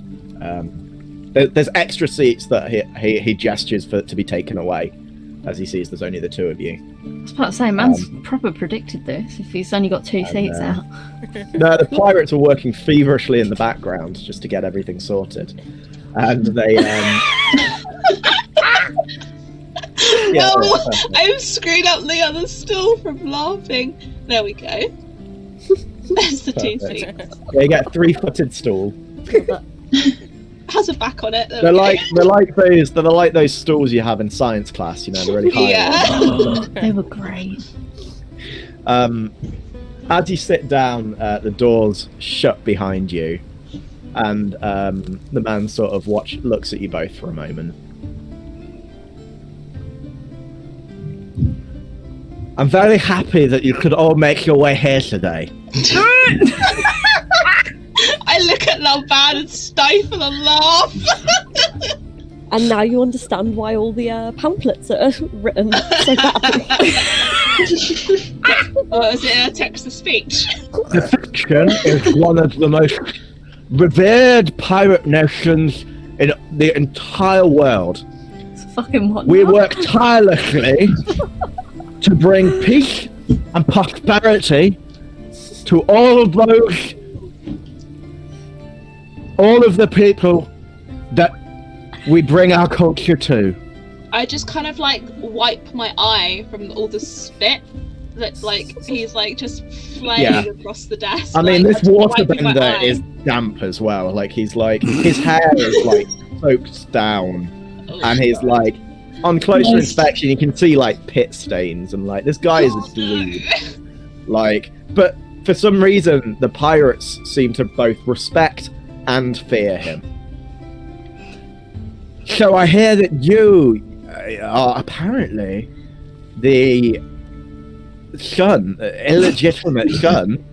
There's extra seats that he gestures for to be taken away, as he sees there's only the 2 of you. I was about to say, man's proper predicted this if he's only got 2 seats out. No, the pirates are working feverishly in the background just to get everything sorted, and they. Yeah, I've screwed up the other stool from laughing. There we go. There's the 2 seats. They get a 3-footed stool. Has a back on it. They're like those stools you have in science class. You know, they're really high. Yeah. They were great. As you sit down, the doors shut behind you, And the man sort of looks at you both for a moment. I'm very happy that you could all make your way here today. I look at Laubad and stifle a laugh. And now you understand why all the pamphlets are written so badly. Or is it a text-to-speech? The Faction is one of the most revered pirate nations in the entire world. It's fucking what? We work tirelessly to bring peace and prosperity to all of the people that we bring our culture to. I just kind of like wipe my eye from all the spit that like he's like just flaying across the desk. I mean, like, this waterbender is damp as well. Like his hair is like soaked down, and he's like on closer inspection you can see like pit stains and like this guy is a dude. Like, but for some reason the pirates seem to both respect and fear him. So I hear that you are apparently the illegitimate son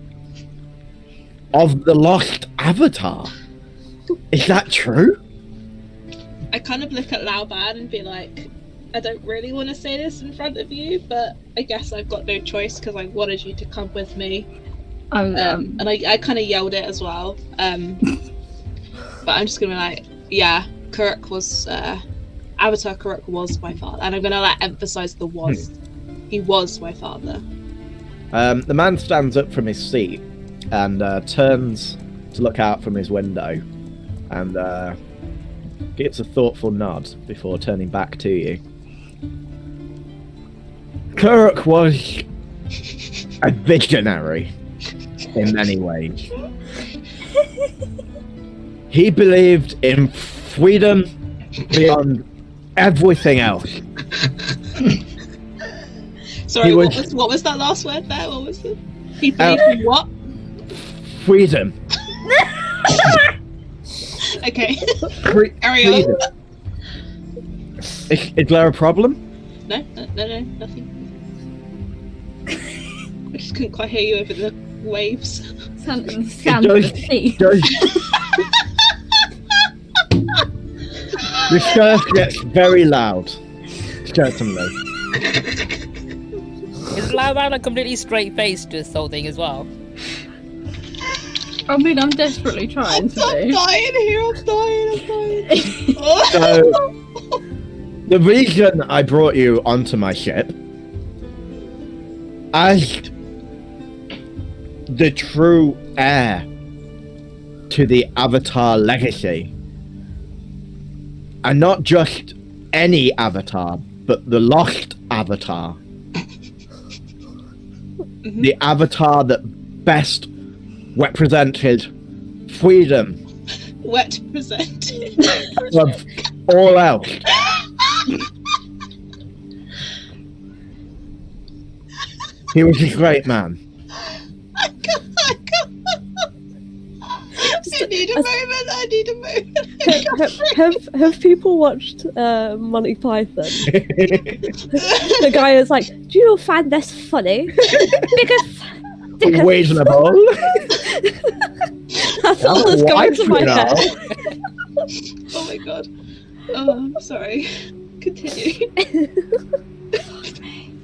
of the lost Avatar. Is that true? I kind of look at Laubad and be like, I don't really want to say this in front of you, but I guess I've got no choice because I wanted you to come with me. And I kind of yelled it as well. But I'm just gonna be like, yeah, Kuruk was Avatar Kuruk was my father, and I'm gonna like emphasize the was. He was my father. The man stands up from his seat and turns to look out from his window and gives a thoughtful nod before turning back to you. Kuruk was a visionary in many ways. He believed in freedom beyond everything else. Sorry, what was that last word there? What was it? He believed in what? Freedom. Okay. Carry on. Is there a problem? No, nothing. I just couldn't quite hear you over the waves. Sound of the sea. The surf gets very loud. Certainly. Is Laubad like completely straight faced to this whole thing as well? I mean, I'm desperately trying to. I'm dying here. I'm dying. So, the reason I brought you onto my ship as the true heir to the Avatar legacy, and not just any Avatar, but the lost Avatar. Mm-hmm. The Avatar that best represented freedom of all else. He was a great man. I need a moment. Have people watched Monty Python? The guy is like, do you find this funny? Because Reasonable. that's all that's coming to my head. Oh my god. Oh, I'm sorry. Continue.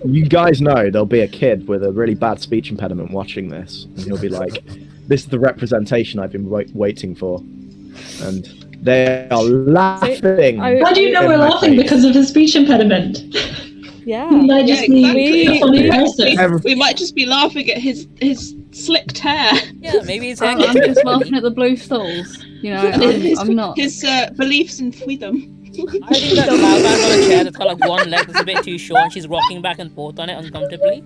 You guys know there'll be a kid with a really bad speech impediment watching this, and he'll be like, this is the representation I've been waiting for. And they are laughing. How do you know we're laughing because of his speech impediment? Yeah. He might just be a funny person. We might just be laughing at his slicked hair. Yeah, maybe it's I'm just laughing at the blue stalls. You know, I'm not. His beliefs in freedom. I think that Laubad's on a chair that's got like one leg that's a bit too short and she's rocking back and forth on it uncomfortably.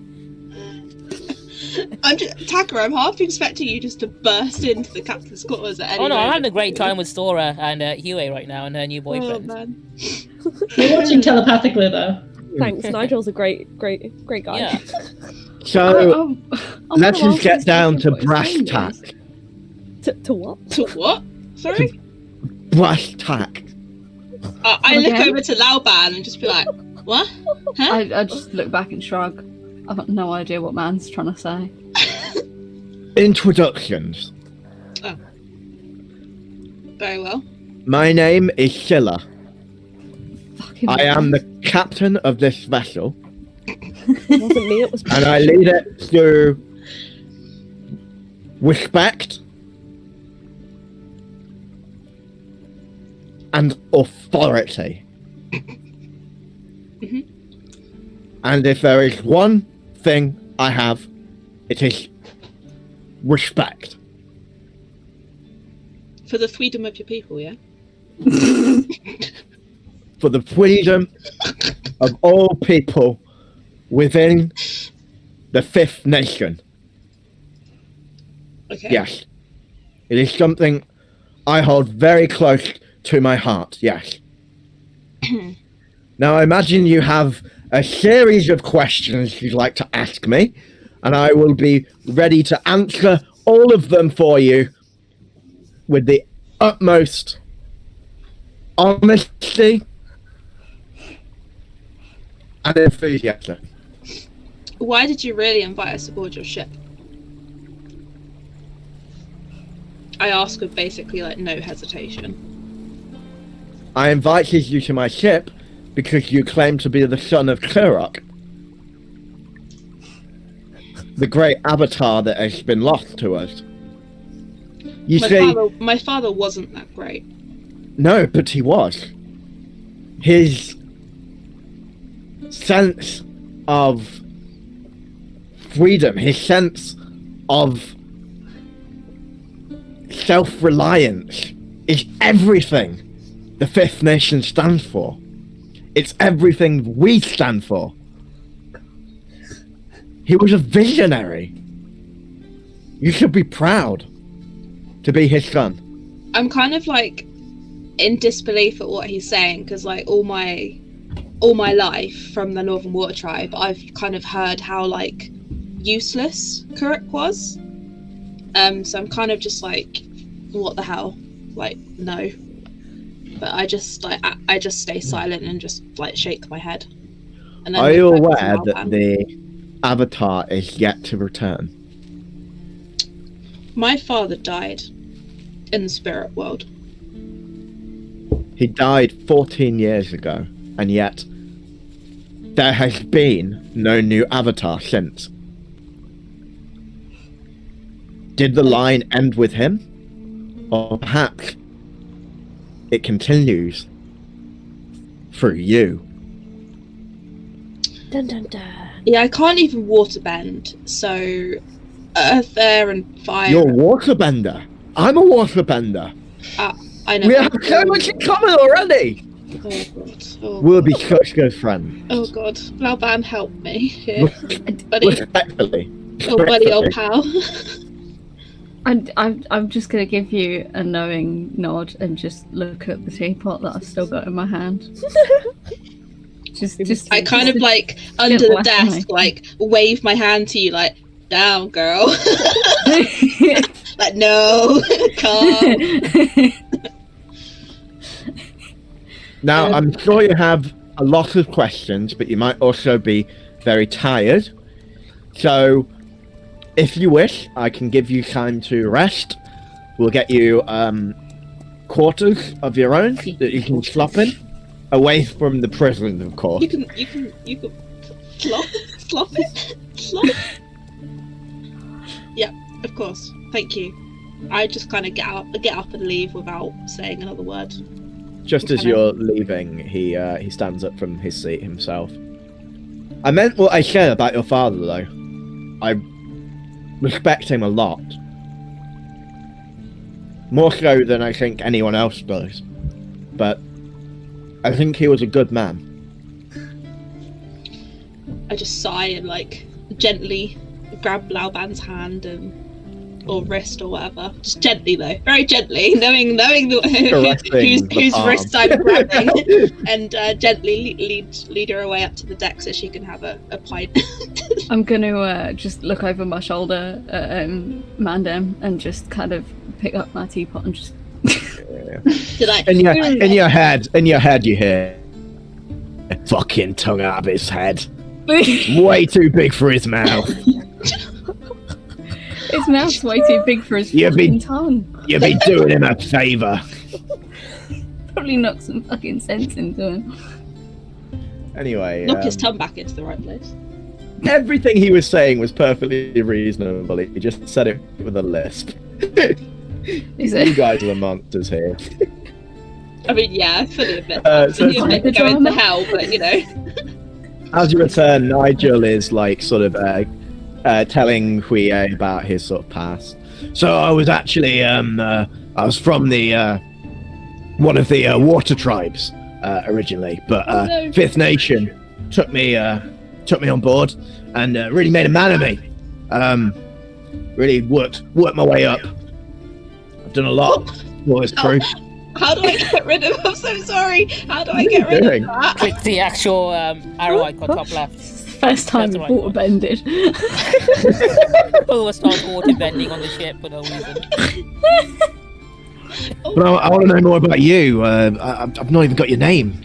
Taka, I'm half expecting you just to burst into the captain's quarters at any I'm moment. having a great time with Sora and Huey right now and her new boyfriend. Oh, man. You're watching telepathically though. Thanks, Nigel's a great guy. Yeah. So, let's just get down to brass tacks. To what? To what? Sorry? Brass tack. I look Okay. over to Laoban and just be like, what? Huh? I just look back and shrug. I've got no idea what man's trying to say. Introductions. Very well. My name is Scylla. Fucking I am the captain of this vessel, It wasn't me, it was and I lead it through respect and authority. Mhm. And if there is one thing I have, it is respect. For the freedom of your people, yeah? For the freedom of all people within the Fifth Nation. Okay. Yes. It is something I hold very close to my heart, yes. Now I imagine you have a series of questions you'd like to ask me, and I will be ready to answer all of them for you with the utmost honesty and enthusiasm. Why did you really invite us aboard your ship? I ask with basically like no hesitation. I invited you to my ship because you claim to be the son of Kurok, the great avatar that has been lost to us. You see, My father wasn't that great. no, but he was. His sense of freedom, his sense of self-reliance is everything the Fifth Nation stands for. It's everything we stand for. He was a visionary. You should be proud to be his son. I'm kind of like in disbelief at what he's saying because like all my life from the Northern Water Tribe, I've kind of heard how like useless Kurok was. So I'm kind of just like, what the hell? Like, no. But I just stay silent and just like shake my head. And then Are you look back aware to that Malpan. the Avatar is yet to return? My father died in the spirit world. He died 14 years ago, and yet there has been no new Avatar since. Did the line end with him? Or perhaps it continues through you? Dun dun dun. Yeah, I can't even waterbend, so earth, air, and fire. You're a waterbender. I'm a waterbender. I know. We have so much in common already. Oh god. Oh, We'll be such good friends. oh god. Laoban, help me here. buddy. Respectfully. Oh buddy, old pal. I'm just gonna give you a knowing nod and just look at the teapot that I've still got in my hand. just I kind of like under the desk, like wave my hand to you, like down, girl. Like no, calm. Now, I'm sure you have a lot of questions, but you might also be very tired. So, if you wish, I can give you time to rest. We'll get you quarters of your own that you can slop in, away from the prison, of course. You can slop it. Yeah, of course. Thank you. I just kind of get up and leave without saying another word. Just as you're leaving, he stands up from his seat himself. I meant what I said about your father, though. I respect him a lot. More so than I think anyone else does. But I think he was a good man. I just sigh and like gently grab Laoban's hand or wrist or whatever. Just gently though, very gently, knowing whose wrist I'm grabbing, and gently lead her away up to the deck so she can have a pint. I'm gonna just look over my shoulder at Mandem and just kind of pick up my teapot and just Did I? In your head, you hear, fucking tongue out of his head. Way too big for his mouth. His mouth's way too big for his fucking tongue. You'd be doing him a favour. Probably knock some fucking sense into him. Anyway, Knock his tongue back into the right place. everything he was saying was perfectly reasonable. He just said it with a lisp. You guys are the monsters here. I mean, yeah, I fully admit So you're meant to go into hell, but you know. As you return, Nigel is like sort of telling Hui about his sort of past. So I was actually I was from the one of the water tribes originally, but Fifth Nation took me on board and really made a man of me. Really worked my way up. I've done a lot for this crew. How do I get rid of? I'm so sorry. How do I get rid of that? Click the actual arrow icon top left. First time we've water bended. People start water bending on the ship for no reason. But I want to know more about you. I've not even got your name.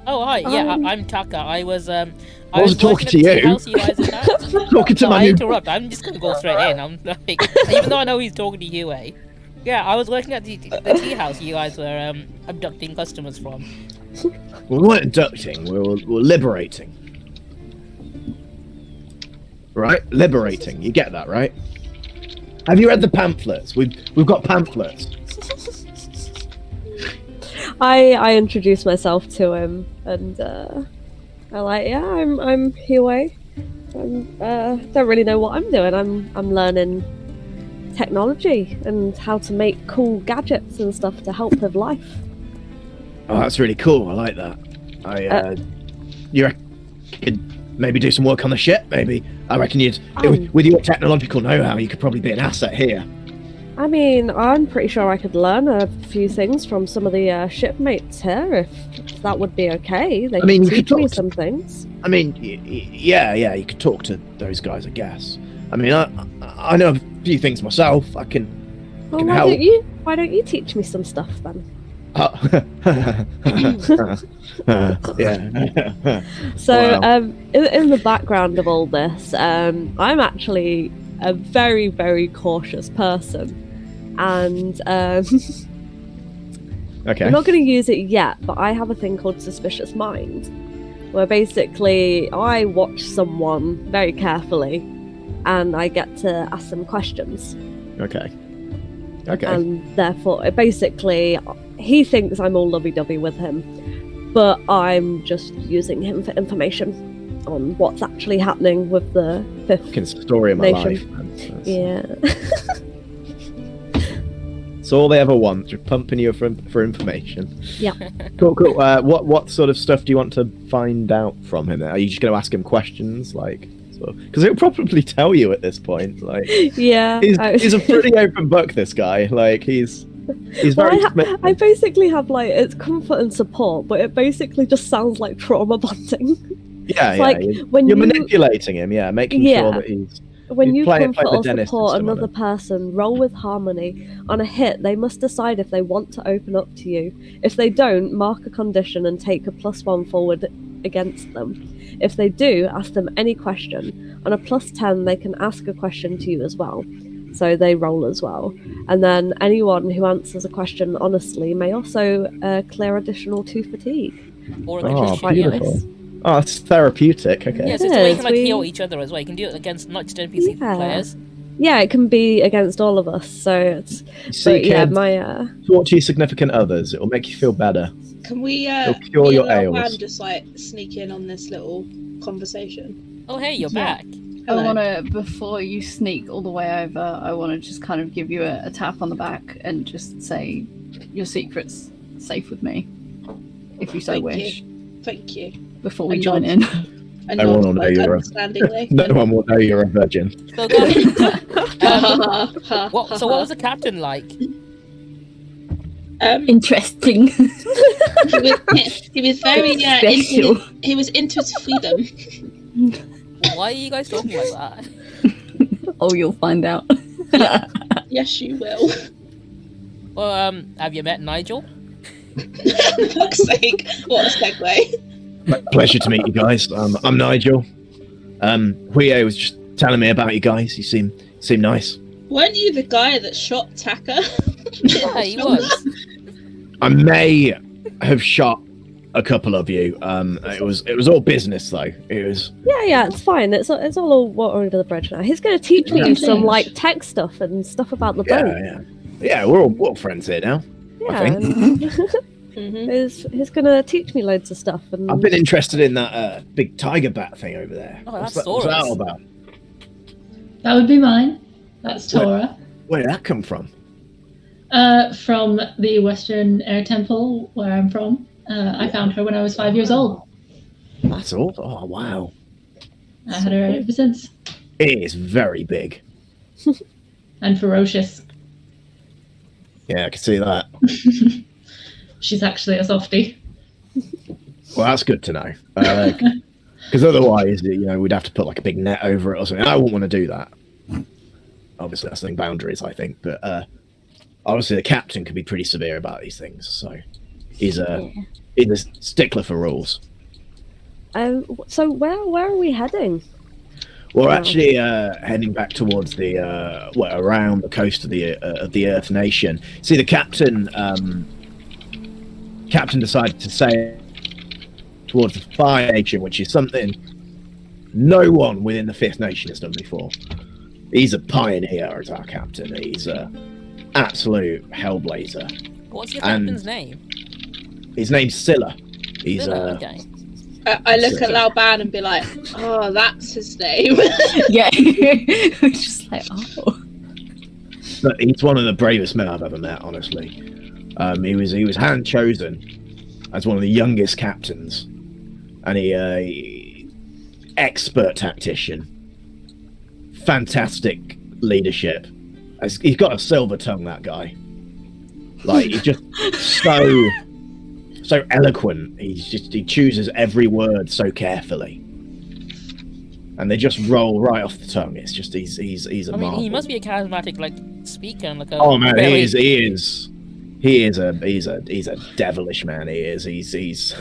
Oh hi, yeah, I'm Taka. I was talking to you. Talking to my I interrupt. I'm just gonna go straight in. I'm like, even though I know he's talking to you, Yeah, I was working at the tea house you guys were abducting customers from. We weren't abducting. We were liberating. Right, liberating. You get that, right? Have you read the pamphlets? We've got pamphlets. I introduced myself to him, and I'm like, yeah, I'm Hue. I don't really know what I'm doing. I'm learning technology and how to make cool gadgets and stuff to help with life. Oh, that's really cool. I like that. You could maybe do some work on the ship. Maybe I reckon with your technological know-how, you could probably be an asset here. I mean, I'm pretty sure I could learn a few things from some of the shipmates here, if that would be okay. They could teach me some things. I mean, yeah, you could talk to those guys, I guess. I mean, I know a few things myself. I can help. Why don't you teach me some stuff then? Yeah. So, wow. In the background of all this, I'm actually a very, very cautious person, and okay. I'm not going to use it yet, but I have a thing called suspicious mind, where basically I watch someone very carefully, and I get to ask them questions. Okay. And therefore, basically, he thinks I'm all lovey-dovey with him, but I'm just using him for information on what's actually happening with the Fifth story of my Nation. life. Yeah. It's all they ever want, just pumping you for information. Yeah. Cool. What sort of stuff do you want to find out from him? Are you just going to ask him questions, like? Because he'll probably tell you at this point. Like, yeah, he's a pretty open book. This guy, like, he's very. I basically have like it's comfort and support, but it basically just sounds like trauma bonding. Yeah, like when you're manipulating him, making sure that he's. When you comfort or support another person, roll with harmony. On a hit, they must decide if they want to open up to you. If they don't, mark a condition and take a +1 forward against them. If they do, ask them any question. On a +10, they can ask a question to you as well. So they roll as well. And then anyone who answers a question honestly may also clear additional 2 fatigue. Or beautiful. Nice. Oh, it's therapeutic. Okay. Yeah, so you can heal each other as well. You can do it against not just NPC players. Yeah, it can be against all of us. So it's. Talk to your significant others. It will make you feel better. Can we cure your ails. Just like sneak in on this little conversation? Oh, hey, you're back. I want to, before you sneak all the way over, I want to just kind of give you a tap on the back and just say, your secret's safe with me, if you so wish. Thank you. Before we join in. No one will know you're a virgin. So, what was the captain like? Interesting. he was very special. He was into his freedom. Why are you guys talking like that? Oh, you'll find out. Yes, you will. Well, have you met Nigel? For fuck's sake, what a segue. Pleasure to meet you guys. I'm Nigel. Huio was just telling me about you guys. You seem nice. Weren't you the guy that shot Taka? Yeah, he was. I may have shot a couple of you. It was all business though. It was. Yeah, it's fine. It's all water under the bridge now. He's going to teach me some like tech stuff and stuff about the boat. Yeah. We're all friends here now. Yeah, I think. He's going to teach me loads of stuff. And I've been interested in that big tiger bat thing over there. Oh, that's what's that all about? That would be mine. That's Torah. Where did that come from? From the Western Air Temple, where I'm from. I found her when I was 5 years old. That's all. Oh wow! I had her ever since. It is very big. And ferocious. Yeah, I can see that. She's actually a softie. Well, that's good to know. Because otherwise, we'd have to put like a big net over it or something. I wouldn't want to do that. Obviously, that's setting boundaries, I think. But obviously, the captain can be pretty severe about these things. So he's a stickler for rules. So where are we heading? We're actually heading back towards the around the coast of the Earth Nation. See, the captain decided to sail towards the Fire Nation, which is something no one within the Fifth Nation has done before. He's a pioneer as our captain. He's an absolute hellblazer. What's your captain's name? His name's Scylla. He's Scylla, okay. I look at Laoban and be like, oh, that's his name. Yeah. We're just like, oh. But he's one of the bravest men I've ever met, honestly. He was hand chosen as one of the youngest captains, and he expert tactician, fantastic leadership. He's got a silver tongue, that guy. Like, he's just so eloquent. He chooses every word so carefully, and they just roll right off the tongue. It's just he's a marvel. I mean, he must be a charismatic speaker and oh man, he is a devilish man. He's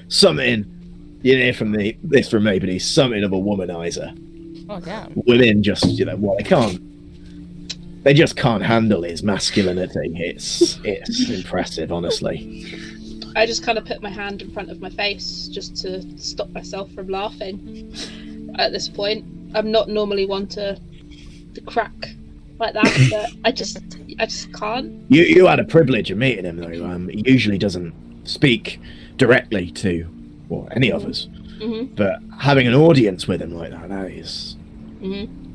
something you hear from this from me, but he's something of a womanizer. Oh damn. Women just they just can't handle his masculinity. It's impressive, honestly. I just kind of put my hand in front of my face just to stop myself from laughing. At this point, I'm not normally one to crack like that, but I just can't. You had a privilege of meeting him though. He usually doesn't speak directly to any of us, but having an audience with him like that is.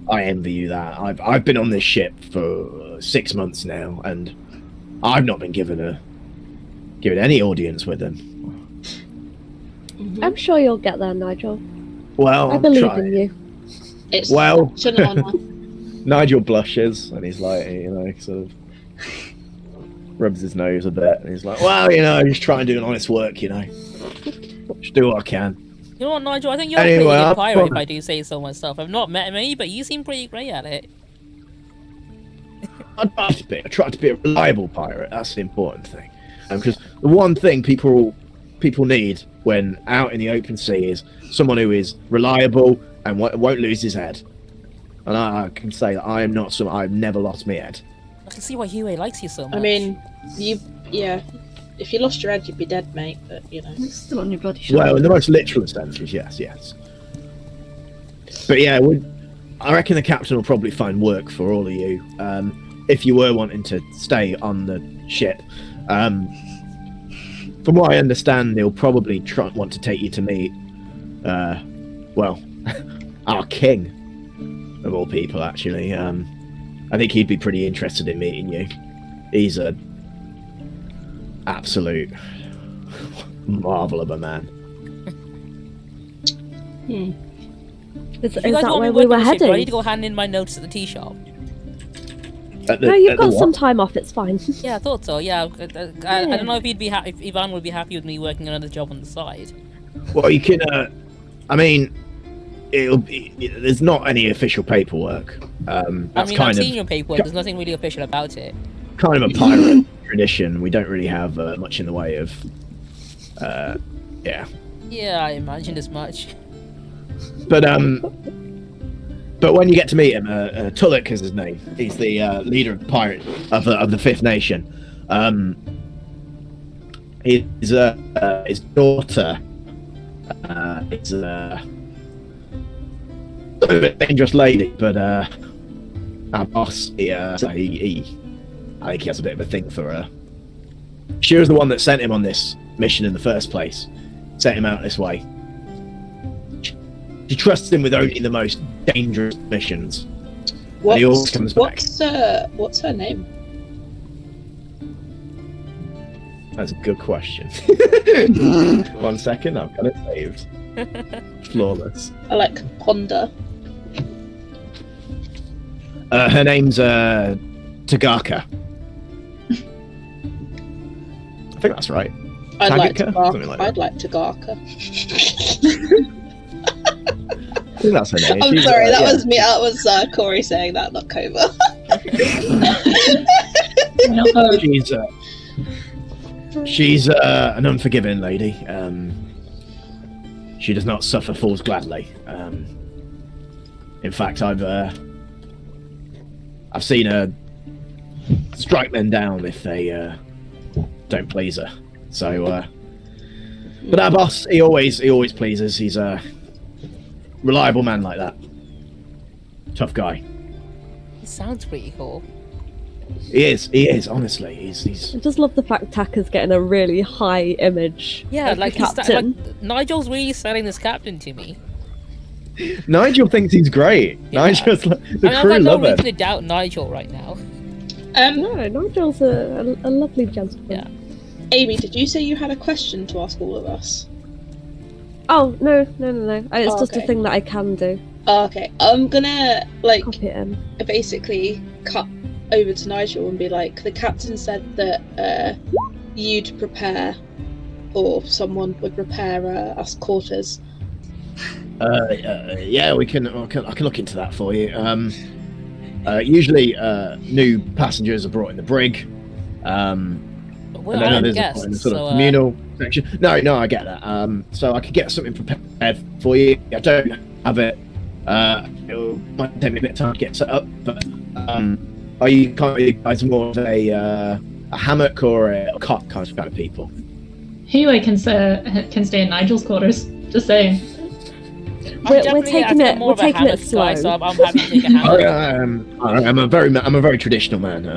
I envy you that. I've been on this ship for 6 months now, and I've not been given any audience with him. I'm sure you'll get there, Nigel. Well, I believe in you. It's such an honour. Nigel blushes, and he's like, sort of rubs his nose a bit, and he's like, well, just try and do an honest work, just do what I can. You know what, Nigel? I think you're a pretty good pirate, if I do say so myself. I've not met many, but you seem pretty great at it. I try to be a reliable pirate. That's the important thing. Because the one thing people need when out in the open sea is someone who is reliable and won't lose his head. And I can say that I am not someone. I've never lost my head. I can see why Huey likes you so much. I mean, if you lost your head, you'd be dead, mate. But It's still on your bloody shoulder. Well, in the most literal senses, yes. But yeah, I reckon the captain will probably find work for all of you. If you were wanting to stay on the ship. From what I understand, they'll probably want to take you to meet, our king, of all people, actually. I think he'd be pretty interested in meeting you. He's a absolute marvel of a man. Is that where we were heading? I need to go hand in my notes at the tea shop. No, you've got some time off. It's fine. Yeah, I thought so. Yeah, I don't know if he'd be if Ivan would be happy with me working another job on the side. Well, you can. I mean, there's not any official paperwork. I've seen your paperwork. There's nothing really official about it. kind of a pirate tradition. We don't really have much in the way of, yeah. Yeah, I imagined as much. But when you get to meet him, Tulloch is his name. He's the leader of the pirate of the Fifth Nation. His daughter is a dangerous lady, but our boss, I think he has a bit of a thing for her. She was the one that sent him on this mission in the first place. Sent him out this way. She trusts him with only the most dangerous missions. And he always comes back. What's her name? That's a good question. 1 second, I've got it saved. Flawless. I like Ponder. Her name's Tagaka. I think that's right. I'd like Tagaka? I'd like Tagaka. I think that's her name. I'm sorry, that was me. That was Corey saying that, not Cova. She's an unforgiving lady. She does not suffer fools gladly. In fact, I've seen her strike men down if they don't please her. So, but our boss, he always pleases. He's a reliable man like that. Tough guy. He sounds pretty cool. He is, honestly. He's I just love the fact Taka's getting a really high image. Yeah, of like, the captain. Nigel's really selling this captain to me. Nigel thinks he's great. Yeah. Nigel's the crew I've got no love reason it. to doubt Nigel right now. No, Nigel's a lovely gentleman. Yeah. Amy, did you say you had a question to ask all of us? Oh, no. It's just okay. a thing that I can do. Oh, okay, I'm gonna Copy it in. basically cut over to Nigel and be like, the captain said that you'd prepare, or someone would prepare us quarters. Yeah, I can look into that for you. Usually, new passengers are brought in the brig. Well, and then I'm there's guessed, a sort of so, communal section. No, I get that. So I could get something prepared for you. I don't have it. It might take me a bit of time to get set up. But are you guys more of a hammock or a cot kind of people? Anyway, can stay in Nigel's quarters. Just saying. We're taking it. We're taking it slow. Guy, so I'm happy to take a hammock. I'm a very traditional man.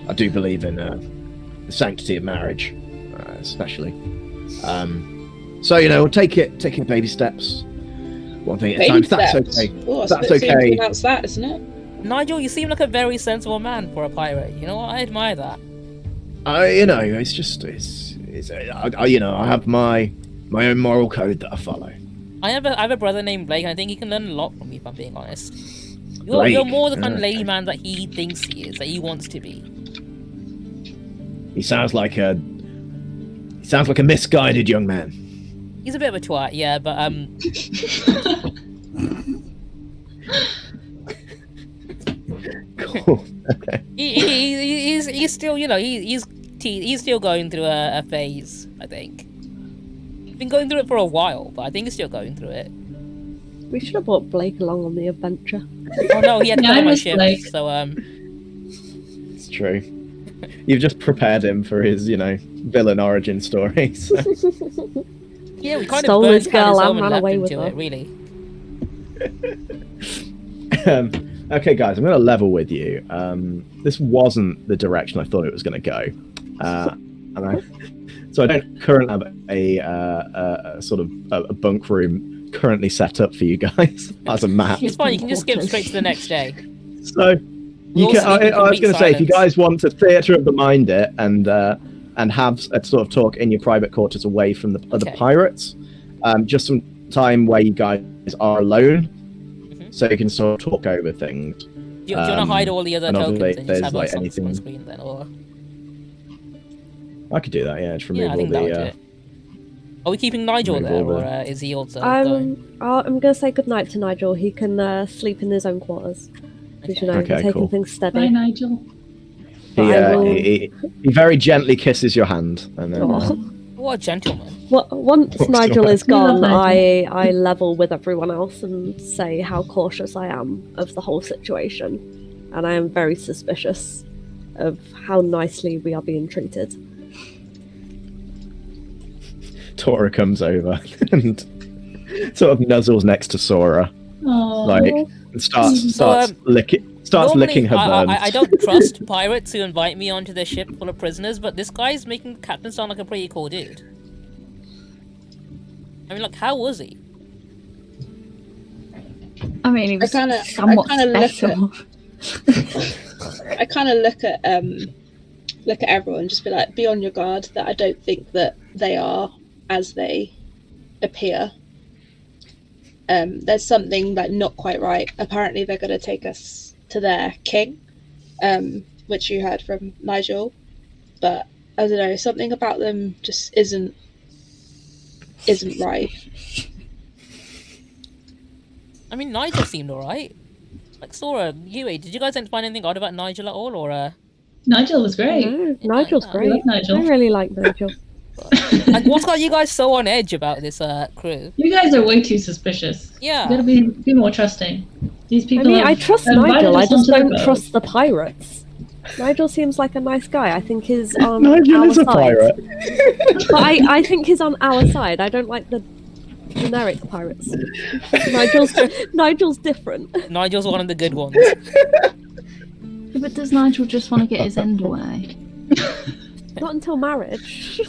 I do believe in the sanctity of marriage, especially. So we'll take it baby steps. One thing at a time. That's okay. Oh, that's okay. That's that, isn't it? Nigel, you seem like a very sensible man for a pirate. You know what? I admire that. It's just I have my own moral code that I follow. I have a brother named Blake, and I think he can learn a lot from me, if I'm being honest. Blake? You're more the kind of lady man that he thinks he is, that he wants to be. He sounds like a misguided young man. He's a bit of a twat, yeah, but Cool. Okay. He's still, he's still going through a phase, I think. He's been going through it for a while, but I think he's still going through it. We should have brought Blake along on the adventure. Oh no, he had Yeah, I on my miss ship, Blake. so It's true. You've just prepared him for his, villain origin story. So. yeah, we kind Stole of his burned girl Candace and home and ran left away him with to her. it, really. Okay, guys, I'm going to level with you. This wasn't the direction I thought it was going to go, so I don't currently have a sort of a bunk room currently set up for you guys as a map. It's fine, you can just skip straight to the next day. So I was going to say, if you guys want to theatre of the mind it and have a sort of talk in your private quarters away from the other pirates, just some time where you guys are alone. So you can sort of talk over things. Do you want to hide all the other tokens and just have us anything... on screen then, or? I could do that, yeah. Just remove Yeah, I think all that would do it. Are we keeping Nigel there, or is he also going? I'm going to say goodnight to Nigel. He can sleep in his own quarters. Okay. Taking things steady. Bye, Nigel. He very gently kisses your hand, and then What a gentleman. Once Nigel is gone, I level with everyone else and say how cautious I am of the whole situation, and I am very suspicious of how nicely we are being treated. Torah comes over and sort of nuzzles next to Sora, and starts licking her burns. I don't trust pirates who invite me onto their ship full of prisoners, but this guy's making the captain sound like a pretty cool dude. I mean, like, how was he? I mean, he was somewhat special. I kind of look at everyone and just be like, be on your guard that I don't think that they are as they appear. There's something like not quite right. Apparently they're going to take us to their king, which you heard from Nigel, but I don't know, something about them just isn't right. I mean, Nigel seemed alright. Like, Sora, Yui, did you guys find anything odd about Nigel at all, or Nigel was great. No, Nigel's great. love Nigel. I really like Nigel. like, what's got you guys so on edge about this crew? You guys are way too suspicious. Yeah. You gotta be more trusting. These people. I mean, I trust Nigel. I just don't boat. trust the pirates. Nigel seems like a nice guy. I think he's on Nigel our is a side. pirate. But I think he's on our side. I don't like the generic pirates. Nigel's different. Nigel's one of the good ones. Yeah, but does Nigel just want to get his end away? Not until marriage.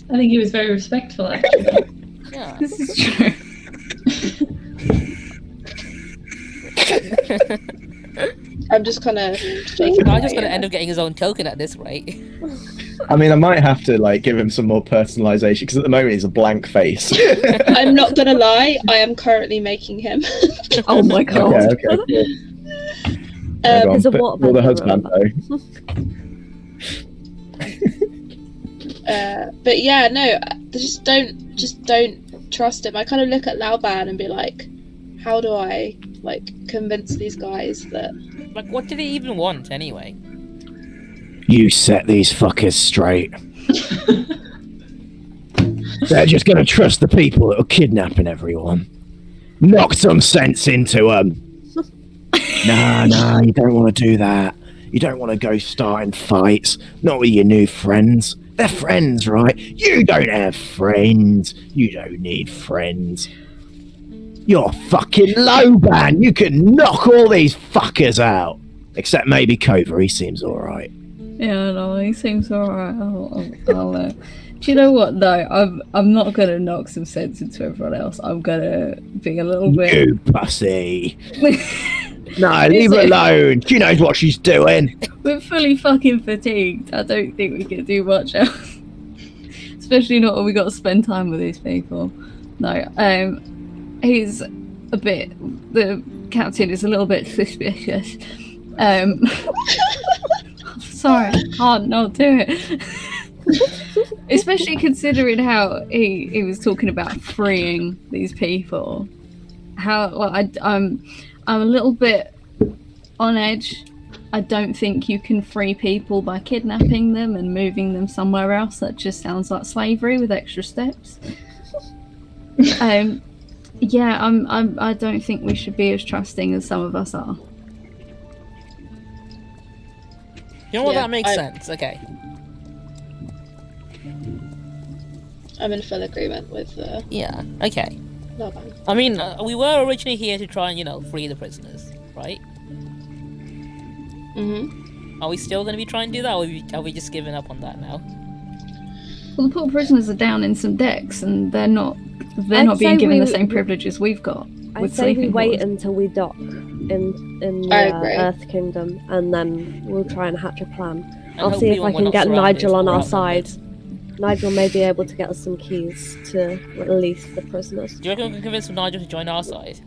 I think he was very respectful, actually. Yeah. This is true. I'm just kind of shaking. Nigel's gonna end up getting his own token at this rate. I mean, I might have to like give him some more personalization because at the moment he's a blank face. I'm not gonna lie, I am currently making him. Oh my god. Okay. Cool. There's a Put water all the bed husband around though. But yeah, no, just don't trust him. I kind of look at Laoban and be like, how do I like convince these guys that? Like, what do they even want anyway? You set these fuckers straight. They're just gonna trust the people that are kidnapping everyone. Knock some sense into them. Nah, you don't want to do that. You don't want to go starting fights. Not with your new friends. They're friends, right? You don't have friends. You don't need friends. You're fucking Laoban. You can knock all these fuckers out. Except maybe Cova. He seems alright. Yeah, no, he seems alright. I'll do you know what though? I'm not gonna knock some sense into everyone else. I'm gonna be a little bit. You pussy. No, leave her alone. She knows what she's doing. We're fully fucking fatigued. I don't think we can do much else. Especially not when we got to spend time with these people. No, he's a bit. The captain is a little bit suspicious. Sorry, I can't not do it. Especially considering how he was talking about freeing these people. How I'm a little bit on edge. I don't think you can free people by kidnapping them and moving them somewhere else. That just sounds like slavery with extra steps. Yeah, I don't think we should be as trusting as some of us are. You know what? Yeah, That makes sense. Okay. I'm in full agreement with Yeah. Okay. Laoban. I mean, we were originally here to try and, free the prisoners, right? Mm-hmm. Are we still going to be trying to do that, or are we just giving up on that now? Well, the poor prisoners are down in some decks, and they're not I'd being say given the we- same privileges we've got. I'd with say we sleeping wait quarters. until we dock in the I agree. Earth Kingdom, and then we'll try and hatch a plan. And I'll see hopefully if I when we're can not get surrounded, Nigel on we're our outnumbered. side. Nigel may be able to get us some keys to release the prisoners. Do you reckon we can convince Nigel to join our side?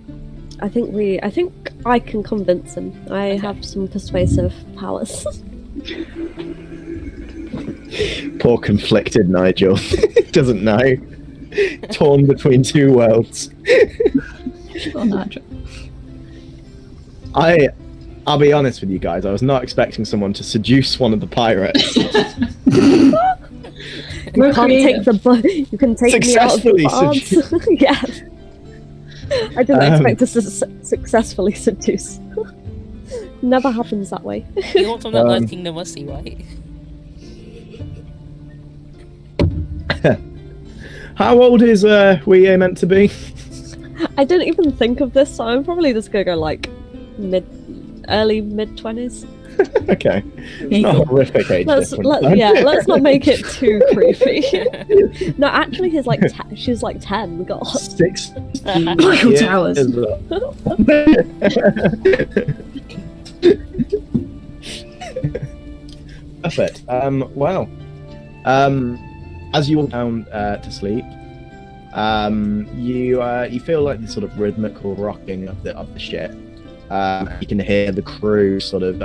I think I can convince him. I have some persuasive powers. Poor conflicted Nigel. Doesn't know. Torn between two worlds. Oh, Nigel. I I'll be honest with you guys. I was not expecting someone to seduce one of the pirates. You can't take you can take me out of the Successfully barns. Yeah. I didn't expect to successfully seduce. Never happens that way. You want something that Earth Kingdom must see, right? How old is Wee meant to be? I didn't even think of this, so I'm probably just gonna go like early mid-20s. Okay. It's not a horrific age difference. Let's not make it too creepy. No, actually, she's like 10. God. 6 Michael Towers. Perfect. Well, as you walk down to sleep, you feel like the sort of rhythmical rocking of the ship. You can hear the crew sort of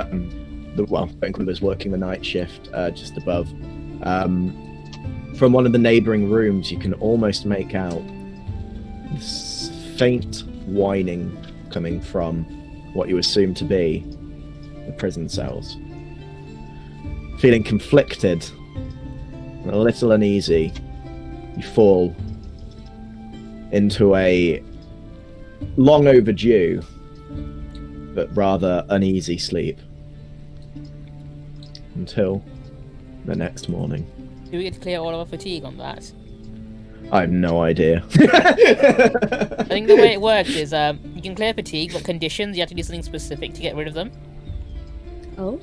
Vancouver's working the night shift just above. From one of the neighboring rooms, you can almost make out this faint whining coming from what you assume to be the prison cells. Feeling conflicted and a little uneasy, you fall into a long overdue but rather uneasy sleep until the next morning. Do we get to clear all of our fatigue on that? I have no idea. I think the way it works is you can clear fatigue, but conditions, you have to do something specific to get rid of them. Oh?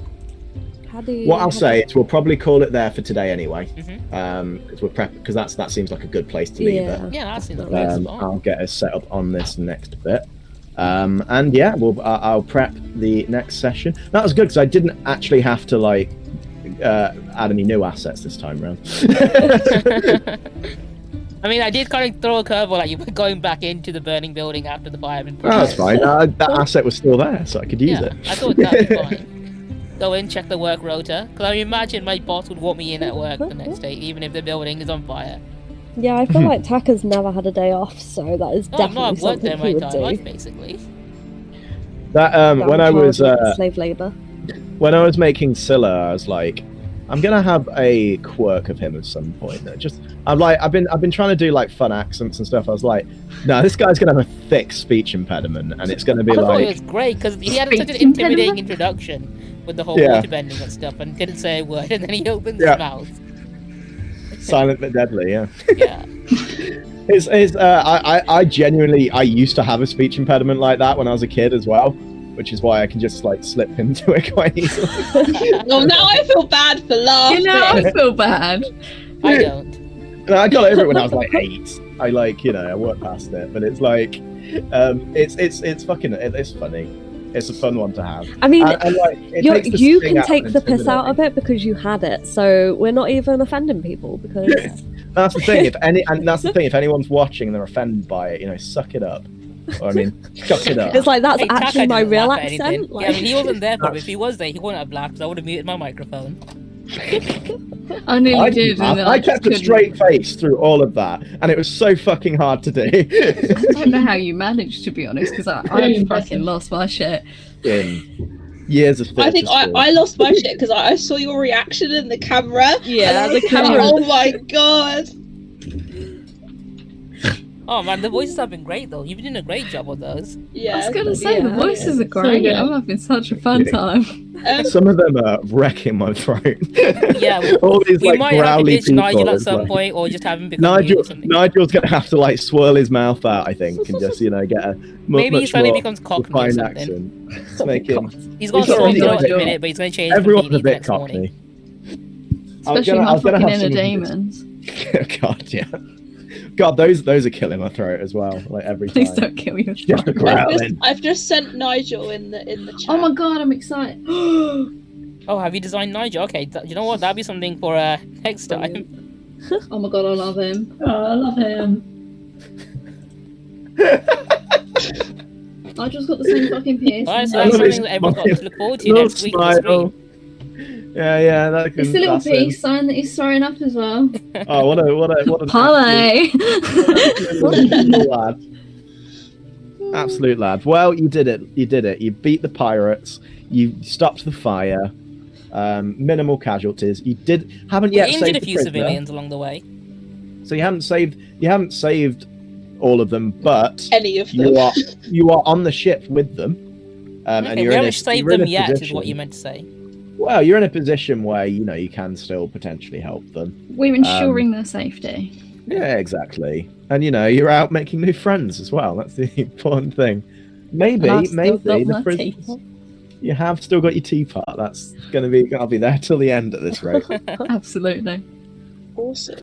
How do you... What I'll say is we'll probably call it there for today anyway. Mm-hmm. Because that seems like a good place to leave it. Yeah, that seems like a good spot. I'll get us set up on this next bit. And yeah, I'll prep the next session. That was good because I didn't actually have to add any new assets this time around. I mean, I did kind of throw a curveball at you by going back into the burning building after the fire had been put That's fine. That asset was still there, so I could use it. I thought that'd be fine. Go in, check the work rota. Because I imagine my boss would want me in at work the next day, even if the building is on fire. Yeah, I feel like Taka's never had a day off, so that is definitely I've worked there something he my would entire do. life, basically. That when I was slave labor. when I was making Scylla, I was like, I'm gonna have a quirk of him at some point. I've been trying to do like fun accents and stuff. I was like, no, this guy's gonna have a thick speech impediment, and it's gonna be I thought like. it was great because he had such an intimidating introduction with the whole water bending and stuff, and didn't say a word, and then he opens his mouth. Silent but deadly, yeah. Yeah. I genuinely used to have a speech impediment like that when I was a kid as well, which is why I can just like slip into it quite easily. Oh, now I feel bad for laughing. I feel bad. I don't. And I got over it when I was like 8. I worked past it, but it's like, it's funny. It's a fun one to have. I mean, you can can take the piss out of it because you had it, so we're not even offending people because that's the thing. If anyone's watching and they're offended by it, suck it up. Or, chuck it up. It's like that's Hey, actually Taka my didn't real laugh at accent. anything. Yeah, I mean, he wasn't there for it. If he was there, he wouldn't have laughed because I would have muted my microphone. I nearly did. And then I kept a straight face through all of that, and it was so fucking hard to do. I don't know how you managed, to be honest, because I fucking lost my shit. In years of I think I lost my shit because I saw your reaction in the camera. Yeah, and the camera. Oh my god. Oh man, the voices have been great though. You've been doing a great job with those. Yeah. I was gonna say the voices are great. good. I'm having such a fun time. Some of them are wrecking my throat. Yeah, all these we might have to growly ditch Nigel people, at it's some like- point, or just have him become mute or something. Nigel's gonna have to swirl his mouth out, I think, and just get a Maybe he much suddenly more becomes Cockney or refined something. accent. To make him. He's got a He's strong already throat got at the it. minute, but he's going to change Everyone's a completely bit next morning. Cockney. Especially I my was gonna fucking have inner some- demons. God, yeah. God, those are killing my throat as well. Every time. Please don't kill your Just a throat. growling. I've just sent Nigel in the chat. Oh my god, I'm excited. Oh, have you designed Nigel? Okay, you know what? That'd be something for next time. Oh my god, I love him. Oh, I love him. I just got the same fucking piercing. Well, so that's something that everyone's got to look forward to next week on the stream. Yeah, that can. It's a little that's peace sign that he's throwing up as well. Oh, what a Parlay. what a lad. Absolute lad. Well, you did it. You did it. You beat the pirates. You stopped the fire. Minimal casualties. You haven't yet injured saved a few the prisoner. civilians along the way. So you haven't saved all of them, but Any of them. you are on the ship with them. And Okay, you're we in haven't saved you're in them a yet, is position- what you meant to say. Well, you're in a position where you can still potentially help them. We're ensuring their safety. Yeah, exactly. And you're out making new friends as well. That's the important thing. Maybe And I've still got the my prisoners. teapot. You have still got your teapot. That's I'll be there till the end at this rate. Absolutely. Awesome.